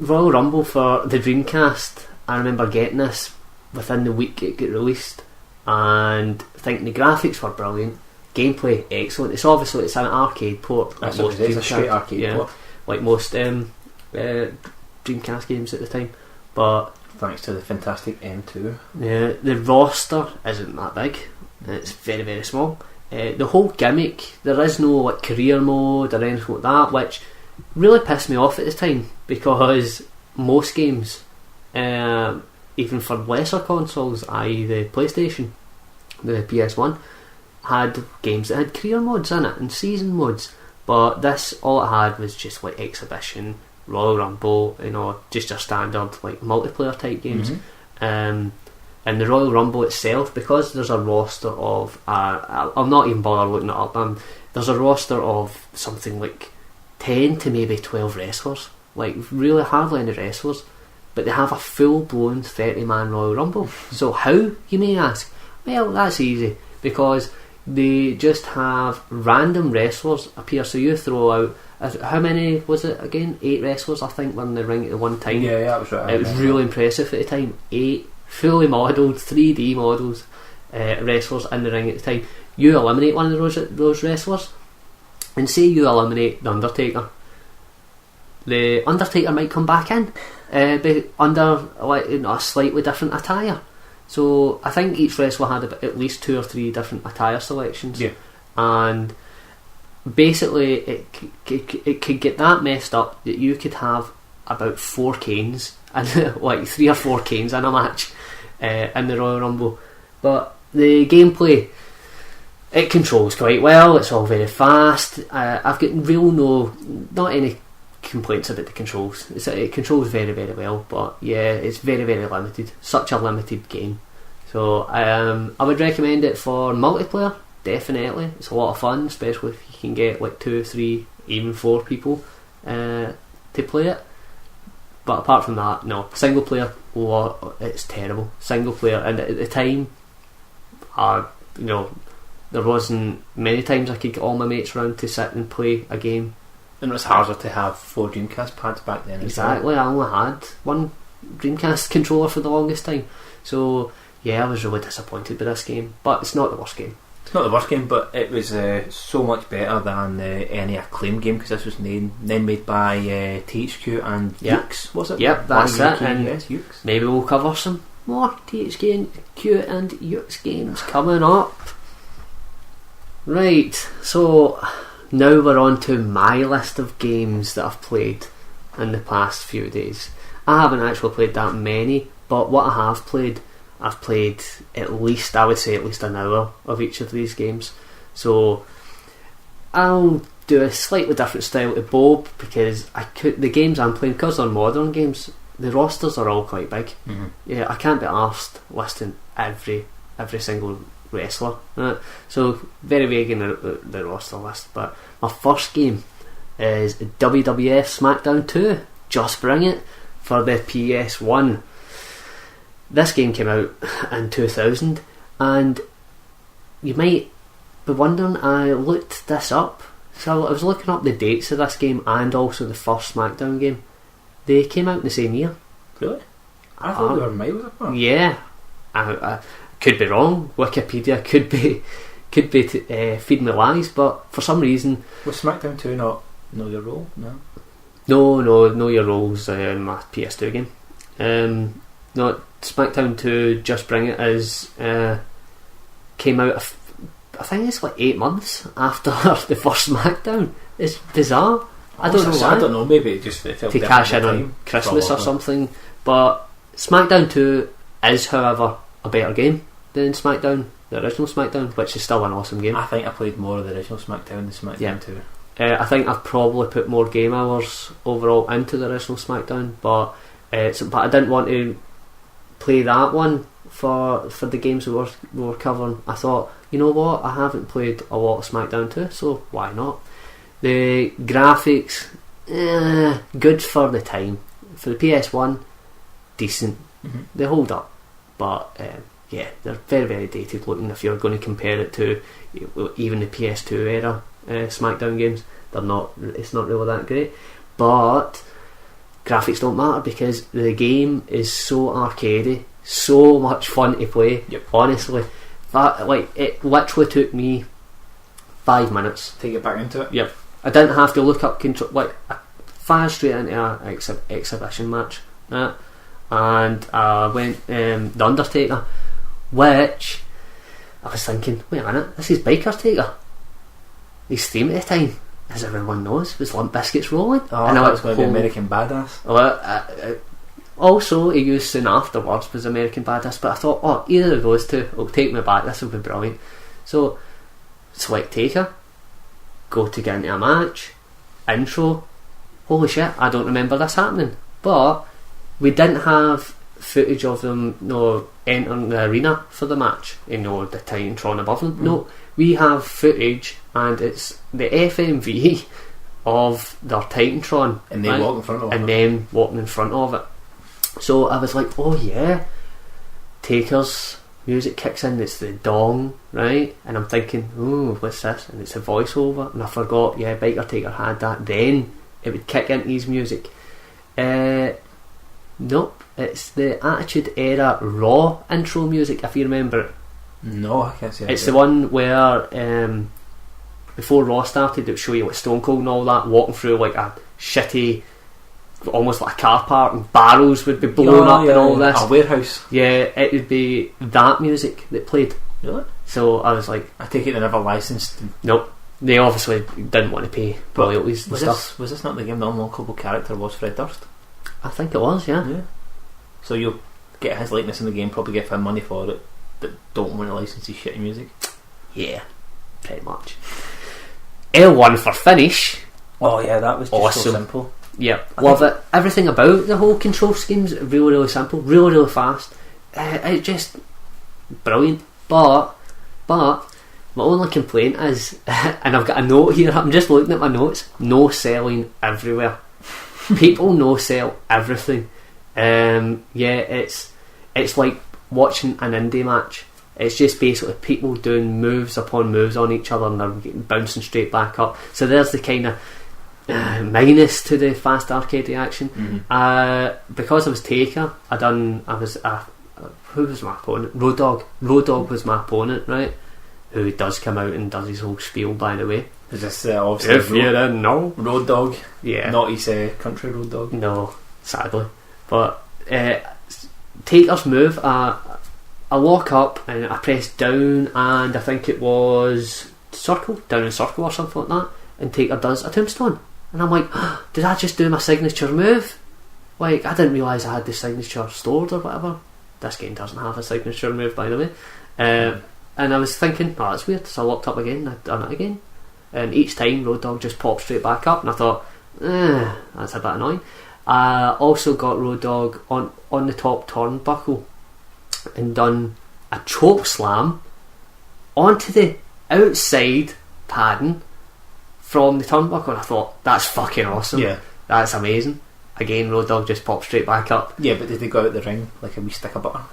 Royal Rumble for the Dreamcast, I remember getting this within the week it got released and thinking the graphics were brilliant, gameplay excellent. It's an arcade port,
like most it's a straight arcade port,
like most Dreamcast games at the time. But
thanks to the fantastic M2,
the roster isn't that big. It's very, very small. The whole gimmick, there is no like career mode or anything like that, which really pissed me off at the time, because most games, even for lesser consoles, i.e. the PlayStation, the PS1, had games that had career modes in it and season modes, but this, all it had was just like Exhibition, Royal Rumble, just your standard like multiplayer type games. And the Royal Rumble itself, because there's a roster of I'll not even bother looking it up, there's a roster of something like 10 to maybe 12 wrestlers, like really hardly any wrestlers, but they have a full blown 30-man Royal Rumble. So how, you may ask? Well, that's easy, because they just have random wrestlers appear. So you throw out, how many was it again? 8 wrestlers I think were in the ring at the one time.
Yeah, that was right.
It was really impressive at the time. 8 fully modelled 3D models wrestlers in the ring at the time. You eliminate one of those wrestlers, and say you eliminate the Undertaker might come back in under like a slightly different attire. So I think each wrestler had at least 2 or 3 different attire selections.
Yeah.
And basically it could get that messed up that you could have about 4 Kanes and like 3 or 4 Kanes in a match in the Royal Rumble. But the gameplay, it controls quite well. It's all very fast. I've got not any complaints about the controls. It controls very, very well, but yeah, it's very, very limited. Such a limited game. So I would recommend it for multiplayer. Definitely, it's a lot of fun, especially if you can get like 2, 3, even 4 people to play it. But apart from that, no. Single player, it's terrible. Single player, and at the time, there wasn't many times I could get all my mates around to sit and play a game.
And it was harder to have 4 Dreamcast pads back then.
Exactly, I only had 1 Dreamcast controller for the longest time. So yeah, I was really disappointed with this game. But it's not the worst game.
It's not the worst game, but it was so much better than any Acclaim game, because this was then made by THQ and Yuke's, was it?
Yep, that's it. And
Yuke's.
Maybe we'll cover some more THQ and Yuke's games coming up. Right, so now we're on to my list of games that I've played in the past few days. I haven't actually played that many, but what I have played, I've played at least an hour of each of these games. So I'll do a slightly different style to Bob, because the games I'm playing, because they're modern games, the rosters are all quite big.
Mm-hmm.
Yeah, I can't be arsed listing every single wrestler. So very vague in the roster list. But my first game is WWF SmackDown 2. Just Bring It for the PS1. This game came out in 2000, and you might be wondering, I looked this up. So I was looking up the dates of this game and also the first SmackDown game. They came out in the same year.
Really? I thought they were miles apart.
Yeah, I could be wrong. Wikipedia could be feeding me lies, but for some reason,
was SmackDown 2 not Know Your Role? No,
Know Your Role's my PS2 game. No, SmackDown 2 Just Bring It came out, I think it's like 8 months after the first SmackDown. It's bizarre. I don't know why.
I don't know, maybe it felt
to cash in on Christmas or something. But SmackDown 2 is, however, a better game than SmackDown, the original SmackDown, which is still an awesome game.
I think I played more of the original SmackDown than SmackDown 2.
I think I've probably put more game hours overall into the original SmackDown, but I didn't want to play that one for the games we were covering. I thought, you know what, I haven't played a lot of SmackDown 2, so why not? The graphics, good for the time. For the PS1, decent.
Mm-hmm.
They hold up, but they're very, very dated looking. If you're going to compare it to even the PS2 era SmackDown games, it's not really that great. But graphics don't matter, because the game is so arcadey, so much fun to play.
Yep.
Honestly, it literally took me 5 minutes
to get back into it.
Yep. I didn't have to look up control. Like, I fired straight into an exhibition match, and I went The Undertaker, which I was thinking, wait a minute, this is Biker Taker. His theme at the time, as everyone knows, was Limp Bizkit's Rolling.
Oh, and I was going to be American Badass.
Well, also, he used soon afterwards was American Badass, but I thought, either of those two will take me back. This will be brilliant. So, select Taker, go to get into a match, intro. Holy shit, I don't remember this happening. But we didn't have footage of them entering the arena for the match, the Titantron above them. No, we have footage, and it's the FMV of their Titantron,
and they walk in front of it,
and them walking in front of it. So I was like, oh yeah, Taker's music kicks in, it's the dong, right? And I'm thinking, oh, what's this? And it's a voiceover, and I forgot, Biker Taker had that. Then it would kick into his music. Nope, it's the Attitude Era Raw intro music, if you remember it.
No, I can't say.
It's the one where before Raw started, it would show you like Stone Cold and all that walking through like a shitty almost like a car park, and barrels would be blown up and all this.
A warehouse.
Yeah, it would be that music that played.
Really?
So I was like,
I take it they never licensed.
nope. They obviously didn't want to pay royalties and stuff.
Was this not the game the unlockable character was Fred Durst?
I think it was, yeah.
Yeah. So you'll get his likeness in the game, probably give him money for it, that don't want to license his shitty music.
Yeah, pretty much. L1 for finish.
Oh yeah, that was just
Awesome.
so simple.
Yeah, love it. Everything about the whole control scheme's really, really simple, really, really fast. It's just brilliant. But my only complaint is, and I've got a note here. I'm just looking at my notes. No selling everywhere. People no sell everything. Yeah, it's like watching an indie match. It's just basically people doing moves upon moves on each other, and they're getting bouncing straight back up. So there's the kind of minus to the fast arcade action. Because I was Taker, who was my opponent? Road Dogg was my opponent, right? Who does come out and does his whole spiel, by the way.
Is this obviously
If you didn't know,
Road Dogg?
yeah,
Not his country Road Dogg.
no, sadly. But Taker's move, I walk up and I press down, and I think it was down in circle or something like that, and Taker does a tombstone, and I'm like, did I just do my signature move? Like, I didn't realise I had the signature stored or whatever. This game doesn't have a signature move, by the way. And I was thinking, oh, that's weird. So I looked up again, I'd done it again, and each time Road Dogg just popped straight back up, and I thought, that's a bit annoying. I also got Road Dogg on the top turnbuckle and done a choke slam onto the outside padding from the turnbuckle, and I thought, that's fucking awesome.
Yeah.
That's amazing. Again, Road Dogg just popped straight back up.
Yeah, but did they go out the ring like a wee stick of butter?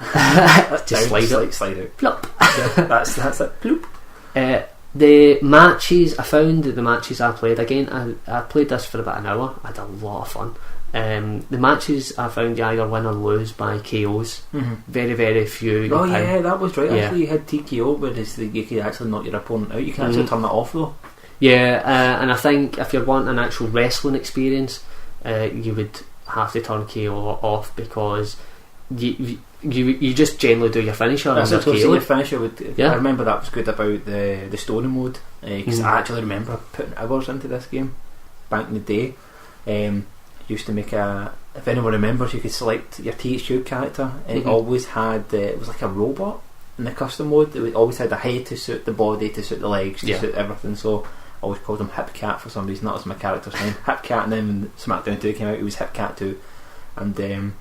Just slide
out.
Plop.
Yeah, that's it. Bloop.
The matches, I found that the matches I played, again, I played this for about an hour. I had a lot of fun. The matches I found you either win or lose by KOs. Very, very few.
Oh yeah, that was right.
Yeah.
Actually, you had TKO, whereas you could actually knock your opponent out. You can actually turn that off though.
Yeah, and I think if you're wanting an actual wrestling experience, you would have to turn KO off, because you just generally do your finisher.
That's
and
what
KO.
your finisher would.
Yeah.
I remember that was good about the story mode, because I actually remember putting hours into this game back in the day. Used to make if anyone remembers, you could select your THQ character, and it always had it was like a robot in the custom mode. It always had a head to suit the body, to suit the legs, to suit everything. So I always called him Hip Cat for some reason. That was my character's name, Hip Cat. And then when SmackDown 2 came out, it was Hip Cat 2. And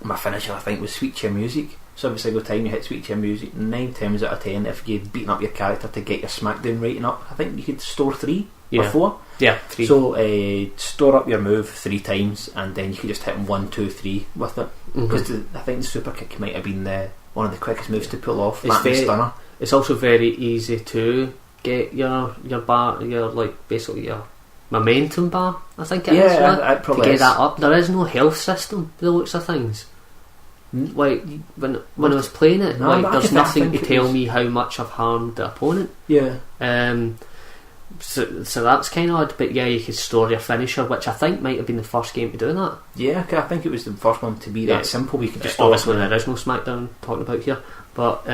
my finisher, I think, was Sweet Chin Music. So every single time you hit Sweet Chin Music, 9 times out of 10, if you'd beaten up your character to get your SmackDown rating up, I think you could store 3 or 4.
Yeah, 3.
So store up your move 3 times, and then you could just hit 1, 2, 3 with it. Because I think the super kick might have been one of the quickest moves to pull off. Stunner.
It's also very easy to get your bar, basically your momentum bar. I think it is.
Yeah,
to get that up. There is no health system by the looks of things. Like when I was playing it, there's nothing to tell me how much I've harmed the opponent.
Yeah.
So that's kind of odd, but yeah, you could store your finisher, which I think might have been the first game to do that.
Yeah, I think it was the first one to be that simple. We could just
obviously the original SmackDown talking about here, but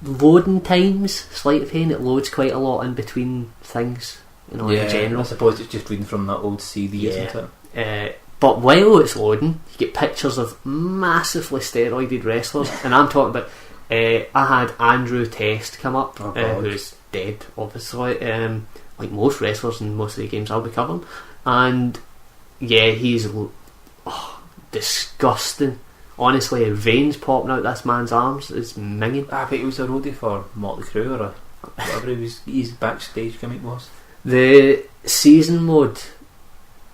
loading times, slight pain. It loads quite a lot in between things, in general.
I suppose it's just reading from that old CD, isn't it?
But while it's loading, you get pictures of massively steroided wrestlers, and I'm talking about. I had Andrew Test come up, who's dead, obviously, like most wrestlers in most of the games I'll be covering, and yeah, he's disgusting. Honestly, veins popping out this man's arms is minging.
I bet he was a roadie for Motley Crue or whatever his backstage gimmick was.
The season mode,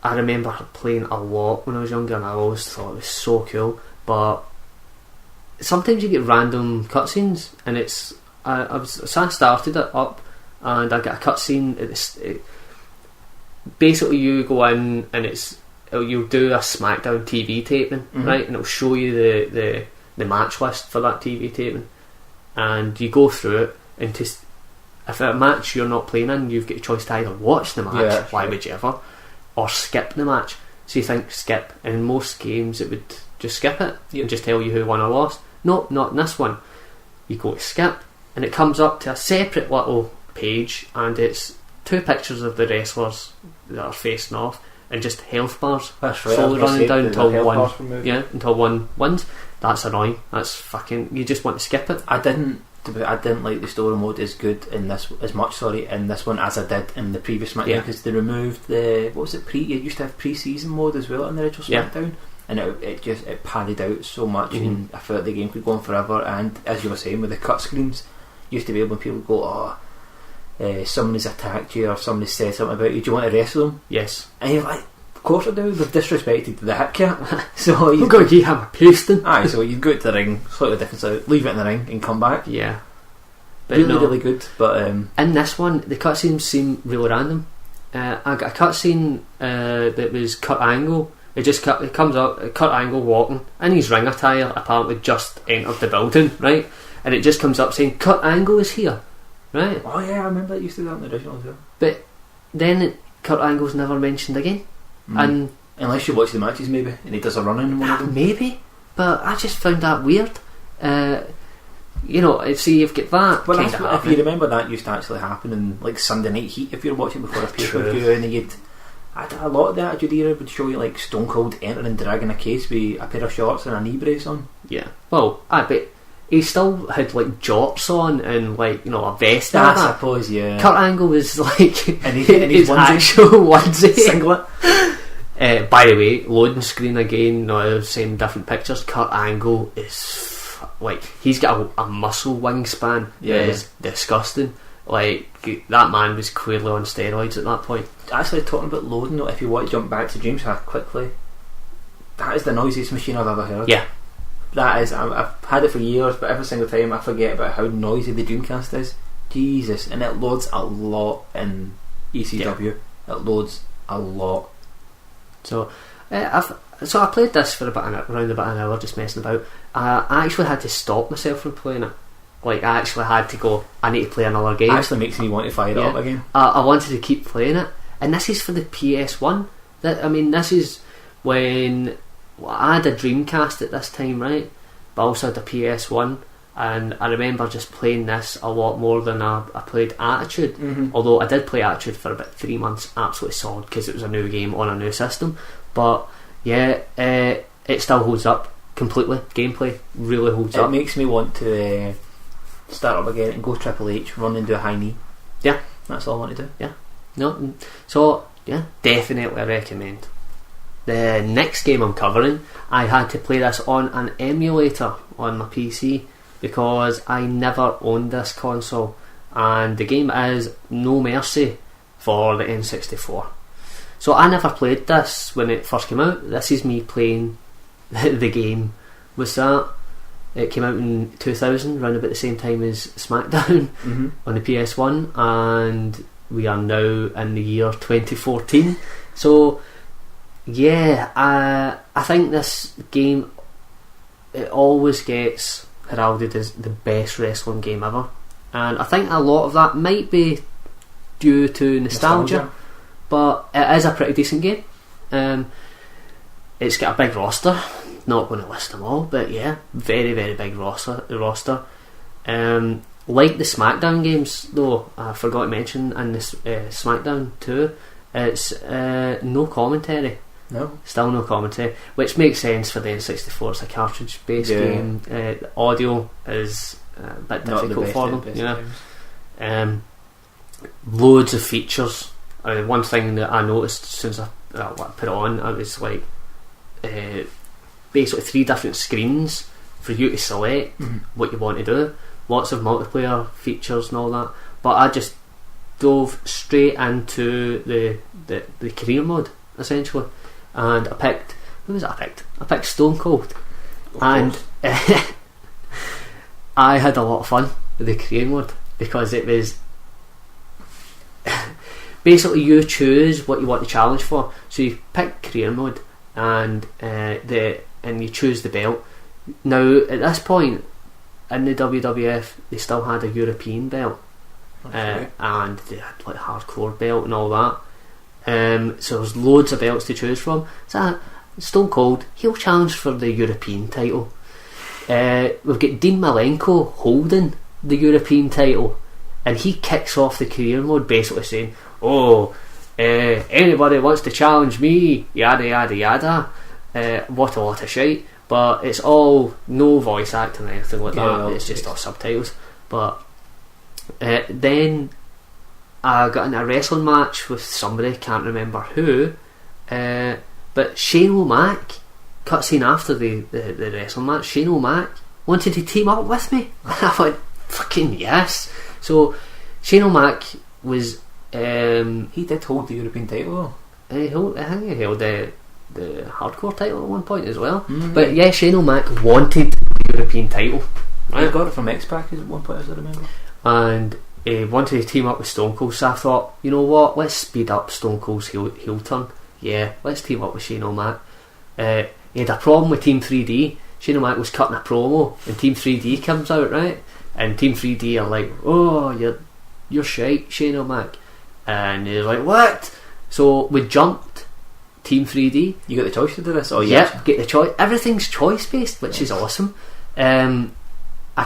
I remember playing a lot when I was younger, and I always thought it was so cool, but sometimes you get random cutscenes, and it's I started it up, and I got a cutscene. Basically, you go in, and you'll do a SmackDown TV taping, right, and it'll show you the match list for that TV taping, and you go through it, and if a match you're not playing in, you've got a choice to either watch the match, why would you ever, or skip the match. So you think skip, and in most games it would just skip it
Yep.
and just tell you who won or lost. No, not in this one. You go to skip, and it comes up to a separate little page, and it's 2 pictures of the wrestlers that are facing off, and just health bars
That's right.
slowly running down until
health
one.
bars removed.
Yeah, until one wins. That's annoying. That's fucking. You just want to skip it.
I didn't like the story mode as good in this in this one as I did in the previous SmackDown,
Yeah.
because they removed the it used to have pre-season mode as well in the original
Yeah.
SmackDown, and it padded out so much, and I felt the game could go on forever. And as you were saying with the cut screens, you used to be able, when people go, somebody's attacked you or somebody's said something about you, do you want to wrestle them?
Yes.
And you're like, of course I do. They've disrespected the hip cat. So
I'm going to give him a pasting.
aye, so you go to the ring, slightly different side, leave it in the ring and come back.
Yeah. But
Really,
no,
really good. But
in this one, the cutscenes seem really random. I got a cutscene that was Kurt Angle. It comes up, Kurt Angle walking in his ring attire, apparently just entered the building, right? And it just comes up saying Kurt Angle is here, right?
oh yeah, I remember it used to do that in the original as well.
But then Kurt Angle's never mentioned again. And
Unless you watch the matches, maybe, and he does a run in one of them.
maybe, but I just found that weird. See, you've got that
Well,
kind
that's
of
what, if you
happening.
remember, that used to actually happen in like Sunday Night Heat. If you were watching before a pay-per-view, and you'd a lot of the Attitude Era would show you like Stone Cold entering, dragging a case with a pair of shorts and a knee brace on.
Yeah. Well, I bet he still had like jorts on and like a vest. and
I
that.
suppose, yeah.
Kurt Angle was like
And his
his
onesie.
actual onesie.
Singlet.
By the way, loading screen again. No, same different pictures. Kurt Angle is like he's got a muscle wingspan.
Yeah.
That is disgusting. Like that man was clearly on steroids at that point.
Actually, talking about loading, though, if you want to jump back to James quickly, that is the noisiest machine I've ever heard.
Yeah.
That is, I've had it for years, but every single time I forget about how noisy the Dreamcast is. Jesus, and it loads a lot in ECW. It loads a lot.
So I played this for around about an hour, just messing about. I actually had to stop myself from playing it. Like I actually had to go. I need to play another game.
Actually makes me want to fire it up again.
I wanted to keep playing it, and this is for the PS1. This is when I had a Dreamcast at this time, right? But I also had a PS1, and I remember just playing this a lot more than I played Attitude.
Mm-hmm.
Although I did play Attitude for about 3 months, absolutely solid, because it was a new game on a new system. But yeah, it still holds up completely. Gameplay really holds
It
up.
makes me want to start up again and go Triple H, run and do a high knee.
Yeah.
That's all I want to do.
No, so yeah, definitely recommend. The next game I'm covering, I had to play this on an emulator on my PC because I never owned this console, and the game is No Mercy for the N64. So I never played this when it first came out. This is me playing the game. Was that? It came out in 2000, around about the same time as SmackDown
Mm-hmm.
on the PS1, and we are now in the year 2014. So yeah, I think this game, it always gets heralded as the best wrestling game ever, and I think a lot of that might be due to nostalgia. But it is a pretty decent game. It's got a big roster. Not going to list them all, but yeah, very very big roster. Like the SmackDown games, though, I forgot to mention in this SmackDown 2, it's no commentary.
No.
Still no commentary, which makes sense for the N64. It's a cartridge-based
Yeah.
game. The audio is a bit
Not the
difficult
best
for
at
them.
best
You know?
times.
Loads of features. One thing that I noticed since I put it on, it was like basically 3 different screens for you to select what you want to do. Lots of multiplayer features and all that. But I just dove straight into the career mode essentially, and I picked. Who was it I picked? I picked Stone Cold, and I had a lot of fun with the career mode because it was. Basically, you choose what you want to challenge for. So you pick career mode, and you choose the belt. Now at this point in the WWF, they still had a European belt,
That's right.
and they had like hardcore belt and all that. So there's loads of belts to choose from. So Stone Cold, he'll challenge for the European title. We've got Dean Malenko holding the European title, and he kicks off the career mode basically saying, anybody wants to challenge me, yada yada yada. What a lot of shite. But it's all no voice acting or anything like that. It's just all subtitles. But then I got in a wrestling match with somebody, can't remember who, but Shane O'Mac, cutscene after the wrestling match, Shane O'Mac wanted to team up with me. I went, fucking yes. So Shane O'Mac was
he did hold the European title though.
I think he held the hardcore title at one point as well. But yeah, Shane O'Mac wanted the European title, right?
He got it from X-Pac at one point, as I remember,
and he wanted to team up with Stone Cold. So I thought, you know what, let's speed up Stone Cold's heel turn. Yeah, let's team up with Shane O'Mac. He had a problem with Team 3D. Shane O'Mac was cutting a promo and Team 3D comes out, right? And Team 3D are like, oh, you're shite, Shane O'Mac. And he's like, what? So we jumped Team 3D.
You got the choice to do this? Oh,
yeah, get the choice. Everything's choice based, which is awesome. I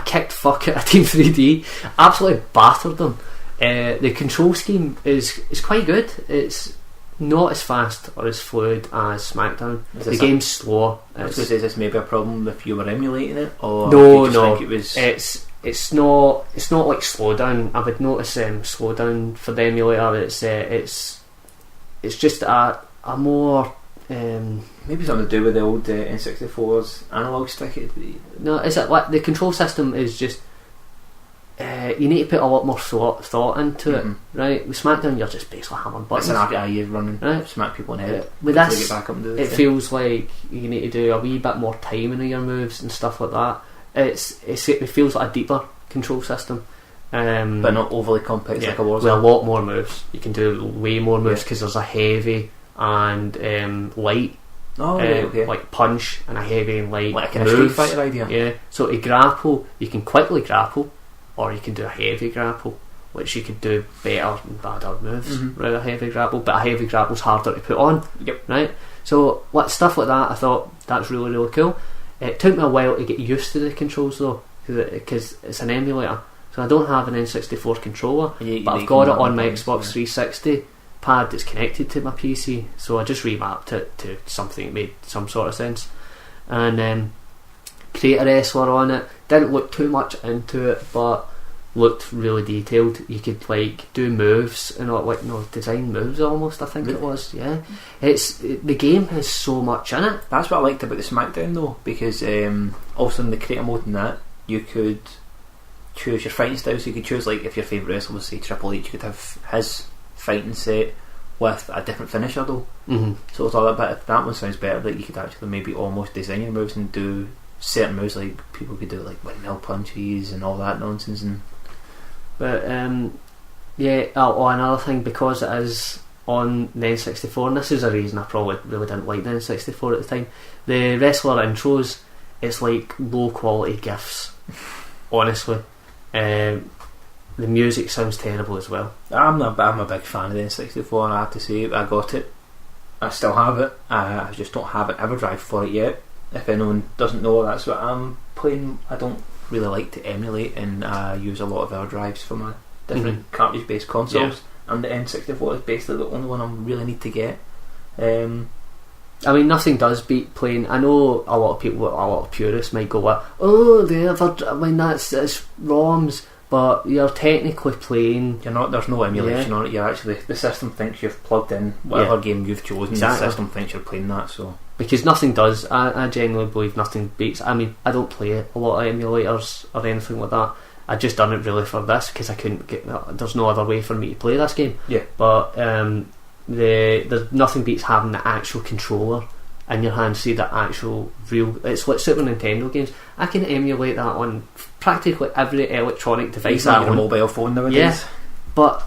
kicked fuck out of Team 3D, absolutely battered them. The control scheme is quite good. It's not as fast or as fluid as SmackDown. The game's slower.
Is this maybe a problem if you were emulating it, or
no?
Think it was...
It's not like slowdown. I would notice slowdown for the emulator. It's just a more
maybe something to do with the old N64's analog stick.
No, is it like the control system is just you need to put a lot more thought into it, right? With SmackDown, you're just basically hammering buttons.
It's an RPI you're running,
right?
Smack people in the head.
With this,
get back up and do
it feels like you need to do a wee bit more timing of your moves and stuff like that. It feels like a deeper control system,
but not overly complex like a Warzone.
With a lot more moves. You can do way more moves because there's a heavy and light. Like punch and a heavy and light,
like a Street Fighter idea.
Yeah. So to grapple, you can quickly grapple, or you can do a heavy grapple, which you could do better and badder moves with a heavy grapple. But a heavy grapple's harder to put on.
Yep.
Right. So stuff like that, I thought that's really really cool. It took me a while to get used to the controls though, because it's an emulator. So I don't have an N64 controller, but I've got it on my Xbox 360 pad that's connected to my PC, so I just remapped it to something that made some sort of sense. And create a wrestler on it. Didn't look too much into it, but looked really detailed. You could like do moves and design moves almost. I think it was. Yeah, the game has so much in it.
That's what I liked about the SmackDown though, because also in the creator mode and that you could choose your fighting style. So you could choose, like, if your favourite wrestler was say Triple H, you could have his fighting set with a different finisher though. So it's all a bit. If that one sounds better, that you could actually maybe almost design your moves and do certain moves, like people could do like windmill punches and all that nonsense.
But another thing, because it is on the N64, and this is a reason I probably really didn't like the N64 at the time, the wrestler intros, it's like low quality GIFs. Honestly, the music sounds terrible as well.
I'm a big fan of the N64, and I have to say I got it. I still have it. I just don't have an EverDrive for it yet. If anyone doesn't know, that's what I'm playing. I don't really like to emulate, and use a lot of EverDrives for my different cartridge-based consoles. And the N64 is basically the only one I really need to get.
I mean, nothing does beat playing. I know a lot of people, a lot of purists might go, that's ROMs, but you're technically playing.
You're not. There's no emulation on it. You're actually, the system thinks you've plugged in whatever game you've chosen. Exactly. The system thinks you're playing that. So
because nothing does. I genuinely believe nothing beats. I mean, I don't play a lot of emulators or anything like that. I just done it really for this because I couldn't get. There's no other way for me to play this game.
Yeah.
But there's nothing beats having the actual controller in your hand. See the actual real. It's like Super Nintendo games. I can emulate that on practically every electronic device.
Even on your mobile phone nowadays.
Yeah, but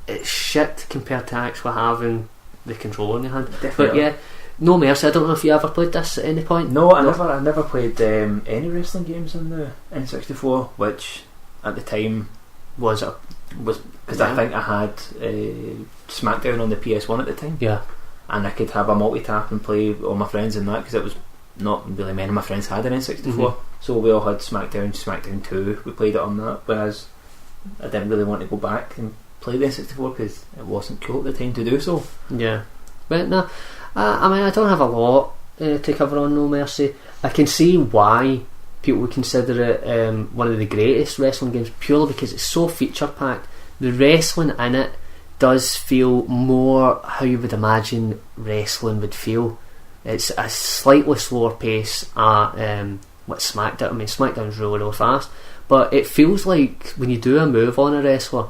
it's shit compared to actually having the controller in your hand.
Definitely.
But yeah, no mercy. I don't know if you ever played this at any point.
No, I never played any wrestling games on the N64, which at the time was because I think I had SmackDown on the PS1 at the time,
Yeah.
and I could have a multi-tap and play with all my friends in that, because it was not really many of my friends had an N64, so we all had SmackDown 2, we played it on that, whereas I didn't really want to go back and play the N64 because it wasn't cool at the time to do so.
Yeah. But no, I mean, I don't have a lot to cover on No Mercy. I can see why people would consider it one of the greatest wrestling games, purely because it's so feature packed. The wrestling in it does feel more how you would imagine wrestling would feel. It's a slightly slower pace at what SmackDown. I mean, SmackDown's really fast, but it feels like when you do a move on a wrestler,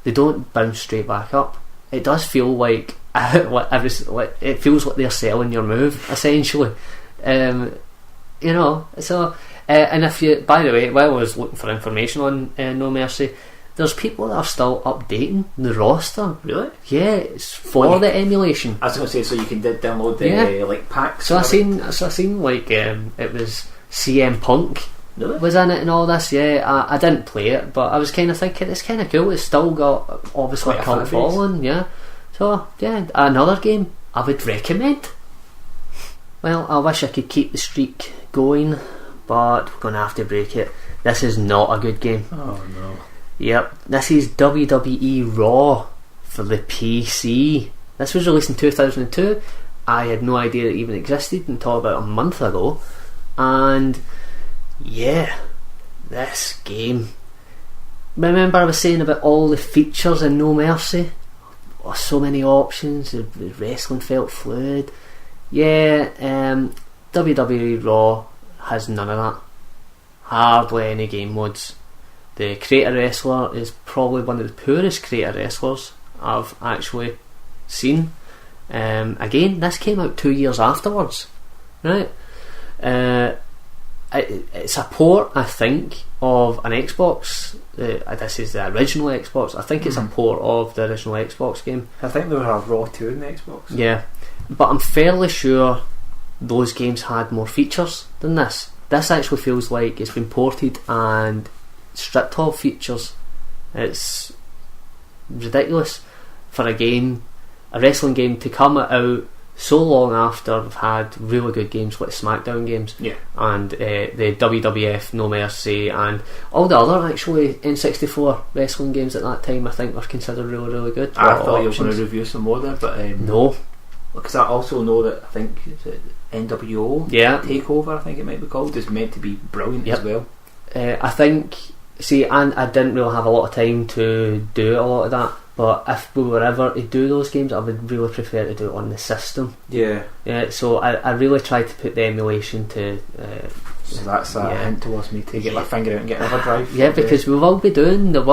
they don't bounce straight back up. It does feel like it feels like they're selling your move, essentially. You know, so and if you, by the way, while I was looking for information on No Mercy, there's people that are still updating the roster.
Really?
Yeah, it's for the emulation.
I was going to say, so you can download the like packs.
So I seen like it was CM Punk
Really?
was in it and all this. Yeah, I didn't play it, but I was kind of thinking it's kind of cool. It's still got obviously
Quite
a
a
cult
fan base.
following. Yeah, so yeah, another game I would recommend. Well, I wish I could keep the streak going, but we're gonna have to break it. This is not a good game.
Oh no.
Yep, this is WWE Raw for the PC. This was released in 2002. I had no idea it even existed until about a month ago. And yeah, this game. Remember I was saying about all the features in No Mercy? Oh, so many options, the wrestling felt fluid. Yeah, WWE Raw has none of that. Hardly any game modes. The creator wrestler is probably one of the poorest creator wrestlers I've actually seen. Again, this came out 2 years afterwards, right? It's a port, I think, of an Xbox. This is the original Xbox. I think it's a port of the original Xbox game.
I think there were a Raw 2 in the Xbox.
Yeah, but I'm fairly sure those games had more features than this. This actually feels like it's been ported and stripped of features. It's ridiculous for a wrestling game to come out so long after we've had really good games like SmackDown games,
Yeah.
and the WWF No Mercy and all the other actually N64 wrestling games at that time I think were considered really, really good.
I
Lot of
thought you were going
options.
to review some more there, but
No.
because I also know that I think is it NWO
Yeah.
Takeover, I think it might be called, is meant to be brilliant
Yep.
as well.
I think, see, and I didn't really have a lot of time to do a lot of that, but if we were ever to do those games, I would really prefer to do it on the system.
Yeah.
Yeah, so I really tried to put the emulation to
So that's a
Yeah.
hint towards me to get my
Yeah.
finger out and get another drive.
yeah, because there will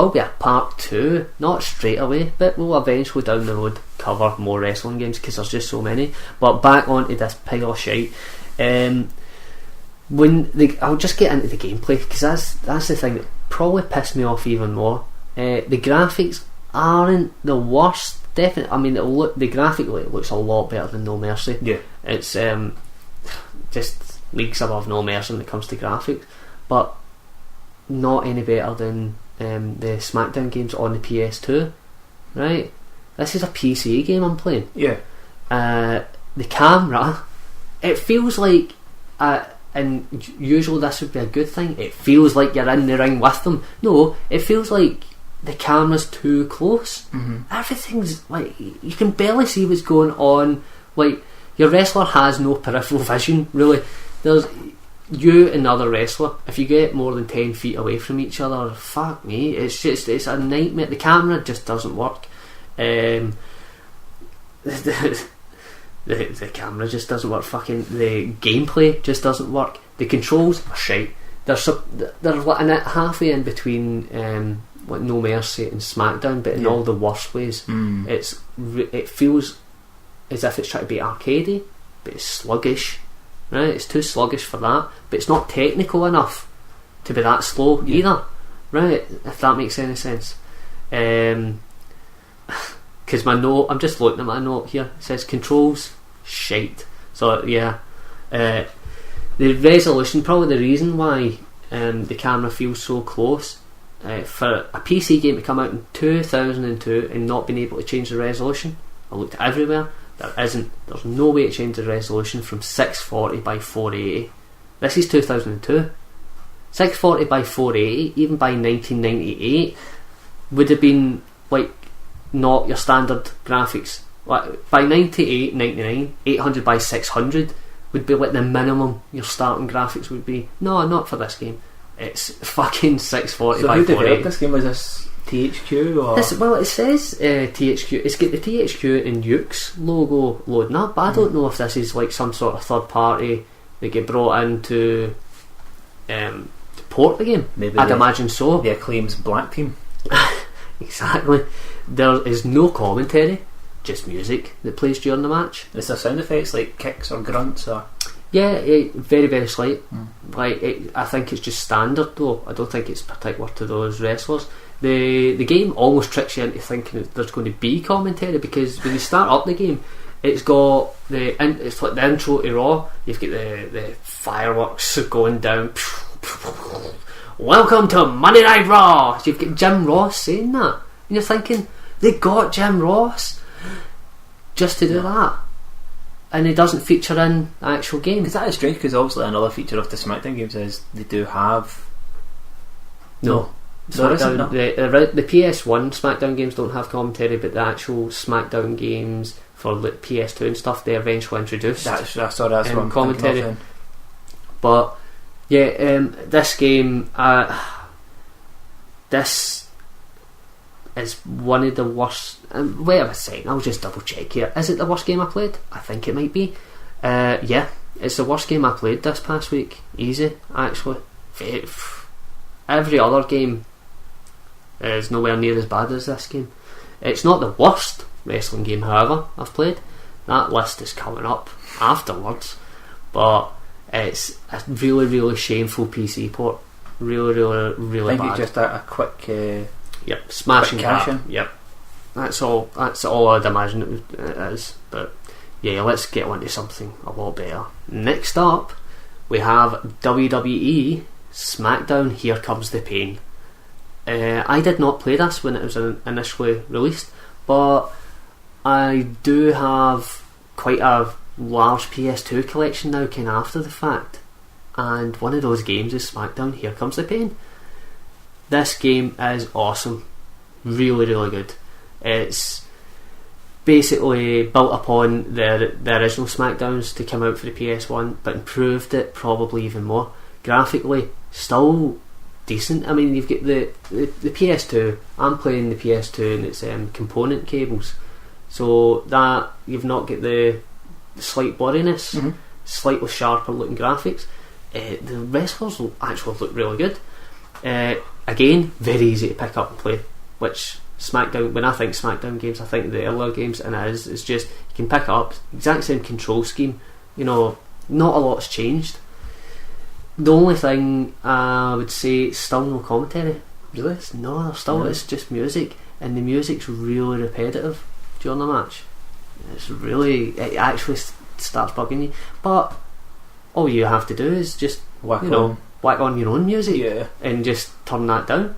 be a part 2, not straight away, but we'll eventually down the road cover more wrestling games because there's just so many. But back onto this pile of shite. I'll just get into the gameplay because that's the thing that probably pissed me off even more. The graphics aren't the worst. Definitely, I mean, the graphically it looks a lot better than No Mercy.
Yeah.
It's just leagues above No Mercy when it comes to graphics, but not any better than the SmackDown games on the PS2. Right, this is a PC game I'm playing.
Yeah.
The camera, it feels like, and usually this would be a good thing, it feels like you're in the ring with them. No, it feels like the camera's too close. Everything's like, you can barely see what's going on. Like, your wrestler has no peripheral vision, really. There's you and the other wrestler, if you get more than 10 feet away from each other, fuck me, it's a nightmare. The camera just doesn't work. The camera just doesn't work. Fucking the gameplay just doesn't work. The controls are shite. They're like in it halfway in between like No Mercy and SmackDown, but in all the worst ways. It feels as if it's trying to be arcadey, but it's sluggish. Right, it's too sluggish for that, but it's not technical enough to be that slow either. Right, if that makes any sense. Because my note, I'm just looking at my note here, it says controls shite. So yeah, the resolution, probably the reason why the camera feels so close for a PC game to come out in 2002 and not being able to change the resolution. I looked everywhere. There's no way to change the resolution from 640 by 480. This is 2002. 640 by 480, even by 1998, would have been like not your standard graphics. Like by 98, 99, 800 by 600 would be like the minimum your starting graphics would be. No, not for this game. It's fucking 640
So
by
who
480.
developed this game? Was this THQ or?
Well, it says THQ. It's got the THQ and Ukes logo loading up, but I don't know if this is like some sort of third party that get brought in to port the game.
Maybe
I'd imagine so.
The Acclaim's Black Team.
Exactly. There is no commentary, just music that plays during the match.
Is there sound effects like kicks or grunts or?
Yeah, very very slight. I think it's just standard though. I don't think it's particular to those wrestlers. The game almost tricks you into thinking that there's going to be commentary, because when you start up the game, it's got it's like the intro to Raw. You've got the fireworks going down. Welcome to Monday Night Raw. So you've got Jim Ross saying that, and you're thinking they got Jim Ross just to do that, and it doesn't feature in the actual game.
Because that is strange, because obviously another feature of the SmackDown games is they do have
SmackDown, the PS1 SmackDown games don't have commentary, but the actual SmackDown games for the PS2 and stuff, they eventually introduced
that's what I'm
commentary.
thinking of.
But yeah, this game, this is one of the worst. Wait a second, I'll just double check here. Is it the worst game I played? I think it might be. Yeah, it's the worst game I played this past week. Easy, actually. Every other game is nowhere near as bad as this game. It's not the worst wrestling game, however, I've played. That list is coming up afterwards, but it's a really, really shameful PC port. Really, really, really
I think
bad.
it's just a quick
Yep, smashing
quick cash
grab.
in.
Yep, that's all I'd imagine it is. But yeah, let's get on to something a lot better. Next up, we have WWE SmackDown Here Comes the Pain. I did not play this when it was initially released, but I do have quite a large PS2 collection now, kind of after the fact, and one of those games is SmackDown Here Comes the Pain. This game is awesome, really, really good. It's basically built upon the original SmackDowns to come out for the PS1, but improved it probably even more. Graphically, still decent. I mean, you've got the PS2. I'm playing the PS2 and it's component cables, so that you've not got the slight blurriness, slightly sharper looking graphics. The wrestlers will actually look really good. Again, very easy to pick up and play, which SmackDown, when I think SmackDown games, I think the earlier games, and it's just you can pick it up, exact same control scheme, not a lot's changed. The only thing I would say, still no commentary.
Really?
No, there's still, it's just music, and the music's really repetitive during the match. It actually starts bugging you, but all you have to do is just whack on your own music, and just turn that down.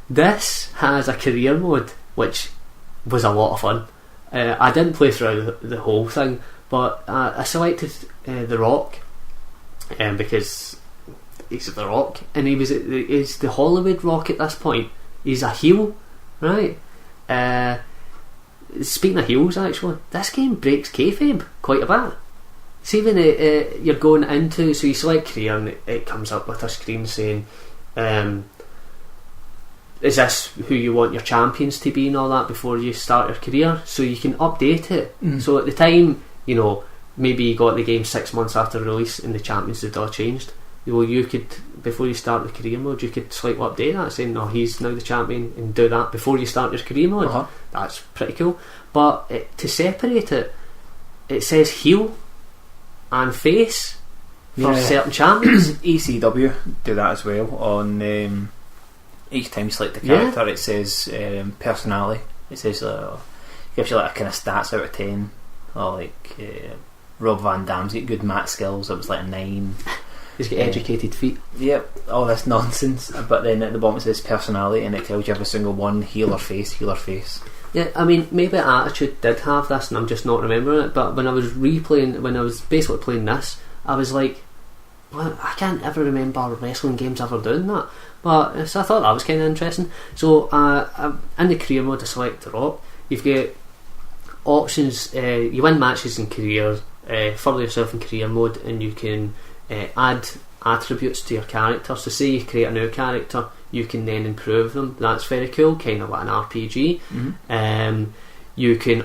This has a career mode, which was a lot of fun. I didn't play through the whole thing, but I selected The Rock, because he's The Rock, and he's the Hollywood Rock at this point. He's a heel, right? Speaking of heels, actually, this game breaks kayfabe quite a bit. See, when you're going into, so you select career and it comes up with a screen saying, is this who you want your champions to be and all that before you start your career, so you can update it. So at the time, maybe you got the game 6 months after release and the champions had all changed. You could, before you start the career mode, you could slightly update that, saying no, he's now the champion, and do that before you start your career mode. That's pretty cool. But to separate it, it says heel and face for certain champions.
ECW do that as well. On each time you select the character, it says personality. It says gives you like a kind of stats out of 10. Or like Rob Van Dam's got good mat skills. It was like a 9.
He's got educated feet.
Yep, all this nonsense. But then at the bottom it says personality, and it tells you every single one: heel or face, heel or face.
Yeah, I mean, maybe Attitude did have this, and I'm just not remembering it. But when I was when I was basically playing this, I was like, well, I can't ever remember wrestling games ever doing that. But so I thought that was kind of interesting. So in the career mode, I select the Rock. You've got options. You win matches in career, further yourself in career mode, and you can add attributes to your character. So say you create a new character, you can then improve them. That's very cool, kind of like an RPG. You can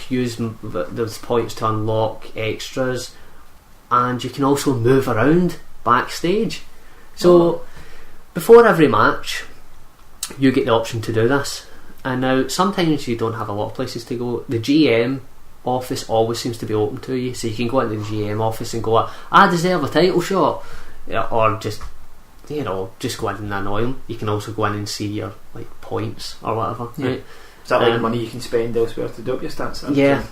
use those points to unlock extras, and you can also move around backstage. So before every match, you get the option to do this. And now sometimes you don't have a lot of places to go. The GM office always seems to be open to you, so you can go into the GM office and go, I deserve a title shot, or just go in and annoy him. You can also go in and see your points or whatever. Right?
Is that like money you can spend elsewhere to do up your stats?
Yeah,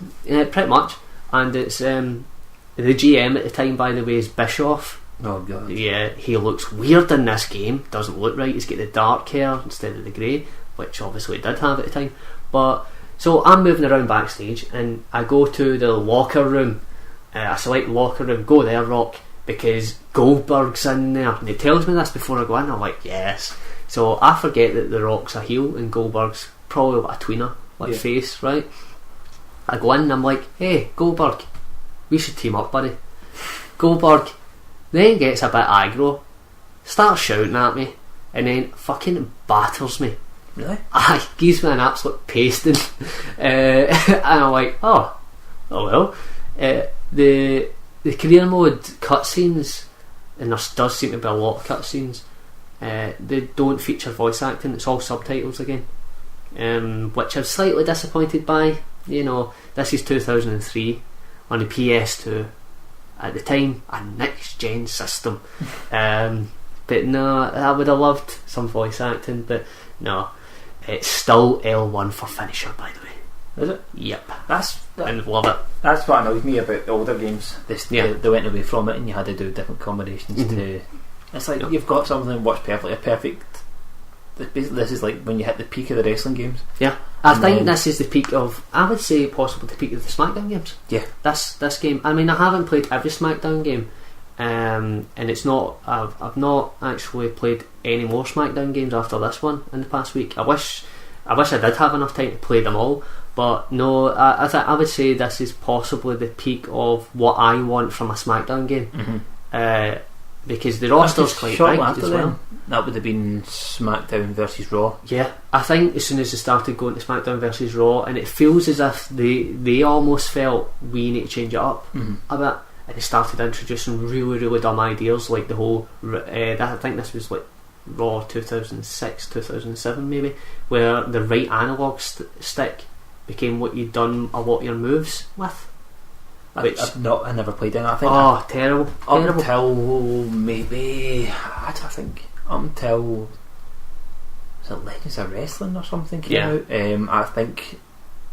pretty much. And it's the GM at the time, by the way, is Bischoff.
Oh god.
Yeah, he looks weird in this game. Doesn't look right. He's got the dark hair instead of the grey, which obviously he did have at the time. But so I'm moving around backstage, and I go to the locker room. I select locker room. Go there, Rock, because Goldberg's in there, and he tells me this before I go in. I'm like, yes. So I forget that the Rock's a heel and Goldberg's probably like a tweener, face, right? I go in and I'm like, hey, Goldberg, we should team up, buddy. Goldberg then gets a bit aggro, starts shouting at me, and then fucking batters me.
Really?
Gives me an absolute pasting. And I'm like, oh well. The career mode cutscenes, and there does seem to be a lot of cutscenes, they don't feature voice acting. It's all subtitles again, which I'm slightly disappointed by. This is 2003 on the PS2. At the time, a next gen system. But no, I would have loved some voice acting, but no. It's still L1 for finisher, by the way.
Is it?
Yep.
And
love it.
That's what annoyed me about the older games. They went away from it, and you had to do different combinations to. It's like you've got something that works perfectly. This is like when you hit the peak of the wrestling games.
Yeah, I think this is the peak of. I would say possibly the peak of the SmackDown games.
Yeah.
This game. I mean, I haven't played every SmackDown game, and it's not. I've not actually played any more SmackDown games after this one in the past week. I wish I did have enough time to play them all, but no. I would say this is possibly the peak of what I want from a SmackDown game. Because the roster's quite big as well.
That would have been SmackDown versus Raw. Yeah,
I think as soon as they started going to SmackDown versus Raw, and it feels as if they almost felt we need to change it up a bit, and they started introducing really, really dumb ideas, like the whole I think this was like Raw 2006, 2007 maybe, where the right analog stick became what you'd done a lot of your moves with.
I never played in. I think.
Oh, terrible!
Until maybe until was it Legends of Wrestling or something came out. I think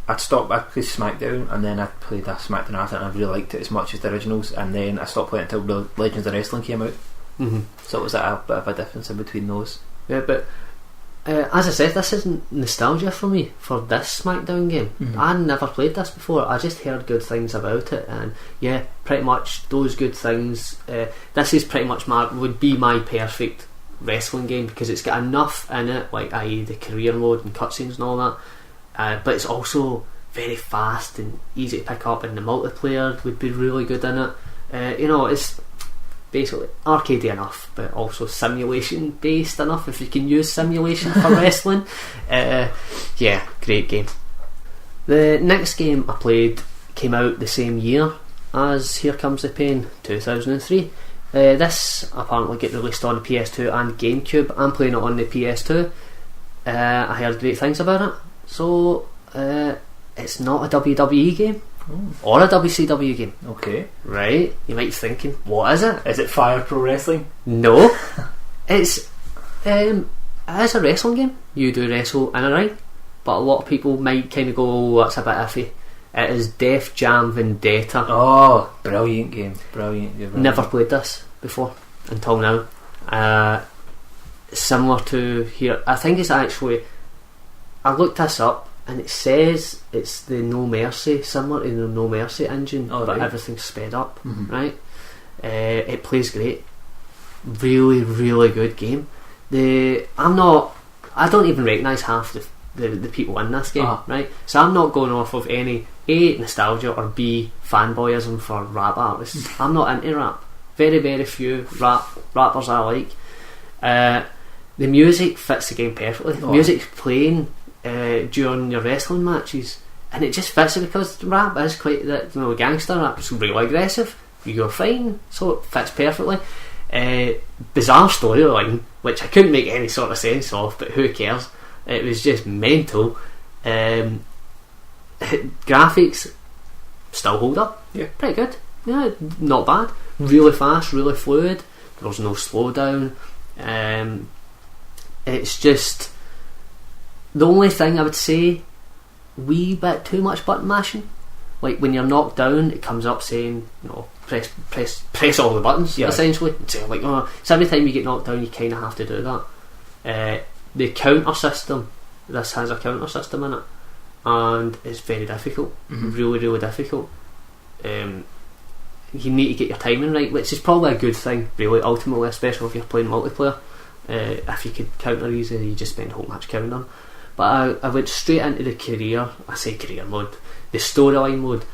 I'd stopped. I played SmackDown, and then I played a SmackDown after, and I really liked it as much as the originals. And then I stopped playing until Legends of Wrestling came out. So it was a bit of a difference in between those.
Yeah, but. As I said, this isn't nostalgia for me for this SmackDown game. I never played this before. I just heard good things about it, and yeah, pretty much those good things. This is pretty much would be my perfect wrestling game, because it's got enough in it, like i.e. the career mode and cutscenes and all that. But it's also very fast and easy to pick up, and the multiplayer would be really good in it. It's basically arcadey enough, but also simulation based enough, if you can use simulation for wrestling. Yeah, great game. The next game I played came out the same year as Here Comes the Pain, 2003. This apparently get released on the PS2 and GameCube. I'm playing it on the PS2. I heard great things about it. So it's not a WWE game or a WCW game.
Okay.
Right? You might be thinking, what is it?
Is it Fire Pro Wrestling?
No. It's a wrestling game. You do wrestle in a ring, but a lot of people might kind of go, oh, that's a bit iffy. It is Def Jam Vendetta.
Oh, brilliant game. Brilliant.
Never played this before. until now. Similar to here, I think it's actually. I looked this up, and it says it's the No Mercy, similar to the No Mercy engine, but
right.
everything's sped up.
Mhm.
Right? It plays great. Really, really good game. I don't even recognise half the people in this game, right? So I'm not going off of any A, nostalgia, or B, fanboyism for rap artists. I'm not into rap. Very, very few rappers I like. The music fits the game perfectly. The music's playing during your wrestling matches, and it just fits it because rap is quite that, gangster rap is really aggressive. You're fine, so it fits perfectly. Bizarre storyline, which I couldn't make any sort of sense of, but who cares? It was just mental. Graphics still hold up.
Yeah,
pretty good. Yeah, not bad. Really fast, really fluid. There was no slowdown. It's just the only thing I would say, wee bit too much button mashing. Like when you're knocked down, it comes up saying, press all the buttons, essentially. So every time you get knocked down, you kind of have to do that. The counter system, this has a counter system in it, and it's very difficult. Really, really difficult. You need to get your timing right, which is probably a good thing, really, ultimately, especially if you're playing multiplayer. If you could counter easy, you just spend a whole match counting. But I went straight into the career mode, the storyline mode.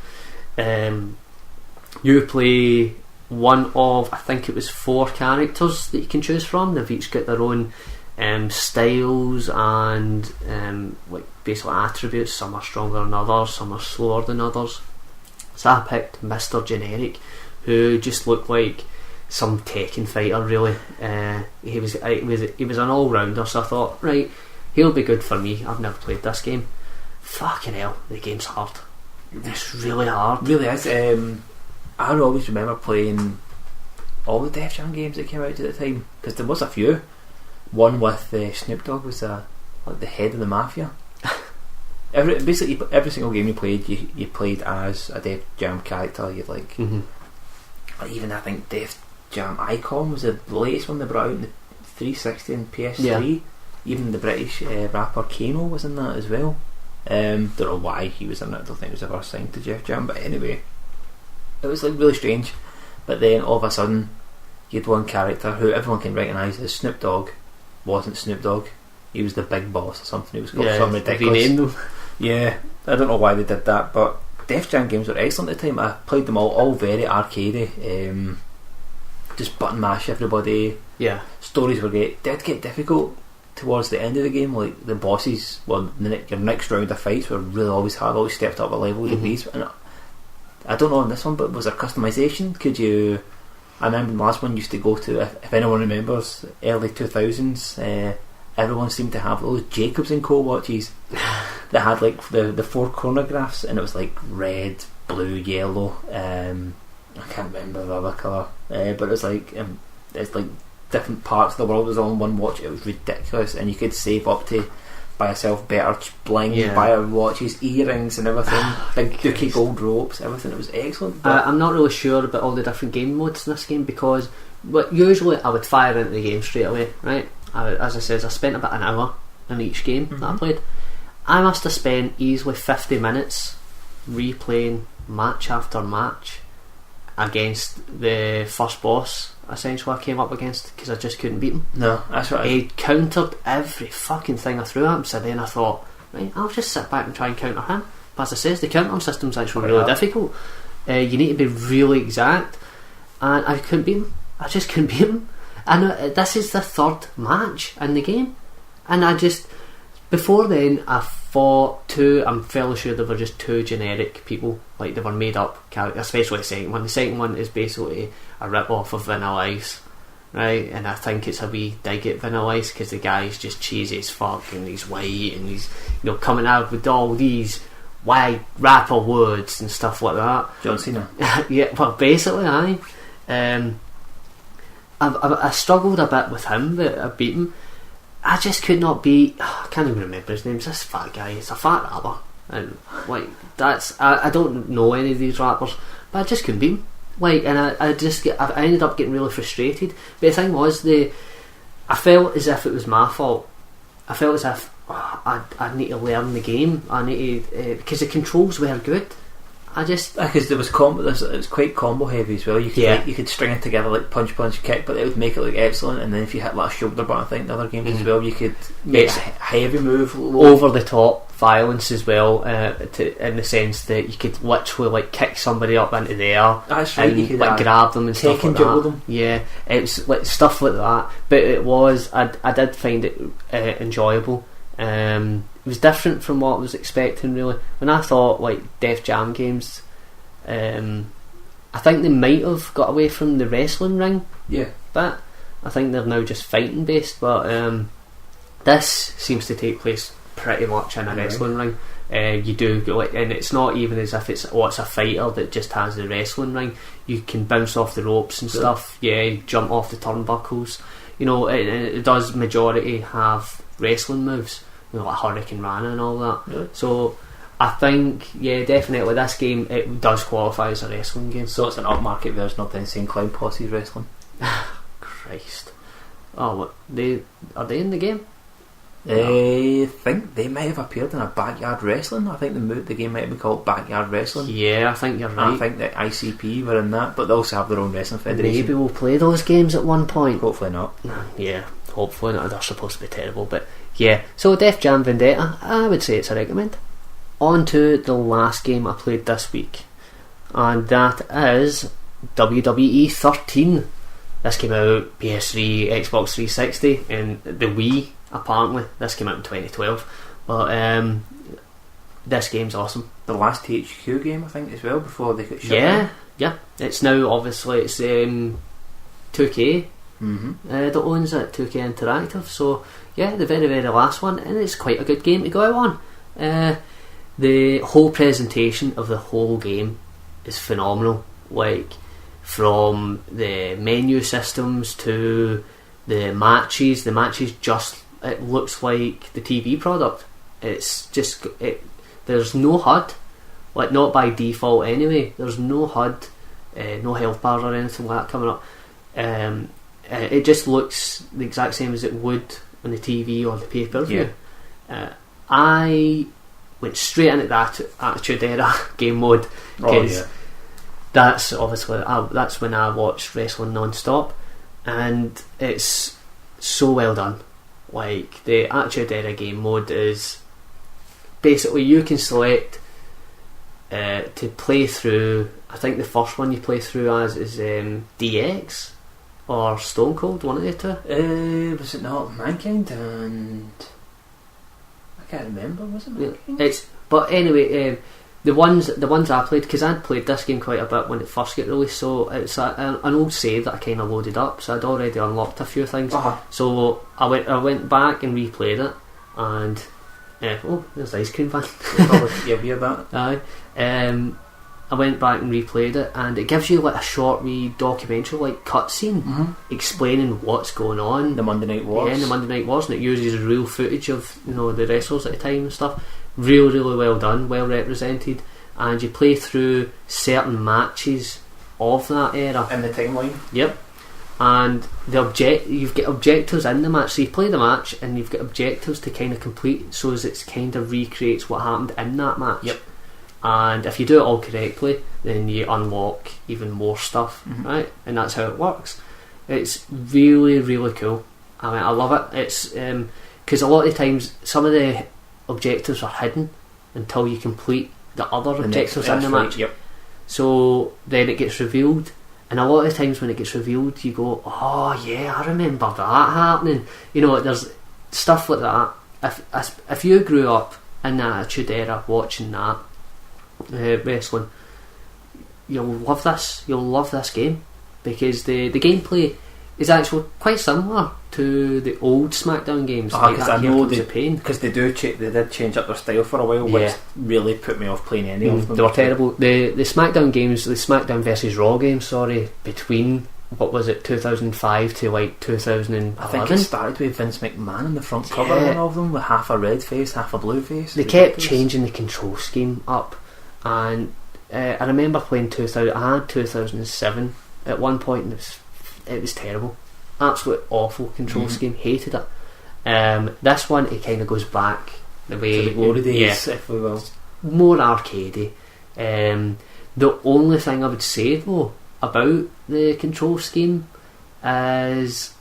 You play one of, I think it was 4 characters that you can choose from. They've each got their own styles and basically attributes. Some are stronger than others, some are slower than others. So I picked Mr. Generic, who just looked like some Tekken fighter, really. He was an all-rounder, so I thought, right, he'll be good for me. I've never played this game. Fucking hell, the game's hard. It's really hard.
Really is. I always remember playing all the Def Jam games that came out at the time, because there was a few. One with Snoop Dogg was like the head of the mafia. Every single game you played, you played as a Def Jam character. You'd like, even I think Def Jam Icon was the latest one they brought out in the 360 and PS3. Even the British rapper Kano was in that as well. Don't know why he was in it. I don't think it was ever signed to Def Jam, but anyway, it was like really strange. But then all of a sudden, you had one character who everyone can recognise as Snoop Dogg. Wasn't Snoop Dogg. He was the big boss or something. He was called something ridiculous. Renamed them. Yeah, I don't know why they did that, but Def Jam games were excellent at the time. I played them all very arcadey. Just button mash everybody. Yeah, stories were great. Did get difficult towards the end of the game. Like the bosses, your next round of fights were really always hard. Always stepped up a level to beats. And I don't know on this one, but was there customization? Could you? I remember the last one used to go to, if anyone remembers, early 2000s. Everyone seemed to have those Jacobs & Co watches that had like the 4 chronographs, and it was like red, blue, yellow. I can't remember the other colour, but it was like it's like different parts of the world was all in one watch. It was ridiculous, and you could save up to buy yourself better bling, buy watches, earrings, and everything. Big dookie gold ropes, everything. It was excellent. I'm not really sure about all the different game modes in this game, because usually I would fire into the game straight away, right? As I said, I spent about an hour in each game that I played. I must have spent easily 50 minutes replaying match after match against the first boss, essentially, I came up against, because I just couldn't beat him. No, that's right. He countered every fucking thing I threw at him, so then I thought, right, I'll just sit back and try and counter him. But as I says, the countering system's actually really difficult. You need to be really exact, and I couldn't beat him. I just couldn't beat him. And this is the 3rd match in the game, and before then I fought 2, I'm fairly sure they were just 2 generic people, like they were made up characters, especially the second one. The second one is basically a rip-off of Vanilla Ice, right? And I think it's a wee dig at Vanilla Ice, because the guy's just cheesy as fuck, and he's white, and he's coming out with all these wide rapper words and stuff like that. John Cena.
Yeah, well, basically, I struggled a bit with him, but I beat him. I just could not beat. I can't even remember his name. It's this fat guy. It's a fat rapper, and like I don't know any of these rappers, but I just couldn't beat him. like, and I ended up getting really frustrated. But the thing was, I felt as if it was my fault. I felt as if I need to learn the game. I need to, because the controls were good. I just
because there was it was quite combo heavy as well. You could you could string it together like punch, kick, but it would make it look excellent. And then if you hit like a shoulder button, I think the other games as well, you could make a heavy move,
over the top violence as well, in the sense that you could literally like kick somebody up into the air.
That's right.
And
you could
like grab them and stuff like that.
Them.
Yeah, it's like stuff like that. But it was I did find it enjoyable. It was different from what I was expecting, really. When I thought like Def Jam games, I think they might have got away from the wrestling ring.
Yeah,
but I think they're now just fighting based. But this seems to take place pretty much in a wrestling ring. You do go like, and it's not even as if it's a fighter that just has the wrestling ring. You can bounce off the ropes and stuff. Yeah, jump off the turnbuckles. You know, it does majority have wrestling moves. You know, like Hurricane Rana and all that.
Really?
So I think, definitely this game, it does qualify as a wrestling game.
So it's an upmarket version of the Insane Clown Posse's wrestling.
Christ. Oh, what, are they in the game?
I think they might have appeared in a Backyard Wrestling. I think the game might have been called Backyard Wrestling.
Yeah, I think you're right.
I think that ICP were in that, but they also have their own wrestling federation.
Maybe we'll play those games at one point.
Hopefully not.
Yeah, hopefully not. They're supposed to be terrible, but yeah. So Def Jam Vendetta, I would say it's a recommend. On to the last game I played this week, and that is WWE 13. This came out PS3, Xbox 360, and the Wii. Apparently, this came out in 2012, but this game's awesome.
The last THQ game, I think, as well, before they got shut
down. Yeah. It's now obviously it's 2K that owns it, 2K Interactive. So yeah, the very last one, and it's quite a good game to go out on. The whole presentation of the whole game is phenomenal. Like from the menu systems to the matches just. It looks like the TV product. It's just there's no HUD, like not by default anyway. There's no HUD, no health bar or anything like that coming up. It just looks the exact same as it would on the TV or the pay-per-view. I went straight into that Attitude Era game mode because that's obviously that's when I watched wrestling non-stop, and it's so well done. Like the Attitude Era game mode is basically you can select to play through. I think the first one you play through as is DX or Stone Cold, one of the two.
Was it not Mankind? And I can't remember. Was it Mankind?
But anyway, the ones I played, because I'd played this game quite a bit when it first got released, so it's an old save that I kind of loaded up, so I'd already unlocked a few things. So I went back and replayed it, and there's the ice cream van.
Yeah, hear that?
Aye. I went back and replayed it, and it gives you like a short wee documentary, like cutscene, explaining what's going on.
The Monday Night Wars.
Yeah, the Monday Night Wars, and it uses real footage of the wrestlers at the time and stuff. Really well done, well represented, and you play through certain matches of that era
in the timeline.
Yep. And you've got objectives in the match, so you play the match and you've got objectives to kind of complete, so as it kind of recreates what happened in that match.
Yep.
And if you do it all correctly, then you unlock even more stuff, right? And that's how it works. It's really cool. I mean, I love it. It's because a lot of times some of the objectives are hidden until you complete the other objectives in the match.
Yep.
So then it gets revealed, and a lot of times when it gets revealed, you go, "Oh yeah, I remember that happening." There's stuff like that. If you grew up in the Attitude Era watching that wrestling, you'll love this. You'll love this game because the gameplay is actually quite similar to the old SmackDown games.
Because I know because they did change up their style for a while, which really put me off playing any of them.
They were terrible. The SmackDown games, the SmackDown versus Raw games, between what was it, 2005 to like 2011.
I think it started with Vince McMahon on the front cover of them with half a red face, half a blue face.
They kept changing the control scheme up, and I remember playing 2000. I had 2007 at one point, and it was terrible, absolute awful control scheme. Hated it. This one, it kind of goes back the way
To the glory days, if we will.
more arcadey. The only thing I would say though about the control scheme is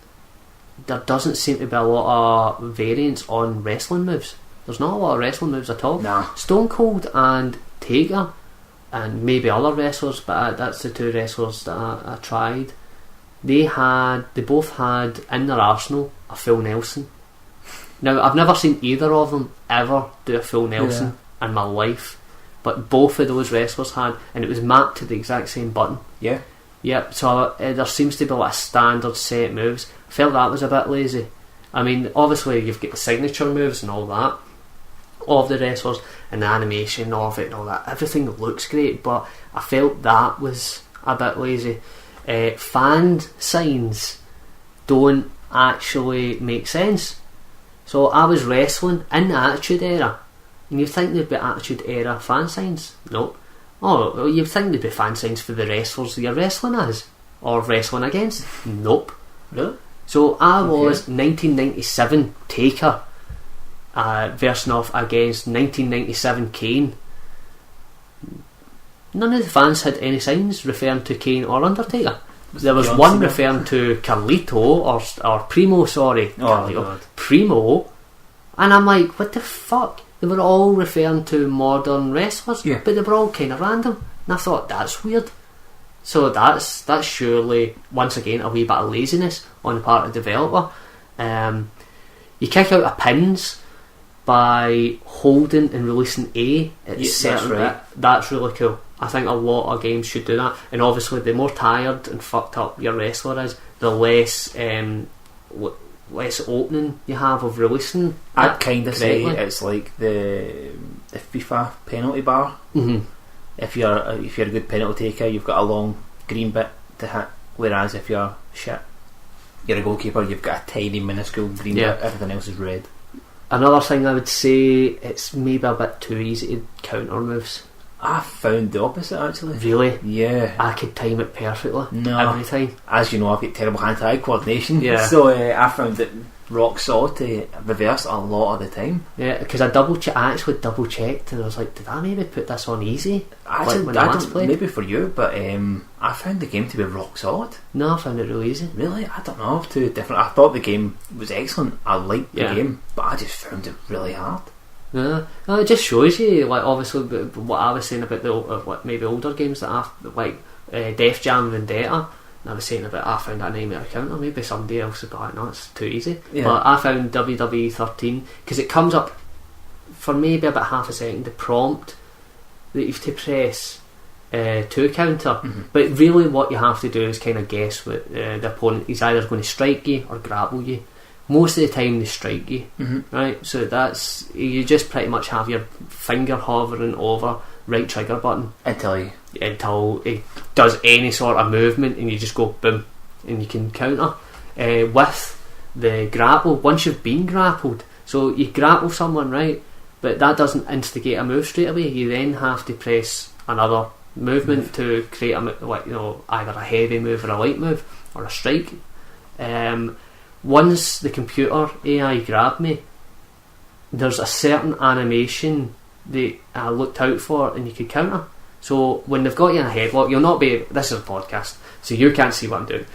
there doesn't seem to be a lot of variance on wrestling moves. There's not a lot of wrestling moves at all.
Nah.
Stone Cold and Taker, and maybe other wrestlers, but that's the two wrestlers that I tried. They both had in their arsenal a full Nelson. Now, I've never seen either of them ever do a full Nelson in my life, but both of those wrestlers had, and it was mapped to the exact same button.
Yeah.
Yep, so there seems to be like a standard set moves. I felt that was a bit lazy. I mean, obviously you've got the signature moves and all that of the wrestlers, and the animation of it and all that. Everything looks great, but I felt that was a bit lazy. Fan signs don't actually make sense. So I was wrestling in the Attitude Era, and you'd think there'd be Attitude Era fan signs. Nope. Oh, well, you'd think there'd be fan signs for the wrestlers you're wrestling as or wrestling against. Nope.
Really?
So I was 1997 Taker versing off against 1997 Kane. None of the fans had any signs referring to Kane or Undertaker. There was one referring to Carlito or Primo, sorry. Carlito.
God.
Primo. And I'm like, what the fuck? They were all referring to modern wrestlers,
Yeah.
but they were all kind of random. And I thought, that's weird. So that's surely, once again, a wee bit of laziness on the part of the developer. You kick out a pins by holding and releasing A at
Yeah,
certain
that's right.
bit. That's really cool. I think a lot of games should do that. And obviously, the more tired and fucked up your wrestler is, the less less opening you have of releasing.
I'd kind of say
correctly.
it's like the FIFA penalty bar.
Mm-hmm.
If you're a good penalty taker, you've got a long green bit to hit. Whereas if you're shit, you're a goalkeeper, you've got a tiny minuscule green
Yeah.
bit. Everything else is red.
Another thing I would say, it's maybe a bit too easy to counter moves.
I found the opposite actually.
Really?
Yeah.
I could time it perfectly.
No.
Every time.
As you know, I've got terrible hand-eye coordination.
Yeah.
So I found it rock solid to reverse a lot of the time.
Yeah, because I actually double checked, and I was like, did I maybe put this on easy?
Actually,
when I last played?
maybe for you, but I found the game to be rock solid.
No, I found it really easy.
Really? I don't know. Too different. I thought the game was excellent. I liked the
Yeah.
game, but I just found it really hard.
No, it just shows you, like, obviously what I was saying about the what maybe older games that I like, Def Jam Vendetta. And I was saying about I found that 9 out of counter. Maybe somebody else would be like, no, it's too easy.
Yeah.
But I found WWE 13 because it comes up for maybe about half a second. The prompt that you have to press to counter, but really what you have to do is kind of guess what the opponent is either going to strike you or grapple you. Most of the time they strike you, right? So that's, you just pretty much have your finger hovering over right trigger button
Until
it does any sort of movement, and you just go boom, and you can counter with the grapple. Once you've been grappled, so you grapple someone, right, but that doesn't instigate a move straight away. You then have to press another movement to create either a heavy move or a light move or a strike. Once the computer AI grabbed me, there's a certain animation that I looked out for, and you could counter. So when they've got you in a headlock, you'll not be. This is a podcast, so you can't see what I'm doing.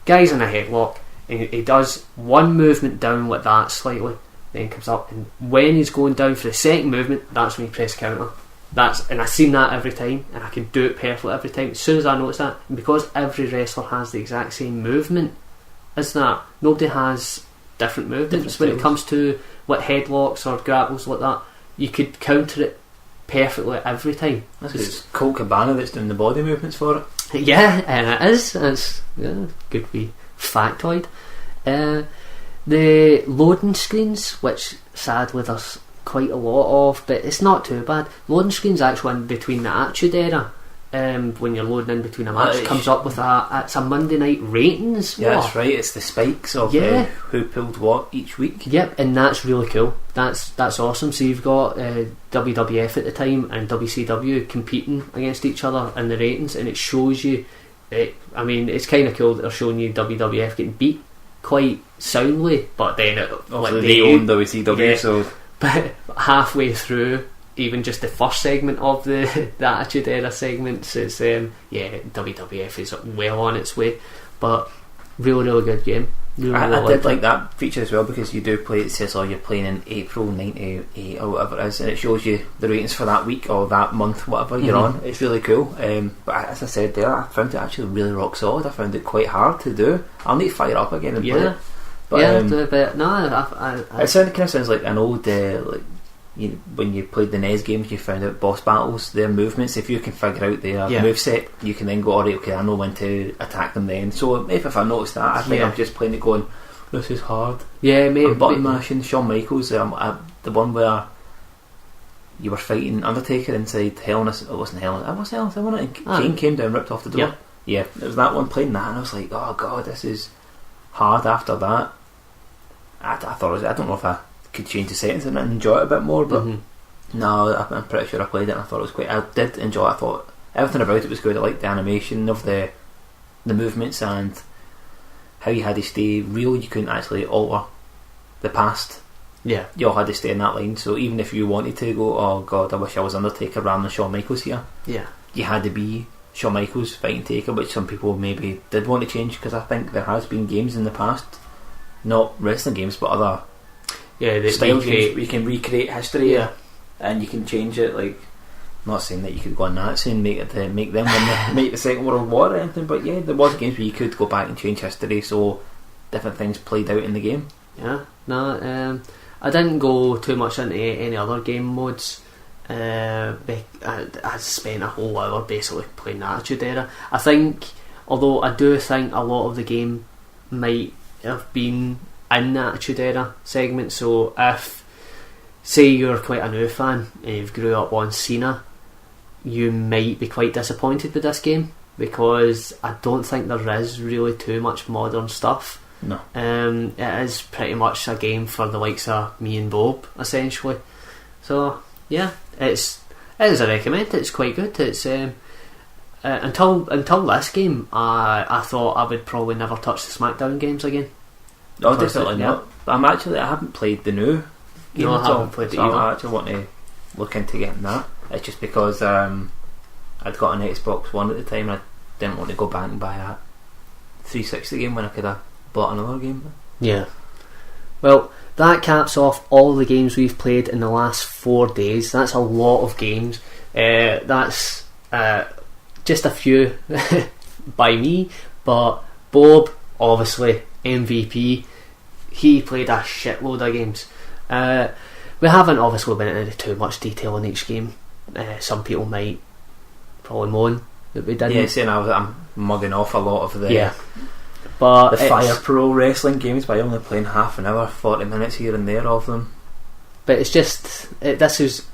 Guy's in a headlock, and he does one movement down like that slightly, then comes up, and when he's going down for the second movement, that's when you press counter. And I've seen that every time, and I can do it perfectly every time. As soon as I notice that, and because every wrestler has the exact same movement, is that nobody has different movements when it comes to what headlocks or grapples like that. You could counter it perfectly every time.
that's 'cause it's Colt Cabana that's doing the body movements for it.
Yeah, and it is. It's good wee factoid. The loading screens, which sadly there's quite a lot of, but it's not too bad. Loading screens actually in between the Attitude Era when you're loading in between a match,
Aye.
comes up with it's a Monday night ratings.
Yeah,
war.
that's right. It's the spikes of
Yeah.
who pulled what each week.
Yep, and that's really cool. That's awesome. So you've got WWF at the time and WCW competing against each other in the ratings, and it shows you. It's kind of cool that they're showing you WWF getting beat quite soundly, but then
They own WCW,
Yeah.
so
but halfway through, even just the first segment of the Attitude Era segments, it's WWF is well on its way. But really good game. Really,
I
really
did
liked
like
it.
that feature as well, because you do play, it says, you're playing in April 98 or whatever it is, and it shows you the ratings for that week or that month, whatever you're on. It's really cool. But as I said there, I found it actually really rock solid. I found it quite hard to do. I'll need to fire up again and play it. But,
but no,
it kind of sounds like an old when you played the NES games, you found out boss battles, their movements. If you can figure out their moveset, you can then go, alright, okay, I know when to attack them then. So if I noticed that, I think I'm just playing it going, this is hard.
Yeah, maybe.
I'm button mashing. Shawn Michaels, the one where you were fighting Undertaker inside Hell in a... It wasn't Hell in... It was Hell in a... wasn't it? Kane came down, ripped off the door. Yeah, it was that one, playing that, and I was like, oh god, this is hard after that. I thought it was... I don't know if I could change the settings and enjoy it a bit more, but no, I'm pretty sure I played it and I thought it was quite... I did enjoy it. I thought everything about it was good. I liked the animation of the movements and how you had to stay real. You couldn't actually alter the past.
Yeah,
you all had to stay in that line. So even if you wanted to go, oh god, I wish I was Undertaker rather than Shawn Michaels here, you had to be Shawn Michaels fighting Taker, which some people maybe did want to change, because I think there has been games in the past, not wrestling games but other style games where you can recreate history and you can change it. Like, I'm not saying that you could go on Nazi and make them win make the Second World War or anything, but yeah, there was games where you could go back and change history, so different things played out in the game. I didn't go too much into any other game modes. I spent a whole hour basically playing the Attitude Era. I think, although I do think a lot of the game might have been in the Attitude Era segment, so if, say, you're quite a new fan and you've grew up on Cena, you might be quite disappointed with this game, because I don't think there is really too much modern stuff. No.
It is pretty much a game for the likes of me and Bob, essentially. So yeah, it is a recommend. It's quite good. It's until this game, I thought I would probably never touch the SmackDown games again.
No, definitely not. But I haven't played the new game
No,
at
I
all,
haven't played it
so
either.
I actually want to look into getting that. It's just because I'd got an Xbox One at the time and I didn't want to go back and buy that 360 game when I could have bought another game.
Yeah. Well, that caps off all the games we've played in the last 4 days. That's a lot of games. That's just a few by me, but Bob, obviously MVP, he played a shitload of games. We haven't obviously been into too much detail in each game. Some people might probably moan that we didn't.
Yeah, saying I'm mugging off a lot of the
but
the Fire Pro wrestling games by only playing half an hour, 40 minutes here and there of them.
But it's just this is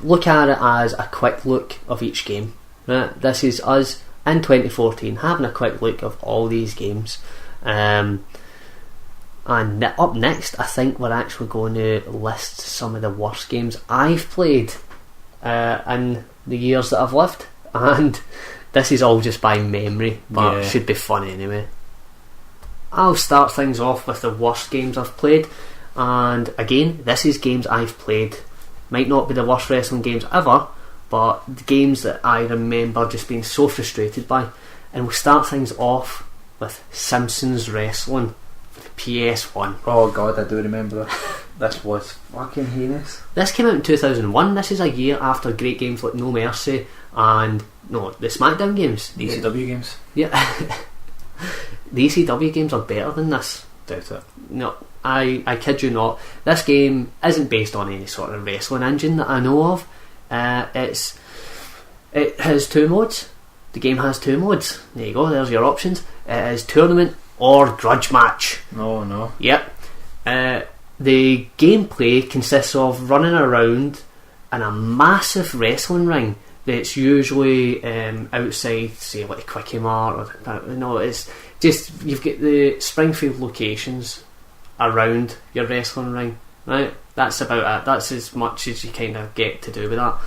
look at it as a quick look of each game. Right? This is us in 2014 having a quick look of all these games. And up next, I think we're actually going to list some of the worst games I've played in the years that I've lived, and this is all just by memory, but it should be fun anyway. I'll start things off with the worst games I've played, and again, this is games I've played. Might not be the worst wrestling games ever, but the games that I remember just being so frustrated by. And we'll start things off with Simpsons Wrestling for the PS1.
Oh god, I do remember that. This was fucking heinous.
This came out in 2001. This is a year after great games like No Mercy and the SmackDown games.
The ECW games.
Yeah. The ECW games are better than this.
Doubt it.
No, I kid you not. This game isn't based on any sort of wrestling engine that I know of. It has 2 modes. The game has 2 modes. There you go, there's your options. It is tournament or grudge match.
No.
Yep. The gameplay consists of running around in a massive wrestling ring. it's usually outside, say like a Quickie Mart, or no, it's just you've got the Springfield locations around your wrestling ring, right? That's about it. That's as much as you kind of get to do with that.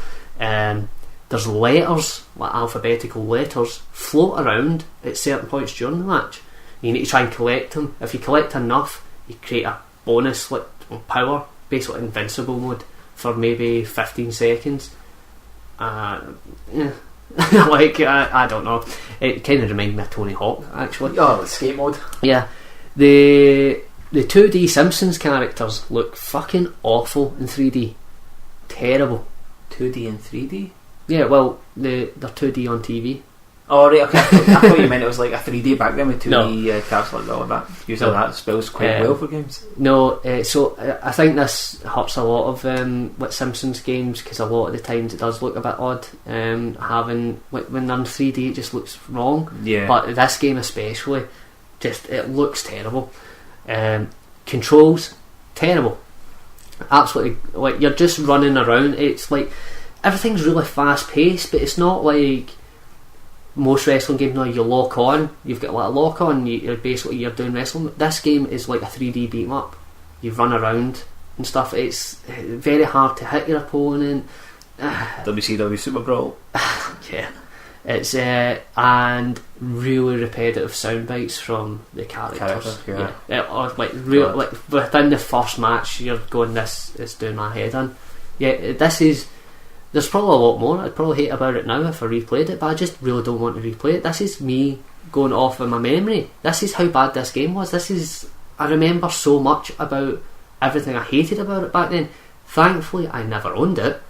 There's letters, like alphabetical letters, float around at certain points during the match. You need to try and collect them. If you collect enough, you create a bonus like power, basically invincible mode for maybe 15 seconds. Like I don't know. It kind of reminded me of Tony Hawk, actually.
Oh, escape mode.
Yeah, the 2D Simpsons characters look fucking awful in 3D. Terrible.
2D and 3D.
Yeah, well, they're 2D on TV.
Oh right, okay. I thought you meant it was like a 3D back then with 2D caps like all of that. Usually that spells quite well for games.
No, so I think this hurts a lot of like Simpsons games, because a lot of the times it does look a bit odd. Having when they're in 3D, it just looks wrong.
Yeah.
But this game especially, just it looks terrible. Controls terrible. Absolutely, like you're just running around. It's like everything's really fast paced, but it's not like most wrestling games now. You lock on, you've got like a lock on, you're doing wrestling. This game is like a 3D beat 'em up. You run around and stuff. It's very hard to hit your opponent.
WCW Super Brawl.
Yeah, it's and really repetitive sound bites from the characters. Or like real, like within the first match, you're going, this is doing my head in. Yeah, this is. There's probably a lot more I'd probably hate about it now if I replayed it, but I just really don't want to replay it. This is me going off of my memory. This is how bad this game was. I remember so much about everything I hated about it back then. Thankfully, I never owned it.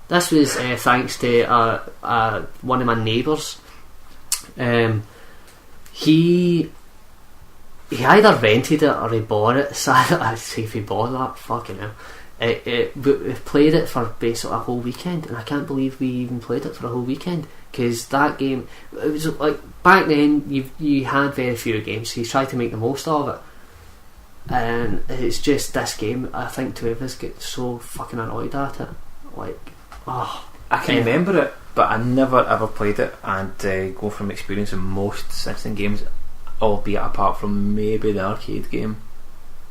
This was thanks to one of my neighbours. He either rented it or he bought it. So I see if he bought that, fucking hell. We played it for basically a whole weekend, and I can't believe we even played it for a whole weekend, because that game, it was like back then you had very few games, so you tried to make the most of it, and it's just this game. I think two of us get so fucking annoyed at it. Like, I
can remember it, but I never ever played it, and go from experience in most Simpson games, albeit apart from maybe the arcade game,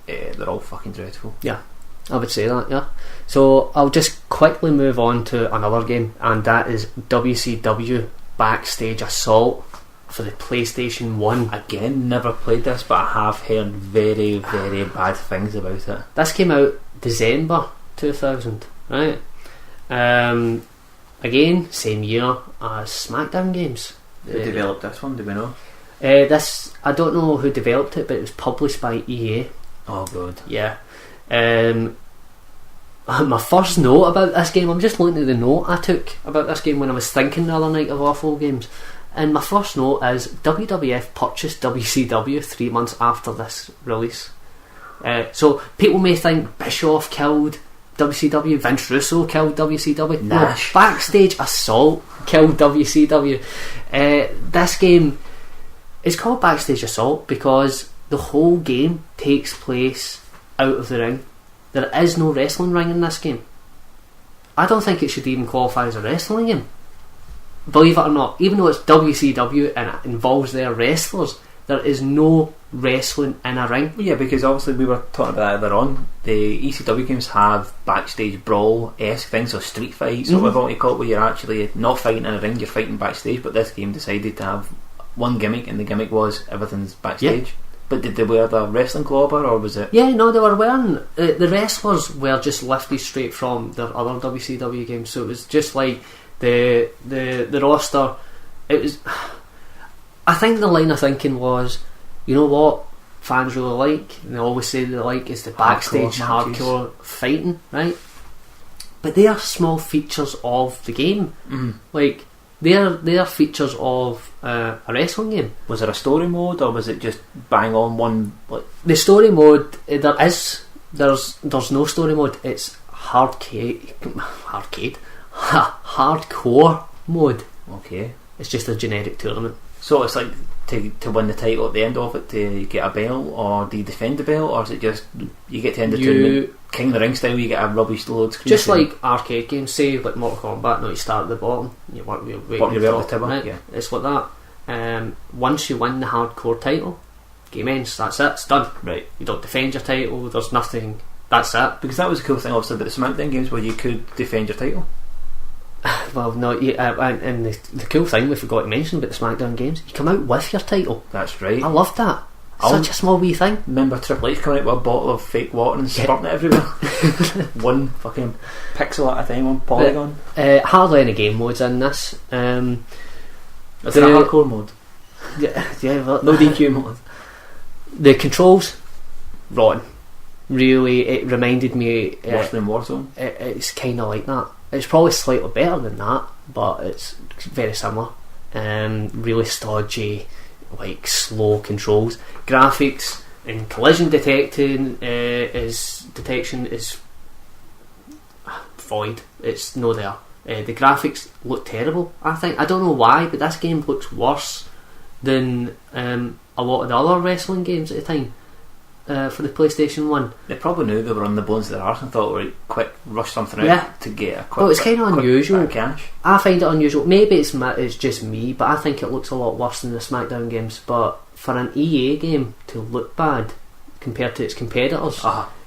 they're all fucking dreadful.
Yeah, I would say that, yeah. So I'll just quickly move on to another game, and that is WCW Backstage Assault for the PlayStation 1.
Again, never played this, but I have heard very, very bad things about it.
This came out December 2000, right? Again, same year as SmackDown games.
Who developed this one, do we know?
This, I don't know who developed it, but it was published by EA.
Oh god.
Yeah. My first note about this game, I'm just looking at the note I took about this game when I was thinking the other night of awful games, and my first note is WWF purchased WCW 3 months after this release. So people may think Bischoff killed WCW, Vince Russo killed WCW.
Nash.
No, Backstage Assault killed WCW. This game is called Backstage Assault because the whole game takes place out of the ring. There is no wrestling ring in this game. I don't think it should even qualify as a wrestling game, believe it or not. Even though it's WCW and it involves their wrestlers, there is no wrestling in a ring.
Yeah, because obviously we were talking about that earlier on. The ECW games have backstage brawl-esque things, or street fights, or whatever you call it, where you're actually not fighting in a ring, you're fighting backstage. But this game decided to have one gimmick, and the gimmick was everything's backstage.
Yeah.
But did they wear the wrestling clobber, or was it?
Yeah, no, they were wearing the wrestlers were just lifted straight from their other WCW games, so it was just like the roster. It was. I think the line of thinking was, you know what fans really like, and they always say they like, is the backstage hardcore fighting, right? But they are small features of the game. Like they are features of a wrestling game.
Was there a story mode, or was it just bang on one? Like
the story mode, there's no story mode. It's hardcore mode.
Okay.
It's just a generic tournament.
So it's like to win the title at the end of it, to get a belt, or do you defend the belt, or is it just you get to end the tournament King of the Ring style, you get a rubbish load screen?
Just like arcade games, say like Mortal Kombat, no, you start at the bottom, you work your way
your way up the
right?
yeah.
It's like that. Once you win the hardcore title, game ends, that's it, it's done.
Right.
You don't defend your title, there's nothing, that's it.
Because that was the cool thing obviously about the SmackDown games, where you could defend your title.
Well, no, and the cool thing we forgot to mention about the SmackDown games, you come out with your title.
That's right.
I loved that. Such a small wee thing.
Remember Triple H coming out with a bottle of fake water and spurting it everywhere. One fucking pixel at a time, one polygon.
Hardly any game modes in this.
Is it a hardcore mode?
Yeah, well,
no DQ mode.
The controls, rotten. Really, it reminded me.
Worse than Warzone.
It's kind of like that. It's probably slightly better than that, but it's very similar. Really stodgy, like slow controls. Graphics and collision detection is void. It's no there. The graphics look terrible. I don't know why, but this game looks worse than a lot of the other wrestling games at the time. For the PlayStation 1.
They probably knew they were on the bones of their arse and thought, right, quick, rush something out to get a quick.
Well, it's kind of unusual.
Cash.
I find it unusual. Maybe it's just me, but I think it looks a lot worse than the SmackDown games. But for an EA game to look bad compared to its competitors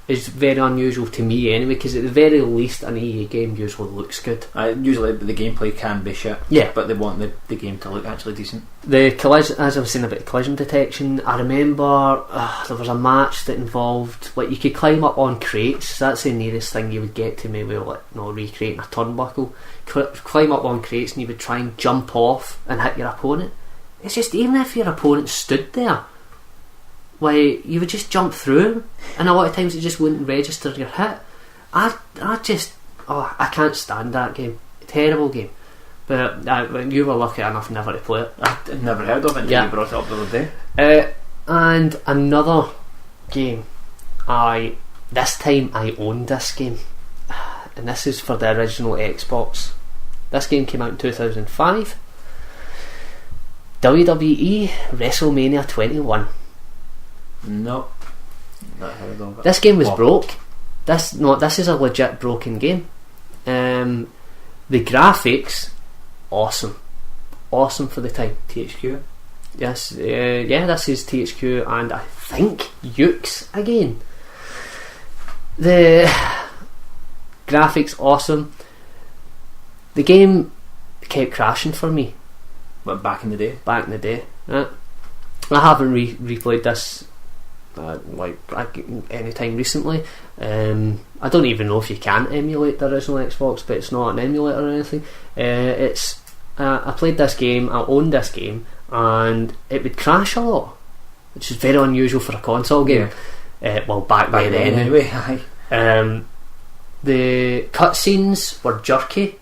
is very unusual to me anyway, because at the very least an EA game usually looks good.
Usually the gameplay can be shit, but they want the game to look actually decent.
The collision, as I was saying about collision detection, I remember there was a match that involved, like, you could climb up on crates. That's the nearest thing you would get to maybe recreating a turnbuckle. Climb up on crates and you would try and jump off and hit your opponent. It's just, even if your opponent stood there, like, you would just jump through him, and a lot of times it just wouldn't register your hit. I can't stand that game. Terrible game. But you were lucky enough never to play it.
I'd never heard of it until you brought it up the other day.
And another game, this time I owned this game, and this is for the original Xbox. This game came out in 2005. WWE WrestleMania 21.
No, not heard of it.
This game was broke. This is a legit broken game. The graphics, awesome for the time.
THQ.
Yes, this is THQ, and I think Ukes again. The graphics awesome. The game kept crashing for me.
But back in the day,
right? I haven't replayed this any time recently. I don't even know if you can emulate the original Xbox, but it's not an emulator or anything. I played this game, I owned this game, and it would crash a lot, which is very unusual for a console game. Back then anyway. The cutscenes were jerky,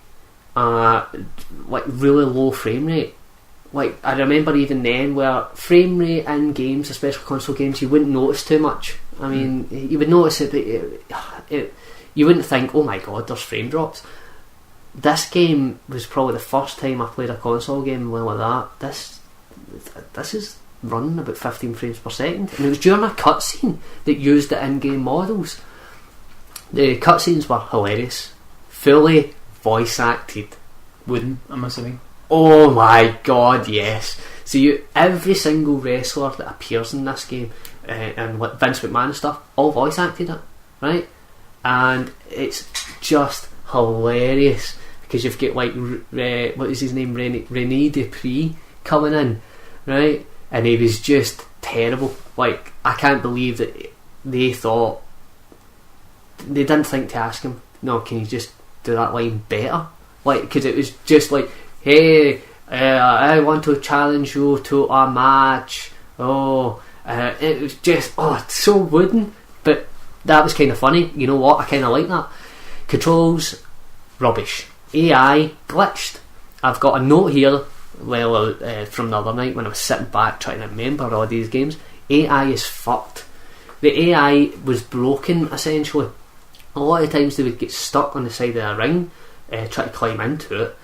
like really low frame rate. Like, I remember even then where frame rate in games, especially console games, you wouldn't notice too much. I mean, you would notice it, but you wouldn't think, oh my god, there's frame drops. This game was probably the first time I played a console game like that. This is running about 15 frames per second, and it was during a cutscene that used the in-game models. The cutscenes were hilarious, fully voice acted.
Wooden, I'm assuming.
Oh my god, yes. So every single wrestler that appears in this game, and what Vince McMahon and stuff, all voice acted it, right? And it's just hilarious because you've got like what is his name, Rene Dupree coming in, right? And he was just terrible. Like, I can't believe that they didn't think to ask him, no, can you just do that line better? Like, because it was just like, hey, I want to challenge you to a match. It was just, it's so wooden, but that was kind of funny. You know what, I kind of like that. Controls, rubbish. AI, glitched. I've got a note here, from the other night when I was sitting back trying to remember all these games. AI is fucked. The AI was broken, essentially. A lot of times they would get stuck on the side of a ring, try to climb into it,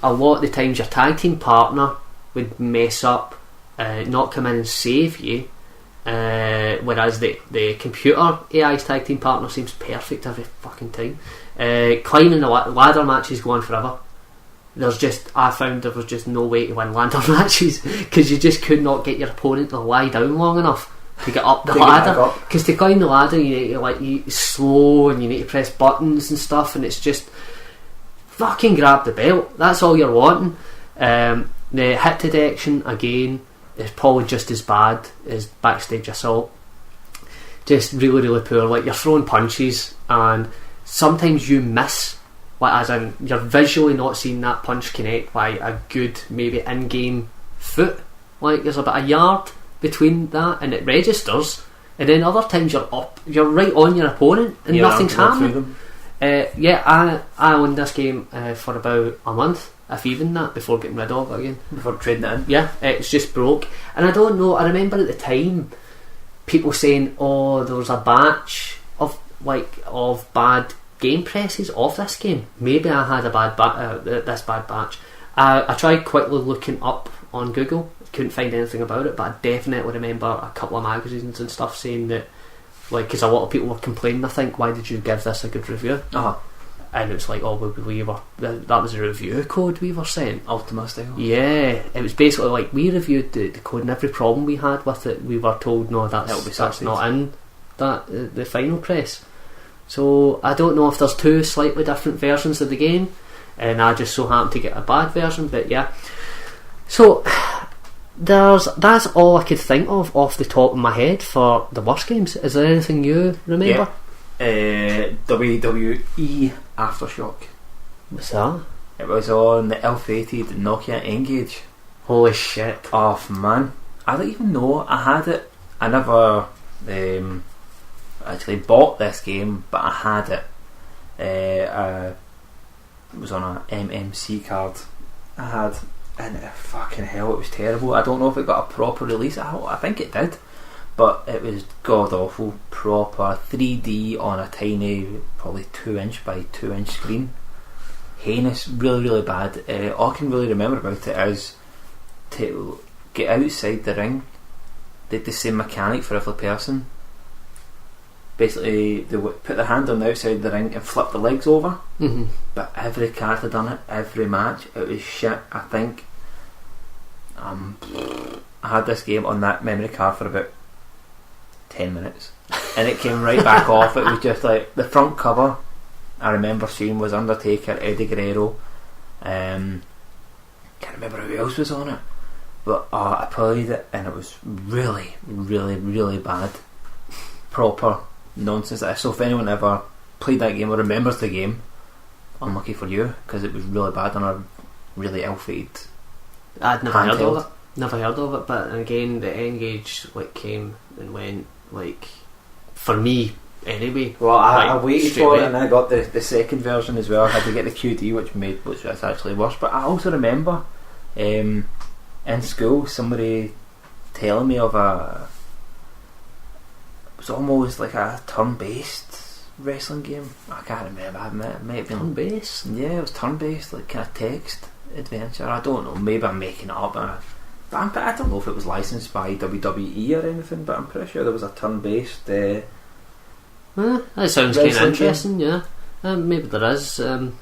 a lot of the times your tag team partner would mess up, not come in and save you, whereas the computer AI's tag team partner seems perfect every fucking time. Climbing the ladder matches go on forever. I found there was just no way to win ladder matches because you just could not get your opponent to lie down long enough to get up the ladder. Because to climb the ladder, you need to you slow and you need to press buttons and stuff, and it's just fucking grab the belt. That's all you're wanting. The hit detection again is probably just as bad as Backstage Assault. Just really, really poor. Like, you're throwing punches and sometimes you miss, like, as in you're visually not seeing that punch connect by a good maybe in-game foot. Like, there's about a yard between that and it registers, and then other times you're right on your opponent and nothing's happening. I owned this game for about a month, if even that, before getting rid of it again,
before trading it in.
Yeah, it's just broke. And I don't know, I remember at the time people saying, oh, there was a batch of bad game presses of this game. Maybe I had a this bad batch. I tried quickly looking up on Google, couldn't find anything about it, but I definitely remember a couple of magazines and stuff saying that, like, because a lot of people were complaining, I think, why did you give this a good review? And it's like, oh, that was a review code we were sent.
Ultima style.
Yeah, it was basically like, we reviewed the code and every problem we had with it, we were told, no, that's not in the final press. So I don't know if there's two slightly different versions of the game, and I just so happened to get a bad version, but yeah. So that's all I could think of off the top of my head for the worst games. Is there anything you remember?
Yeah. WWE Aftershock.
What's that?
It was on the ill-fated Nokia N-Gage.
Holy shit.
Oh man, I don't even know I had it. I never actually bought this game, but I had it. It was on a MMC card I had, and fucking hell, it was terrible. I don't know if it got a proper release. I think it did, but it was god awful. Proper 3D on a tiny, probably 2" by 2" screen. Heinous, really, really bad. All I can really remember about it is to get outside the ring. They had the same mechanic for every person. Basically, they would put their hand on the outside of the ring and flip the legs over.
Mm-hmm.
But every card had done it, every match. It was shit. I think I had this game on that memory card for about 10 minutes, and it came right back off. It was just like the front cover I remember seeing was Undertaker, Eddie Guerrero. Can't remember who else was on it, but I played it and it was really, really, really bad. Proper nonsense. So if anyone ever played that game or remembers the game, unlucky for you, because it was really bad on a really ill-fated
I'd never heard
handheld.
of it. Never heard of it, but again, the N-Gage came and went, for me anyway.
Well, I waited
straight
for
away.
it, and I got the second version as well. I had to get the QD, which was actually worse. But I also remember in school somebody telling me of it was almost like a turn-based wrestling game. I can't remember. It might have been
Turn-based?
Yeah, it was turn-based, like kind of text adventure. I don't know. Maybe I'm making it up. But I don't know if it was licensed by WWE or anything. But I'm pretty sure there was a turn-based.
That sounds kind of
wrestling
interesting. Yeah, maybe there is. Any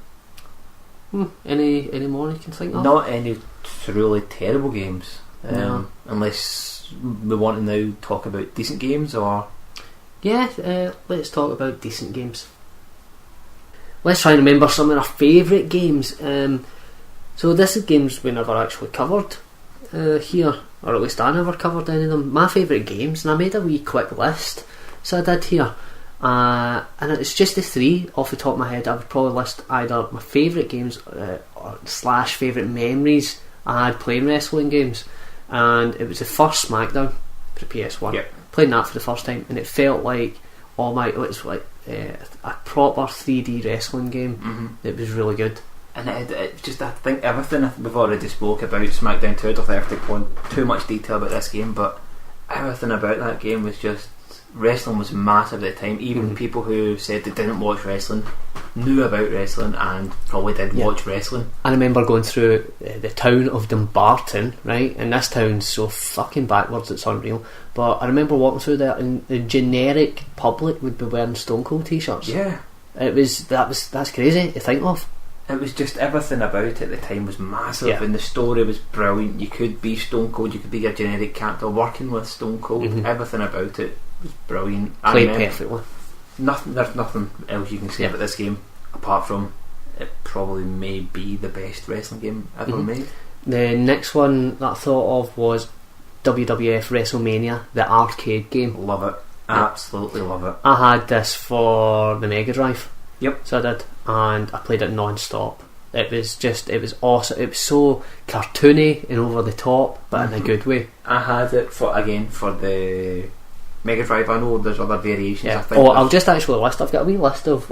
more you can think of?
Not any truly terrible games.
No.
Unless we want to now talk about decent games, or
Yeah, let's talk about decent games. Let's try and remember some of our favourite games. So this is games we never actually covered here, or at least I never covered any of them. My favourite games, and I made a wee quick list, so I did here. And it's just the three off the top of my head. I would probably list either my favourite games or / favourite memories I had playing wrestling games. And it was the first SmackDown for PS1.
Yep.
Playing that for the first time, and it felt like it was like a proper 3D wrestling game.
Mm-hmm.
It was really good.
And it just, I think everything we've already spoke about SmackDown 2, I don't have to go into too much detail about this game, but everything about that game was just wrestling was massive at the time. Even people who said they didn't watch wrestling knew about wrestling and probably did watch wrestling.
I remember going through the town of Dumbarton, right? And this town's so fucking backwards, it's unreal. But I remember walking through there, and the generic public would be wearing Stone Cold t-shirts.
Yeah,
That's crazy to think of.
it was just everything about it at the time was massive,
Yeah.
and the story was brilliant. You could be Stone Cold, you could be a generic character working with Stone Cold. Everything about it was brilliant.
Played perfectly.
There's nothing else you can say about this game apart from it probably may be the best wrestling game ever made.
The next one that I thought of was WWF WrestleMania, the arcade game.
Love it, absolutely love it.
I had this for the Mega Drive.
Yep.
So I did, and I played it non-stop. It was awesome. It was so cartoony and over the top, but in a good way.
I had it for the Mega Drive. I know there's other variations.
Yeah.
I think
I'll just actually list. I've got a wee list of.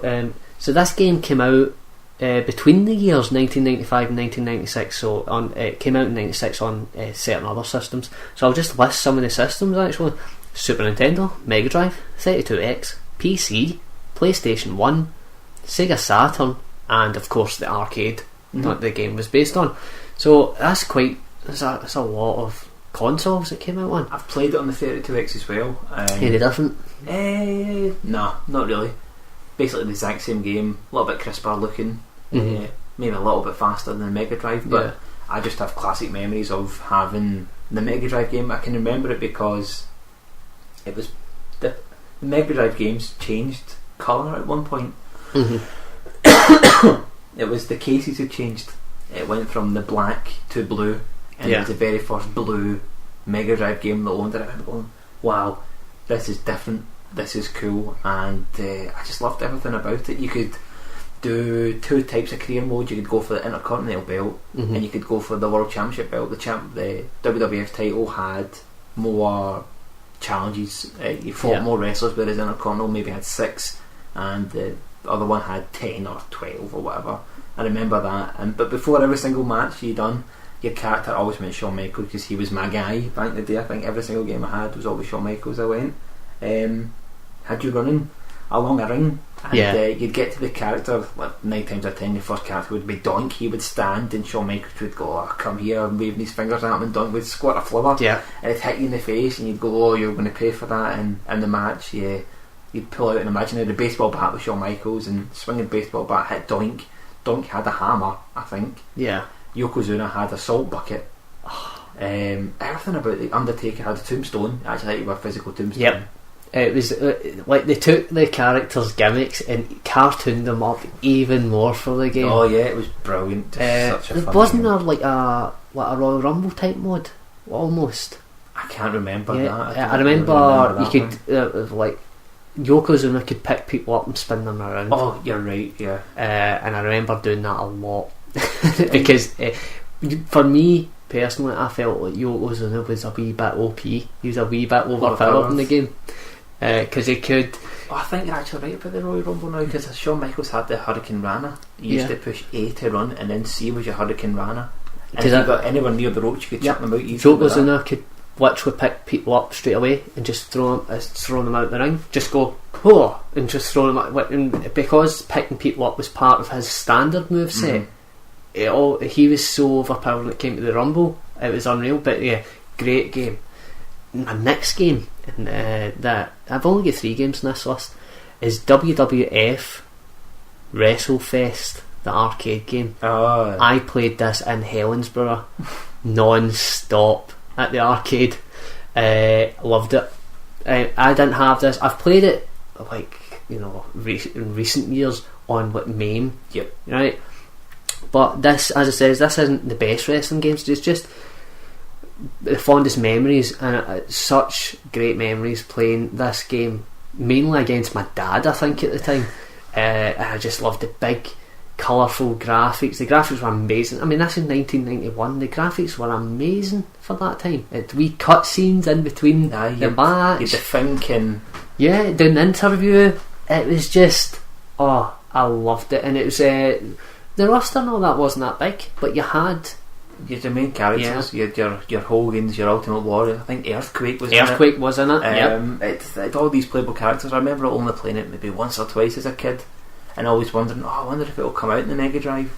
So this game came out between the years 1995 and 1996. So it came out in 96 on certain other systems. So I'll just list some of the systems actually. Super Nintendo, Mega Drive, 32X, PC, PlayStation 1, Sega Saturn, and of course the arcade that the game was based on. So that's a lot of consoles that came out on.
I've played it on the 32X as well.
Any different?
No, not really. Basically the exact same game, a little bit crisper looking, maybe a little bit faster than the Mega Drive, but I just have classic memories of having the Mega Drive game. I can remember it because it was the Mega Drive games changed colour at one point. It was the cases had changed. It went from the black to blue, and it was the very first blue Mega Drive game that owned it. I remember going, wow, this is different, this is cool, and I just loved everything about it. You could do two types of career mode. You could go for the Intercontinental belt, and you could go for the World Championship belt. The WWF title had more challenges. You fought more wrestlers, whereas Intercontinental maybe had 6, and the other one had 10 or 12 or whatever. I remember that. But before every single match you done, your character always meant Shawn Michaels because he was my guy back in the day. I think every single game I had was always Shawn Michaels. I went. Had you running along a ring, and you'd get to the character. Like 9 times out of 10, your first character would be Doink. He would stand, and Shawn Michaels would go, "Oh, come here," and waving his fingers at him, and Doink would squirt a flubber, and it'd hit you in the face, and you'd go, "Oh, you're going to pay for that." And in the match, you'd pull out an imaginary baseball bat with Shawn Michaels and swing the baseball bat, hit Doink. Doink had a hammer, I think. Yeah. Yokozuna had a salt bucket. Everything about the Undertaker had a tombstone. Actually, it was a physical tombstone. Yep.
It was like they took the characters' gimmicks and cartooned them up even more for the game.
Oh yeah, it was brilliant. Such a fun
wasn't
game.
there like a Royal Rumble type mode? Almost.
I can't remember that.
I remember you could like Yokozuna could pick people up and spin them around.
Oh, you're right. Yeah.
And I remember doing that a lot because for me personally, I felt like Yokozuna was a wee bit OP. He was a wee bit overpowered in the game because he could.
Oh, I think you're actually right about the Royal Rumble now because Shawn Michaels had the Hurricane Rana. You used to push A to run, and then C was your Hurricane Rana. And if you got anywhere near the ropes, you could chuck them out easily.
Yokozuna could literally pick people up straight away and just throw them out the ring. Just go, oh, and just throw them out. And because picking people up was part of his standard moveset, he was so overpowered when it came to the Rumble. It was unreal. But yeah, great game. My next game, and that I've only got 3 games in this list, is WWF WrestleFest, the arcade game. I played this in Helensburgh non-stop at the arcade. Loved it. I didn't have this. I've played it in recent years on MAME.
Yep.
Right. But this, as I says, this isn't the best wrestling games. It's just the fondest memories, and such great memories playing this game, mainly against my dad, I think, at the time. And I just loved the big colourful graphics. The graphics were amazing. I mean, this is 1991. The graphics were amazing for that time. We cut scenes in between the match.
You had the thinking.
Yeah, doing the interview. It was just, I loved it. And it was the roster and all that wasn't that big, but you had
You had your main characters. You had your Hogan's, your Ultimate Warrior. I think Earthquake was in
it.
It had all these playable characters. I remember only playing it maybe once or twice as a kid, and always wondering, I wonder if it will come out in the Mega Drive,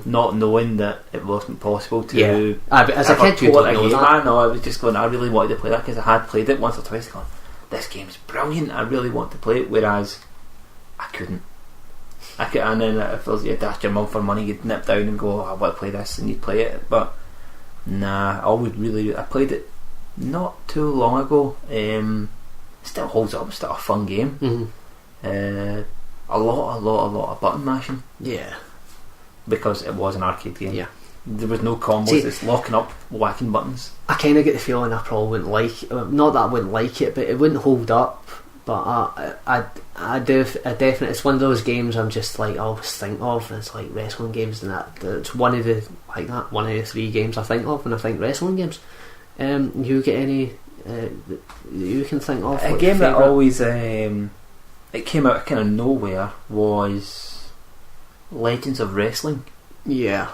not knowing that it wasn't possible to.
But as a kid, you don't know that.
I know. I was just going. I really wanted to play that because I had played it once or twice. Going, this game's brilliant. I really want to play it. Whereas I couldn't. And then if you'd ask your mum for money, you'd nip down and go, I want to play this, and you'd play it. But nah, I played it not too long ago. Still holds up. It's still a fun game. A lot of button mashing.
Yeah,
because it was an arcade game.
Yeah,
there was no combos. It's locking up, whacking buttons.
I kind of get the feeling I probably wouldn't like it. Not that I wouldn't like it, but it wouldn't hold up. But I definitely, it's one of those games I'm just like, I always think of. It's like wrestling games, and it's one of the 3 games I think of when I think wrestling games. You get any you can think of?
A game that always it came out kind of nowhere was Legends of Wrestling.
Yeah.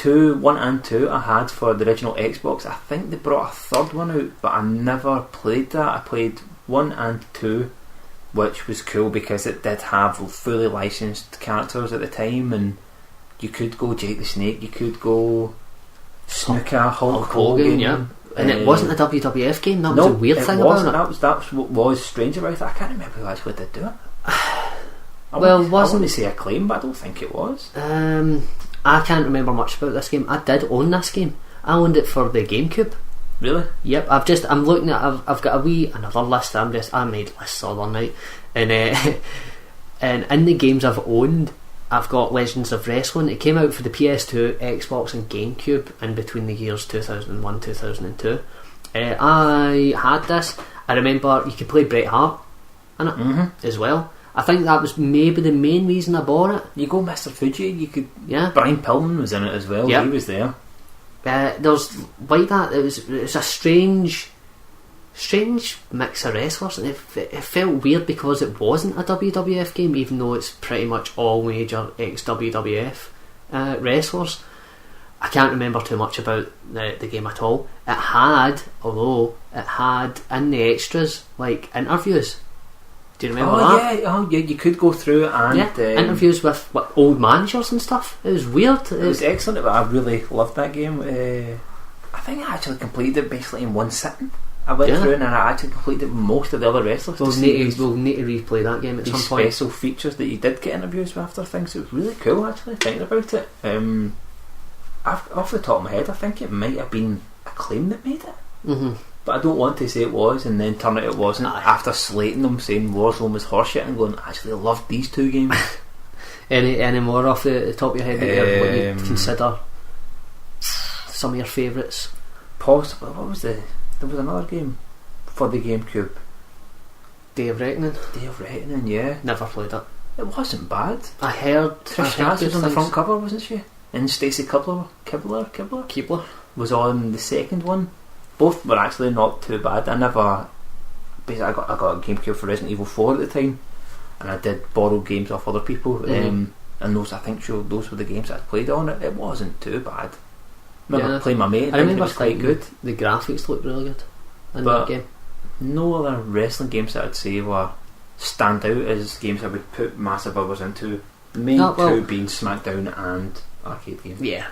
1 and 2 I had for the original Xbox. I think they brought a third one out, but I never played that. I played 1 and 2, which was cool because it did have fully licensed characters at the time, and you could go Jake the Snake, you could go Snooker, Hulk Hogan,
yeah. And it wasn't a WWF game. That was a weird thing about it.
That's what was strange about it. I can't remember who actually did do it. I
wasn't
want to say Acclaim, but I don't think it was.
I can't remember much about this game. I did own this game. I owned it for the GameCube.
Really?
Yep. I'm looking at. I've got another list. I made lists all one night, and and in the games I've owned, I've got Legends of Wrestling. It came out for the PS2, Xbox, and GameCube in between the years 2001, 2002. I had this. I remember you could play Bret Hart in it as well. I think that was maybe the main reason I bought it.
You go Mr. Fuji. You could.
Yeah.
Brian Pillman was in it as well. Yep. He was there.
There's like that. It was a strange mix of wrestlers, and it felt weird because it wasn't a WWF game, even though it's pretty much all major ex-WWF wrestlers. I can't remember too much about the game at all. It had in the extras like interviews. Do you remember that?
Yeah, you could go through and
interviews with old managers and stuff. It was weird.
It was excellent, but I really loved that game. I think I actually completed it basically in one sitting. I went through and I actually completed most of the other wrestlers.
We'll need to replay that game at some point.
Special features that you did get interviews with after things. It was really cool actually, thinking about it. Off the top of my head, I think it might have been Acclaim that made it. But I don't want to say it was and then turn it wasn't. After slating them, saying Warzone was horseshit, and going, actually I loved these 2 games.
Any more off the top of your head what you consider some of your favourites?
Possibly. What was there was another game for the GameCube.
Day of Reckoning,
yeah.
Never played it.
It wasn't bad.
I heard
Trish Stratus was on the front cover, wasn't she? And Stacey Kibler was on the second one. Both were actually not too bad. I got a GameCube for Resident Evil 4 at the time, and I did borrow games off other people. And those, I think, those were the games I played on it. It wasn't too bad. I remember playing my mate. I remember it was quite good.
The graphics looked really good in that game.
No other wrestling games that I'd say were stand out as games I would put massive hours into. The main two being SmackDown and arcade games.
Yeah.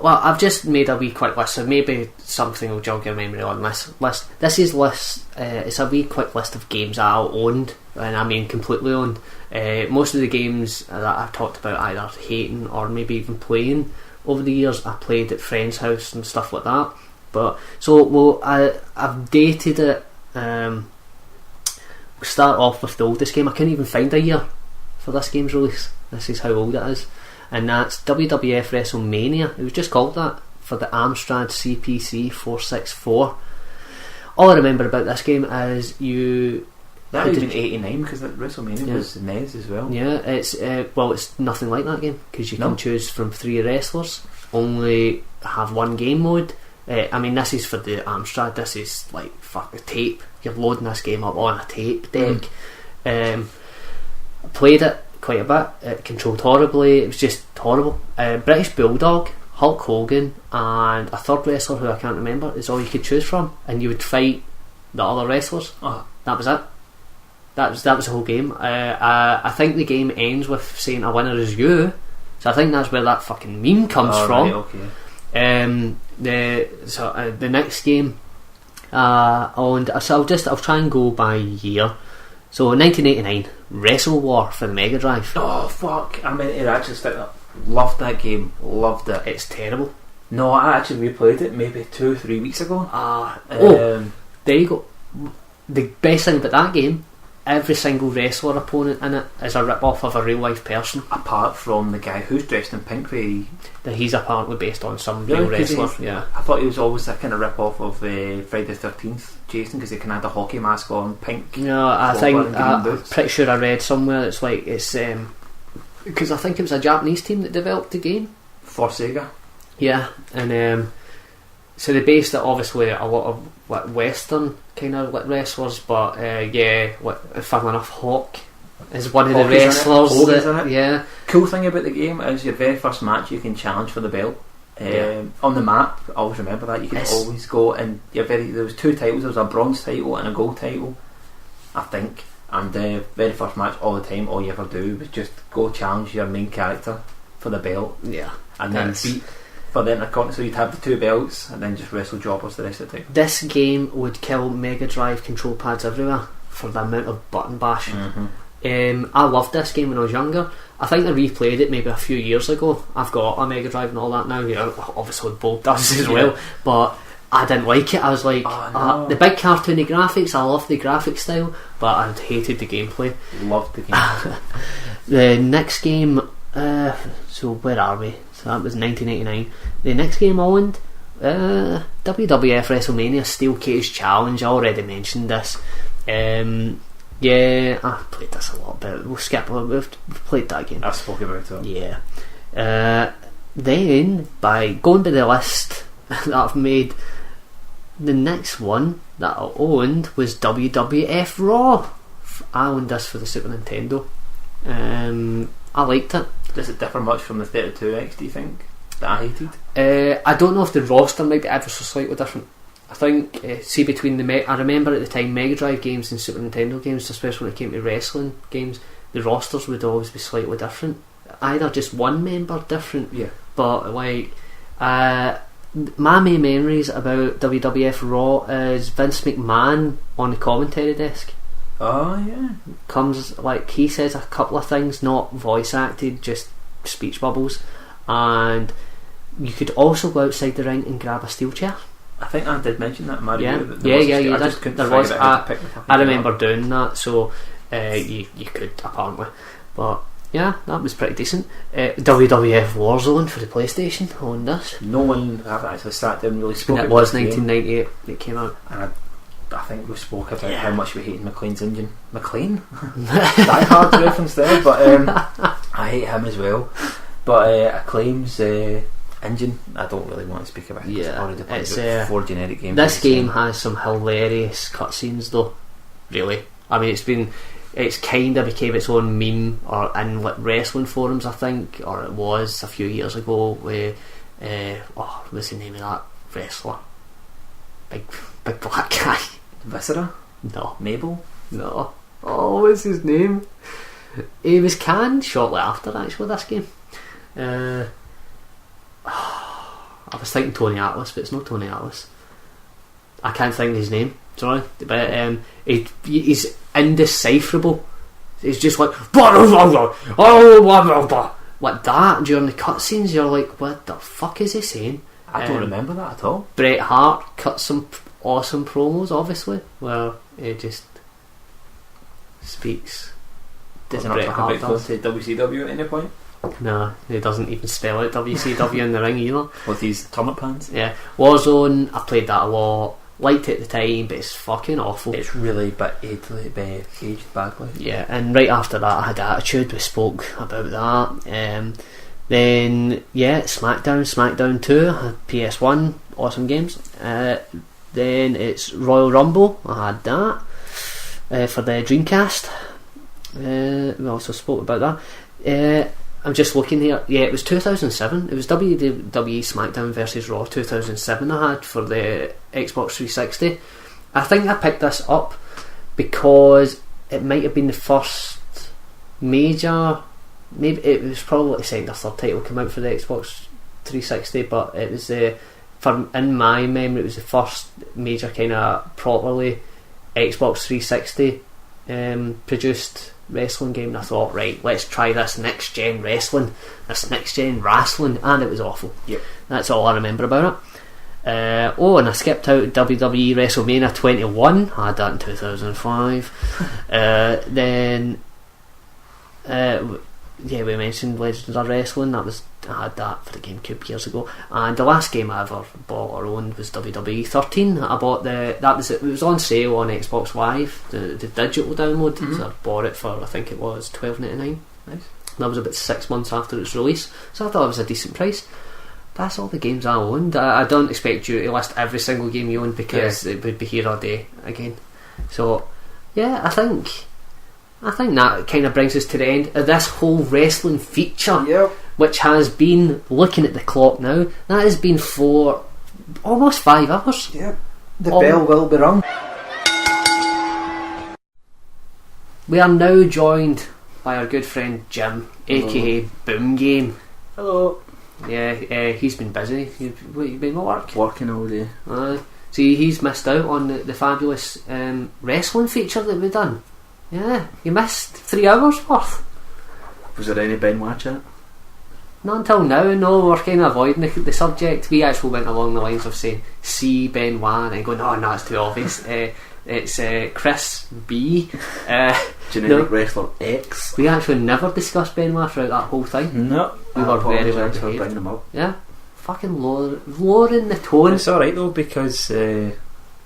Well, I've just made a wee quick list, so maybe something will jog your memory on this list. This is list. It's a wee quick list of games I owned, and I mean completely owned. Most of the games that I've talked about either hating or maybe even playing over the years, I played at friends' house and stuff like that. But I've dated it. We'll start off with the oldest game. I couldn't even find a year for this game's release. This is how old it is, and that's WWF WrestleMania. It was just called that for the Amstrad CPC 464. All I remember about this game is
that would have been 89 because WrestleMania was NES as well.
Yeah, it's nothing like that game because you can choose from 3 wrestlers, only have 1 game mode. I mean, this is for the Amstrad. This is like a tape. You're loading this game up on a tape deck. I played it quite a bit. It controlled horribly. It was just horrible. British Bulldog, Hulk Hogan and a third wrestler who I can't remember is all you could choose from, and you would fight the other wrestlers. That was it. That was the whole game. I think the game ends with saying a winner is you, so I think that's where that fucking meme comes from.
Right, okay.
The next game, I'll try and go by year. So 1989, Wrestle War for the Mega Drive.
Oh fuck! I meant to actually stick that. Loved that game. Loved it.
It's terrible.
No, I actually replayed it maybe 2-3 weeks ago.
There you go. The best thing about that game, every single wrestler opponent in it is a rip-off of a real life person.
Apart from the guy who's dressed in pink,
that he's apparently based on some
really,
real wrestler. Yeah,
I thought he was always a kind of rip-off of Friday the 13th Jason, because he can have the hockey mask on, pink.
No, I'm pretty sure I read somewhere it's because I think it was a Japanese team that developed the game
for Sega.
Yeah, and so they based it obviously a lot of Western kind of wrestlers, but funnily enough, Hawk is one of the wrestlers.
Isn't it?
Yeah.
Cool thing about the game is your very first match you can challenge for the belt. On the map, I always remember that you could always go and there was 2 titles. There was a bronze title and a gold title, I think. And the very first match, all the time, all you ever do was just go challenge your main character for the belt.
Yeah.
And then beat for the Intercontinental, so you'd have the 2 belts and then just wrestle jobbers the rest of the time.
This game would kill Mega Drive control pads everywhere for the amount of button bashing. I loved this game when I was younger. I think I replayed it maybe a few years ago. I've got a Mega Drive and all that now. You know, obviously Bob does as well, but I didn't like it. I was like, the big cartoony graphics, I loved the graphic style, but I hated the gameplay.
Loved the game.
The next game, so where are we? So that was 1989. The next game I owned, WWF WrestleMania Steel Cage Challenge. I already mentioned this. Yeah, I played this a lot, but we'll skip. We've played that game.
I spoke about it.
Yeah. Then, by going by the list that I've made, the next one that I owned was WWF Raw. I owned this for the Super Nintendo. I liked it.
Does it differ much from the 32X, do you think, that I hated?
I don't know if the roster might be ever so slightly different. I think, see, between I remember at the time Mega Drive games and Super Nintendo games, especially when it came to wrestling games, the rosters would always be slightly different. Either just one member different, but like my main memories about WWF Raw is Vince McMahon on the commentary desk.
Oh yeah.
Comes, like, he says a couple of things, not voice acted, just speech bubbles, and you could also go outside the ring and grab a steel chair.
I think I did mention that in my review.
I remember doing that, so you could apparently, but yeah, that was pretty decent. WWF Warzone for the PlayStation on this.
No one ever actually sat down and really spoke about it.
It was 1998 it came out,
and I think we spoke about how much we hated McLean's engine. McLean? Die Hard reference there, but I hate him as well. But Acclaim's engine, I don't really want to speak about it. It's 4 generic games.
This game has some hilarious cutscenes though, really. I mean, it's kind of became its own meme or in wrestling forums, I think, or it was a few years ago with what's the name of that wrestler? Big black guy.
Viscera?
No.
Mabel?
No. Oh, what's his name? He was canned shortly after actually this game. I was thinking Tony Atlas, but it's not Tony Atlas. I can't think of his name, sorry, but he's indecipherable. He's just like like that during the cutscenes. You're like, what the fuck is he saying?
I don't remember that at all.
Bret Hart cut some awesome promos, obviously, where he just speaks.
Does he not talk about going to WCW at any point?
No, he doesn't even spell out WCW in the ring either.
With his turnip pants?
Yeah. Warzone, I played that a lot. Liked it at the time, but it's fucking awful.
It's really aged badly.
Yeah, and right after that I had Attitude. We spoke about that. Then SmackDown 2, I had PS1, awesome games. Then it's Royal Rumble, I had that for the Dreamcast. We also spoke about that. I'm just looking here. Yeah, it was 2007. It was WWE SmackDown vs Raw 2007 I had for the Xbox 360. I think I picked this up because it might have been the first major. Maybe it was probably the second or third title come out for the Xbox 360, but it was in my memory, it was the first major kind of properly Xbox 360 produced wrestling game, and I thought, right, let's try this next gen wrestling, and it was awful.
Yep. That's
all I remember about it. And I skipped out WWE WrestleMania 21. I had that in 2005. Then we mentioned Legends of Wrestling. I had that for the GameCube years ago, and the last game I ever bought or owned was WWE 13. I bought it was on sale on Xbox Live, the digital download. So I bought it for, I think it was $12.99.
Nice.
That was about 6 months after its release, so I thought it was a decent price. That's all the games I owned. I don't expect you to list every single game you owned, because it would be here all day again. So yeah, I think that kind of brings us to the end of this whole wrestling feature.
Yep.
Which has been, looking at the clock now, that has been for almost 5 hours.
Yep. The bell will be rung.
We are now joined by our good friend Jim, aka Boom Game.
Hello.
Yeah, he's been busy. You've been at work?
Working all day.
See, he's missed out on the fabulous wrestling feature that we've done. Yeah, you missed 3 hours worth.
Was there any Benoit chat?
Not until now. No, we're kind of avoiding the subject. We actually went along the lines of saying C Benoit and going, oh no, it's too obvious. It's Chris B.
Generic wrestler X.
We actually never discussed Benoit throughout that whole thing.
No,
we were very well
for bringing him up.
Yeah, fucking lowering the tone.
It's alright though, because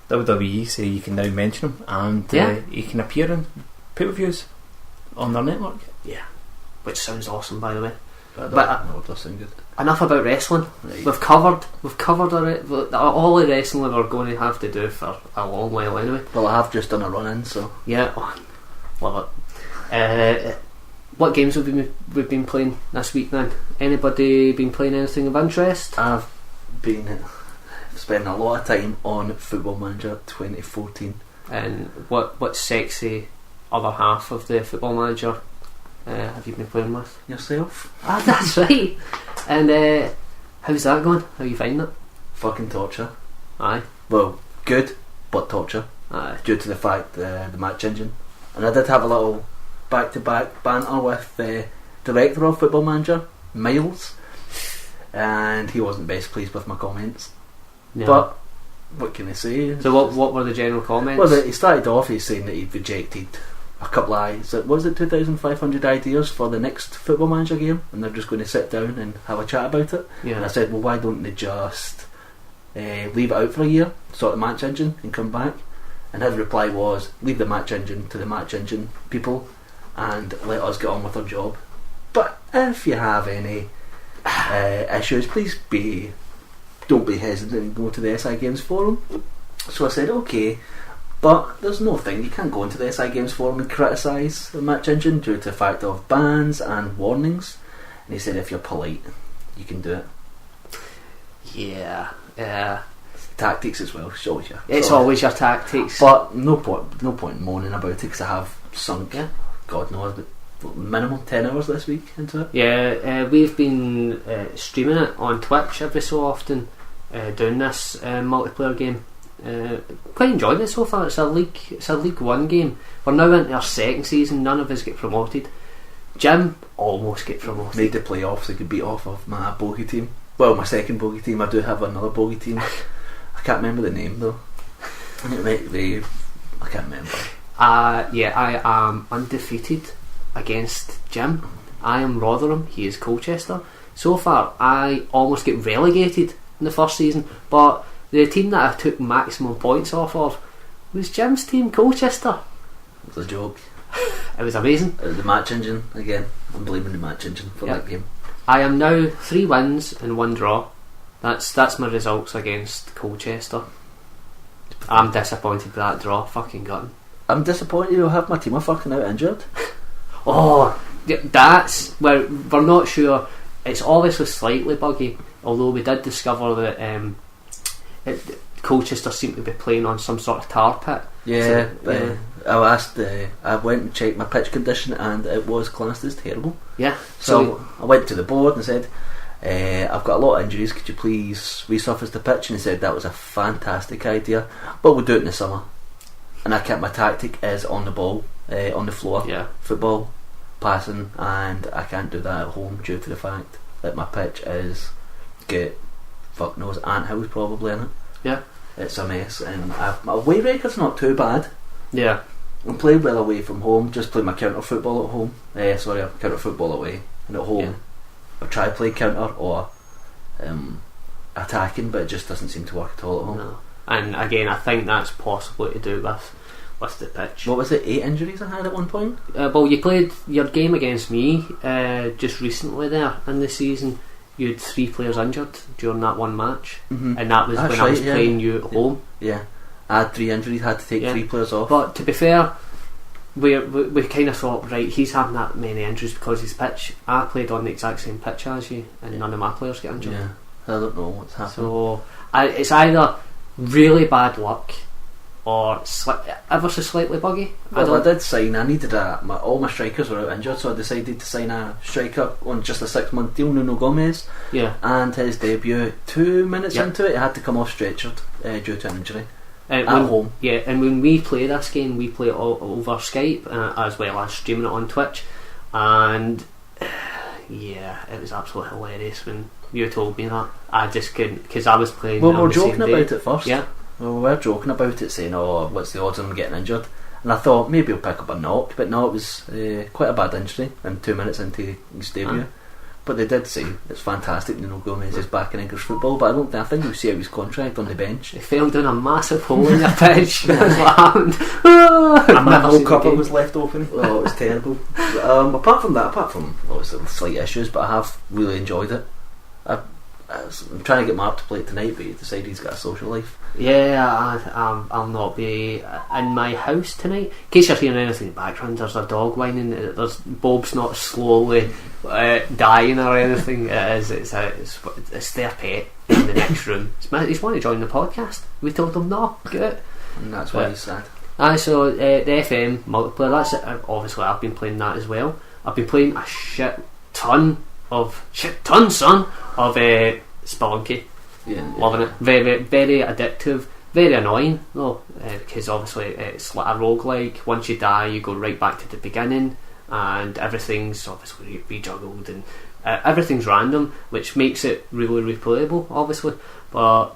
WWE say you can now mention him, and he can appear in pay-per-views on their network.
Yeah, which sounds awesome, by the way.
But it does sound good.
Enough about wrestling. Right. We've covered all the wrestling we're going to have to do for a long while anyway.
Well, I have just done a run-in, so
yeah, love it. What games have we've been playing this week then? Anybody been playing anything of interest?
I've been spending a lot of time on Football Manager 2014.
And what sexy other half of the Football Manager have you been playing with?
Yourself.
Ah, that's right. And how's that going? How are you finding it?
Fucking torture.
Aye.
Well, good, but torture.
Aye.
Due to the fact the match engine. And I did have a little back-to-back banter with the director of Football Manager, Miles, and he wasn't best pleased with my comments.
No.
But what can I say?
So what were the general comments?
Well, he started off saying that he'd rejected a couple of 2,500 ideas for the next Football Manager game, and they're just going to sit down and have a chat about it.
Yeah.
And I said, well, why don't they just leave it out for a year, sort the match engine, and come back? And his reply was, leave the match engine to the match engine people and let us get on with our job. But if you have any issues, please don't be hesitant and go to the SI Games forum. So I said, okay, but there's no thing, you can't go into the SI Games forum and criticise the match engine due to the fact of bans and warnings. And he said, if you're polite, you can do it.
Yeah.
Tactics as well, it's always your
always your tactics.
But no point moaning about it, because I have sunk, God knows, but minimum 10 hours this week into it.
Yeah, we've been streaming it on Twitch every so often, doing this multiplayer game. Quite enjoyed it so far. It's a League One game. We're now into our second season. None of us get promoted. Jim almost get promoted.
Made the playoffs. I could beat off of my bogey team. Well, my second bogey team. I do have another bogey team. I can't remember the name though. I can't remember. I am undefeated against Jim. I am Rotherham. He is Colchester. So far, I almost get relegated in the first season, but the team that I took maximum points off of was Jim's team, Colchester. It was a joke.
It was amazing.
The match engine again. I'm blaming the match engine for that game.
I am now 3 wins and 1 draw. That's my results against Colchester. I'm disappointed with that draw. Fucking gutting.
I'm disappointed you'll have my team fucking out injured.
Oh, That's where we're not sure. It's obviously slightly buggy, although we did discover that Colchester seemed to be playing on some sort of tar pit.
Yeah,
So,
I went and checked my pitch condition, and it was classed as terrible.
yeah.
So I went to the board and said, I've got a lot of injuries, could you please resurface the pitch? And he said that was a fantastic idea, but we'll do it in the summer. And I kept my tactic is on the ball, on the floor,
Yeah.
football, passing, and I can't do that at home due to the fact that my pitch is get fuck knows anthills probably in it.
Yeah.
It's a mess, and my away record's not too bad.
Yeah.
I played well away from home, just played my counter football at home. Counter football away, and at home
Yeah.
I try to play counter or attacking, but it just doesn't seem to work at all at home.
No. And again, I think that's possibly to do with the pitch.
What was it, 8 injuries I had at one point?
Well, you played your game against me just recently there in the season. You had 3 players injured during that one match,
Mm-hmm.
and that was
That's
when I was
right, yeah.
playing you at home.
Yeah, I had 3 injuries, had to take
Yeah.
3 players off.
But to be fair, we kind of thought, right, he's having that many injuries because his pitch. I played on the exact same pitch as you, and none of my players get injured.
Yeah, I don't know what's happening.
So it's either really bad luck or ever so slightly buggy.
Well, I did sign. I needed all my strikers were out injured, so I decided to sign a striker on just a 6-month deal, Nuno Gomez.
Yeah.
And his debut, 2 minutes
Yep.
into it, he had to come off stretchered due to an injury
And
at home.
Yeah, and when we play this game, we play it all over Skype as well as streaming it on Twitch, and yeah, it was absolutely hilarious when you told me that. I just couldn't, because I was playing.
Well,
on
we're
the same
joking
day.
about it first.
Yeah,
Well, we were joking about it, saying, "Oh, what's the odds of him getting injured?" And I thought maybe he'll pick up a knock, but no, it was quite a bad injury. And 2 minutes into his debut. But they did say it's fantastic. Nuno Gomez is back in English football, but I think we'll see out his contract on the bench.
he fell down a massive hole in your pitch. That's what happened. I've
And that
never
whole
seen the
cover
game.
was left open. Oh, it was terrible. Apart from obviously slight issues, but I have really enjoyed it. I'm trying to get Marc to play it tonight, but he decided he's got a social life.
Yeah, I'll not be in my house tonight. In case you're hearing anything in the background, there's a dog whining. There's Bob's not slowly dying or anything. It's their pet in the next room. He's wanting to join the podcast. We told him no, get it.
And that's why he's sad.
So the FM multiplayer. That's it. Obviously I've been playing that as well. I've been playing a shit ton, son, of Spelunky.
Yeah,
Loving it. Very, very addictive. Very annoying though, because obviously it's like a roguelike. Once you die, you go right back to the beginning, and everything's obviously rejuggled, and everything's random, which makes it really replayable, obviously. But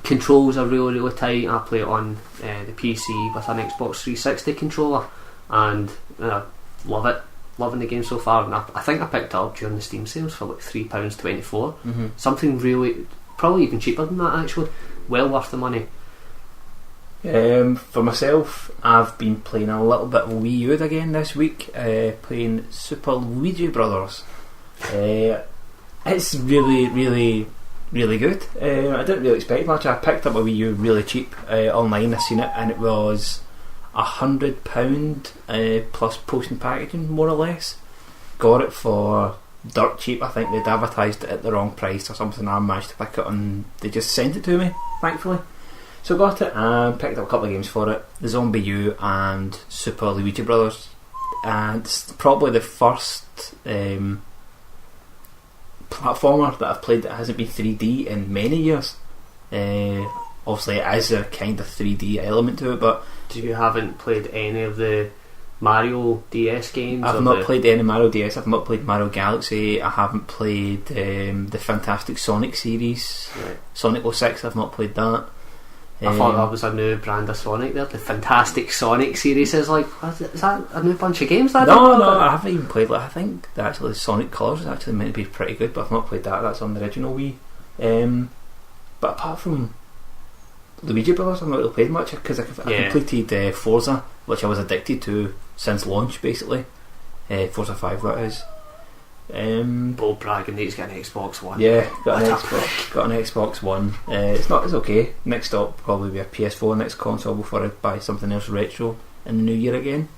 controls are really, really tight. I play it on the PC with an Xbox 360 controller, and love it. Loving the game so far, and I think I picked it up during the Steam sales for like £3.24.
Mm-hmm.
Something really, probably even cheaper than that actually. Well worth the money.
For myself, I've been playing a little bit of Wii U again this week, playing Super Luigi Brothers. It's really, really, really good. I didn't really expect much. I picked up a Wii U really cheap online. I seen it, and it was £100 plus post and packaging, more or less. Got it for dirt cheap. I think they'd advertised it at the wrong price or something. I managed to pick it and they just sent it to me, thankfully. So got it and picked up a couple of games for it. The Zombie U and Super Luigi Brothers. And it's probably the first platformer that I've played that hasn't been 3D in many years. Obviously it is a kind of 3D element to it, but
You haven't played any of the Mario DS games?
I've not played any Mario DS. I've not played Mario Galaxy. I haven't played the Fantastic Sonic series.
Right.
Sonic 06, I've not played that.
I thought that was a new brand of Sonic there. The Fantastic Sonic series is like, is that a new bunch of games? That
No, I haven't even played it. I think that actually Sonic Colors is actually meant to be pretty good, but I've not played that. That's on the original Wii. But apart from Luigi Brothers, I've not really played much because I completed Forza, which I was addicted to since launch, basically. Forza 5, that is.
Bob bragging that he's got an Xbox One.
Yeah, got an Xbox One. It's okay. Next up probably be a PS4 next console before I buy something else retro in the new year again.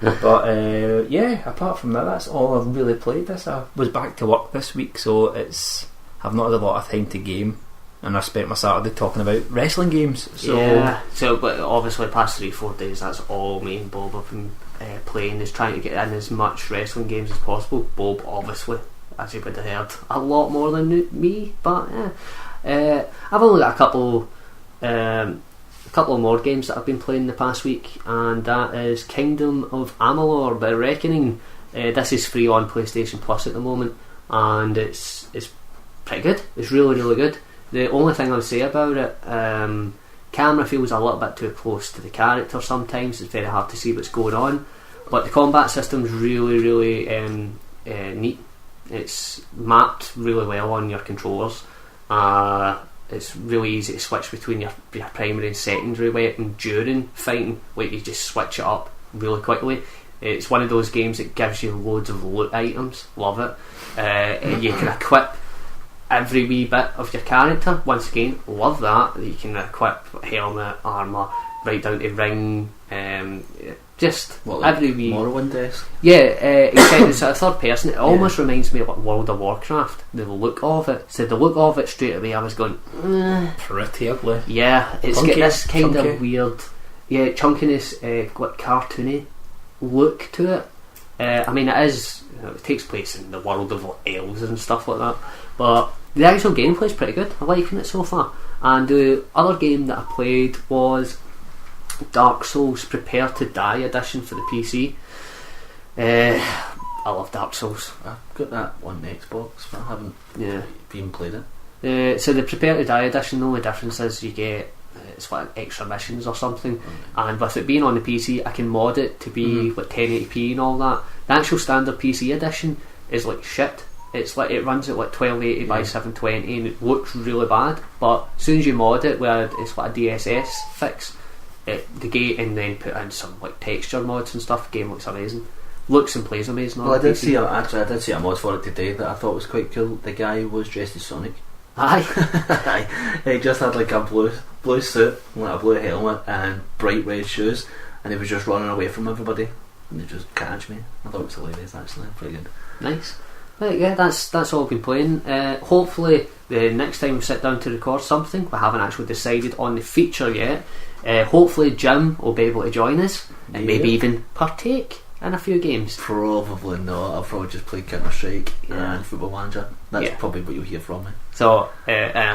But yeah, apart from that, that's all I've really played this. I was back to work this week, so I've not had a lot of time to game, and I spent my Saturday talking about wrestling games. So
but obviously the past 3-4 days, that's all me and Bob have been playing, is trying to get in as much wrestling games as possible. Bob, obviously, as you would have heard, a lot more than me, but I've only got a couple of more games that I've been playing the past week, and that is Kingdom of Amalur: The Reckoning. This is free on PlayStation Plus at the moment, and it's pretty good. It's really, really good. The only thing I would say about it, camera feels a little bit too close to the character sometimes. It's very hard to see what's going on, but the combat system's really, really neat. It's mapped really well on your controllers. It's really easy to switch between your primary and secondary weapon during fighting. Like, you just switch it up really quickly. It's one of those games that gives you loads of loot items. Love it. You can equip every wee bit of your character. Once again, love that. You can equip helmet, armour, right down to ring. Just
what, like
every wee
Morrowind-esque?
Yeah, except it's a third person. It almost reminds me of like World of Warcraft, the look of it. So the look of it, straight away I was going,
pretty ugly.
yeah, it's
Funky,
got this kind
chunky.
of weird, chunkiness, like cartoony look to it. I mean, it takes place in the world of elves and stuff like that, but the actual gameplay is pretty good. I'm liking it so far. And the other game that I played was Dark Souls Prepare to Die edition for the PC. I love Dark Souls.
I've got that on the Xbox, but I haven't even played it.
So the Prepare to Die edition, the only difference is you get it's like extra missions or something, and with it being on the PC, I can mod it to be like 1080p and all that. The actual standard PC edition is like shit. It's like it runs at like 1280 by 720 and it looks really bad, but as soon as you mod it where it's like a DSS fix, the game, and then put in some like texture mods and stuff, the game looks amazing. Looks and plays amazing.
Well, I did see a mod for it today that I thought was quite cool. The guy was dressed as Sonic.
Aye.
He just had like a blue suit, like a blue helmet and bright red shoes, and he was just running away from everybody, and they just catch me. I thought it was hilarious, actually. Pretty good.
Nice. Right, yeah, that's all I've been playing. Hopefully the next time we sit down to record something, we haven't actually decided on the feature yet. Hopefully Jim will be able to join us and maybe even partake in a few games.
Probably not. I'll probably just play Counter-Strike and Football Manager. That's probably what you'll hear from me.
So thanks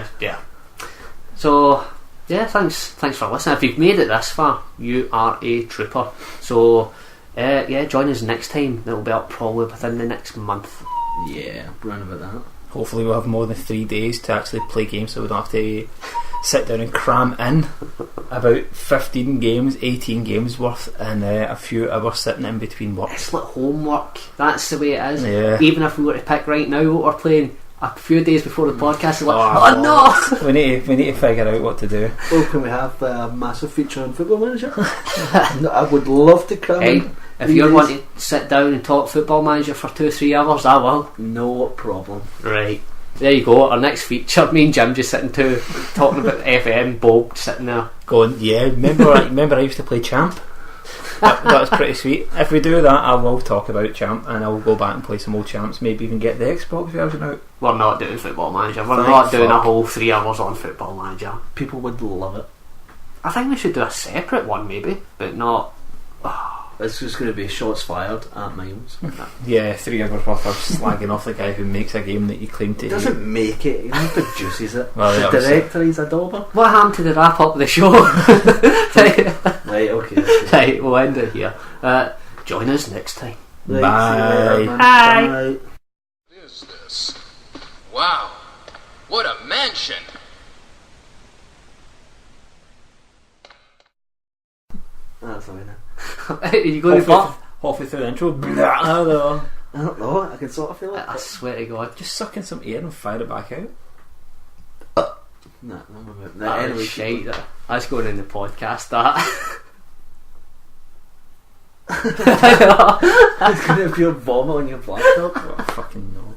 for listening. If you've made it this far, you are a trooper. So join us next time. It'll be up probably within the next month.
Yeah, round about that.
Hopefully we'll have more than 3 days to actually play games, so we don't have to sit down and cram in about 15 games, 18 games worth, and a few hours sitting in between work.
It's like homework. That's the way it is.
Yeah.
Even if we were to pick right now what we're playing, a few days before the podcast, we're like, oh no!
We need to figure out what to do.
Oh, can we have a massive feature on Football Manager? No, I would love to come in.
If you want to sit down and talk Football Manager for 2-3 hours, I will.
No problem.
Right. There you go, our next feature. Me and Jim just sitting talking about FM, Bob sitting there
going, remember I used to play Champ? That was pretty sweet. If we do that, I will talk about Champ, and I'll go back and play some old Champs, maybe even get the Xbox version out.
We're not doing Football Manager. We're not doing a whole 3 hours on Football Manager.
People would love it.
I think we should do a separate one maybe, but not...
It's just going to be shots fired at Miles.
Yeah, 3 hours worth of slagging off the guy who makes a game that you claim to
He doesn't make it, he produces it.
Well,
the director, he's a dauber.
What happened to the wrap up of the show?
Right, okay.
Right, we'll end it here. Join us next time.
Right,
bye.
Bye.
What is this? Wow, what a mansion!
That's all right now.
Are you going to fuck?
Halfway through the intro, I
don't know, I can sort of feel it.
I swear to God.
just suck in some air and fire it back out.
No,
Anyway, shite that. That's going in the podcast, that.
It's going to be a vomit on your laptop.
What a fucking no.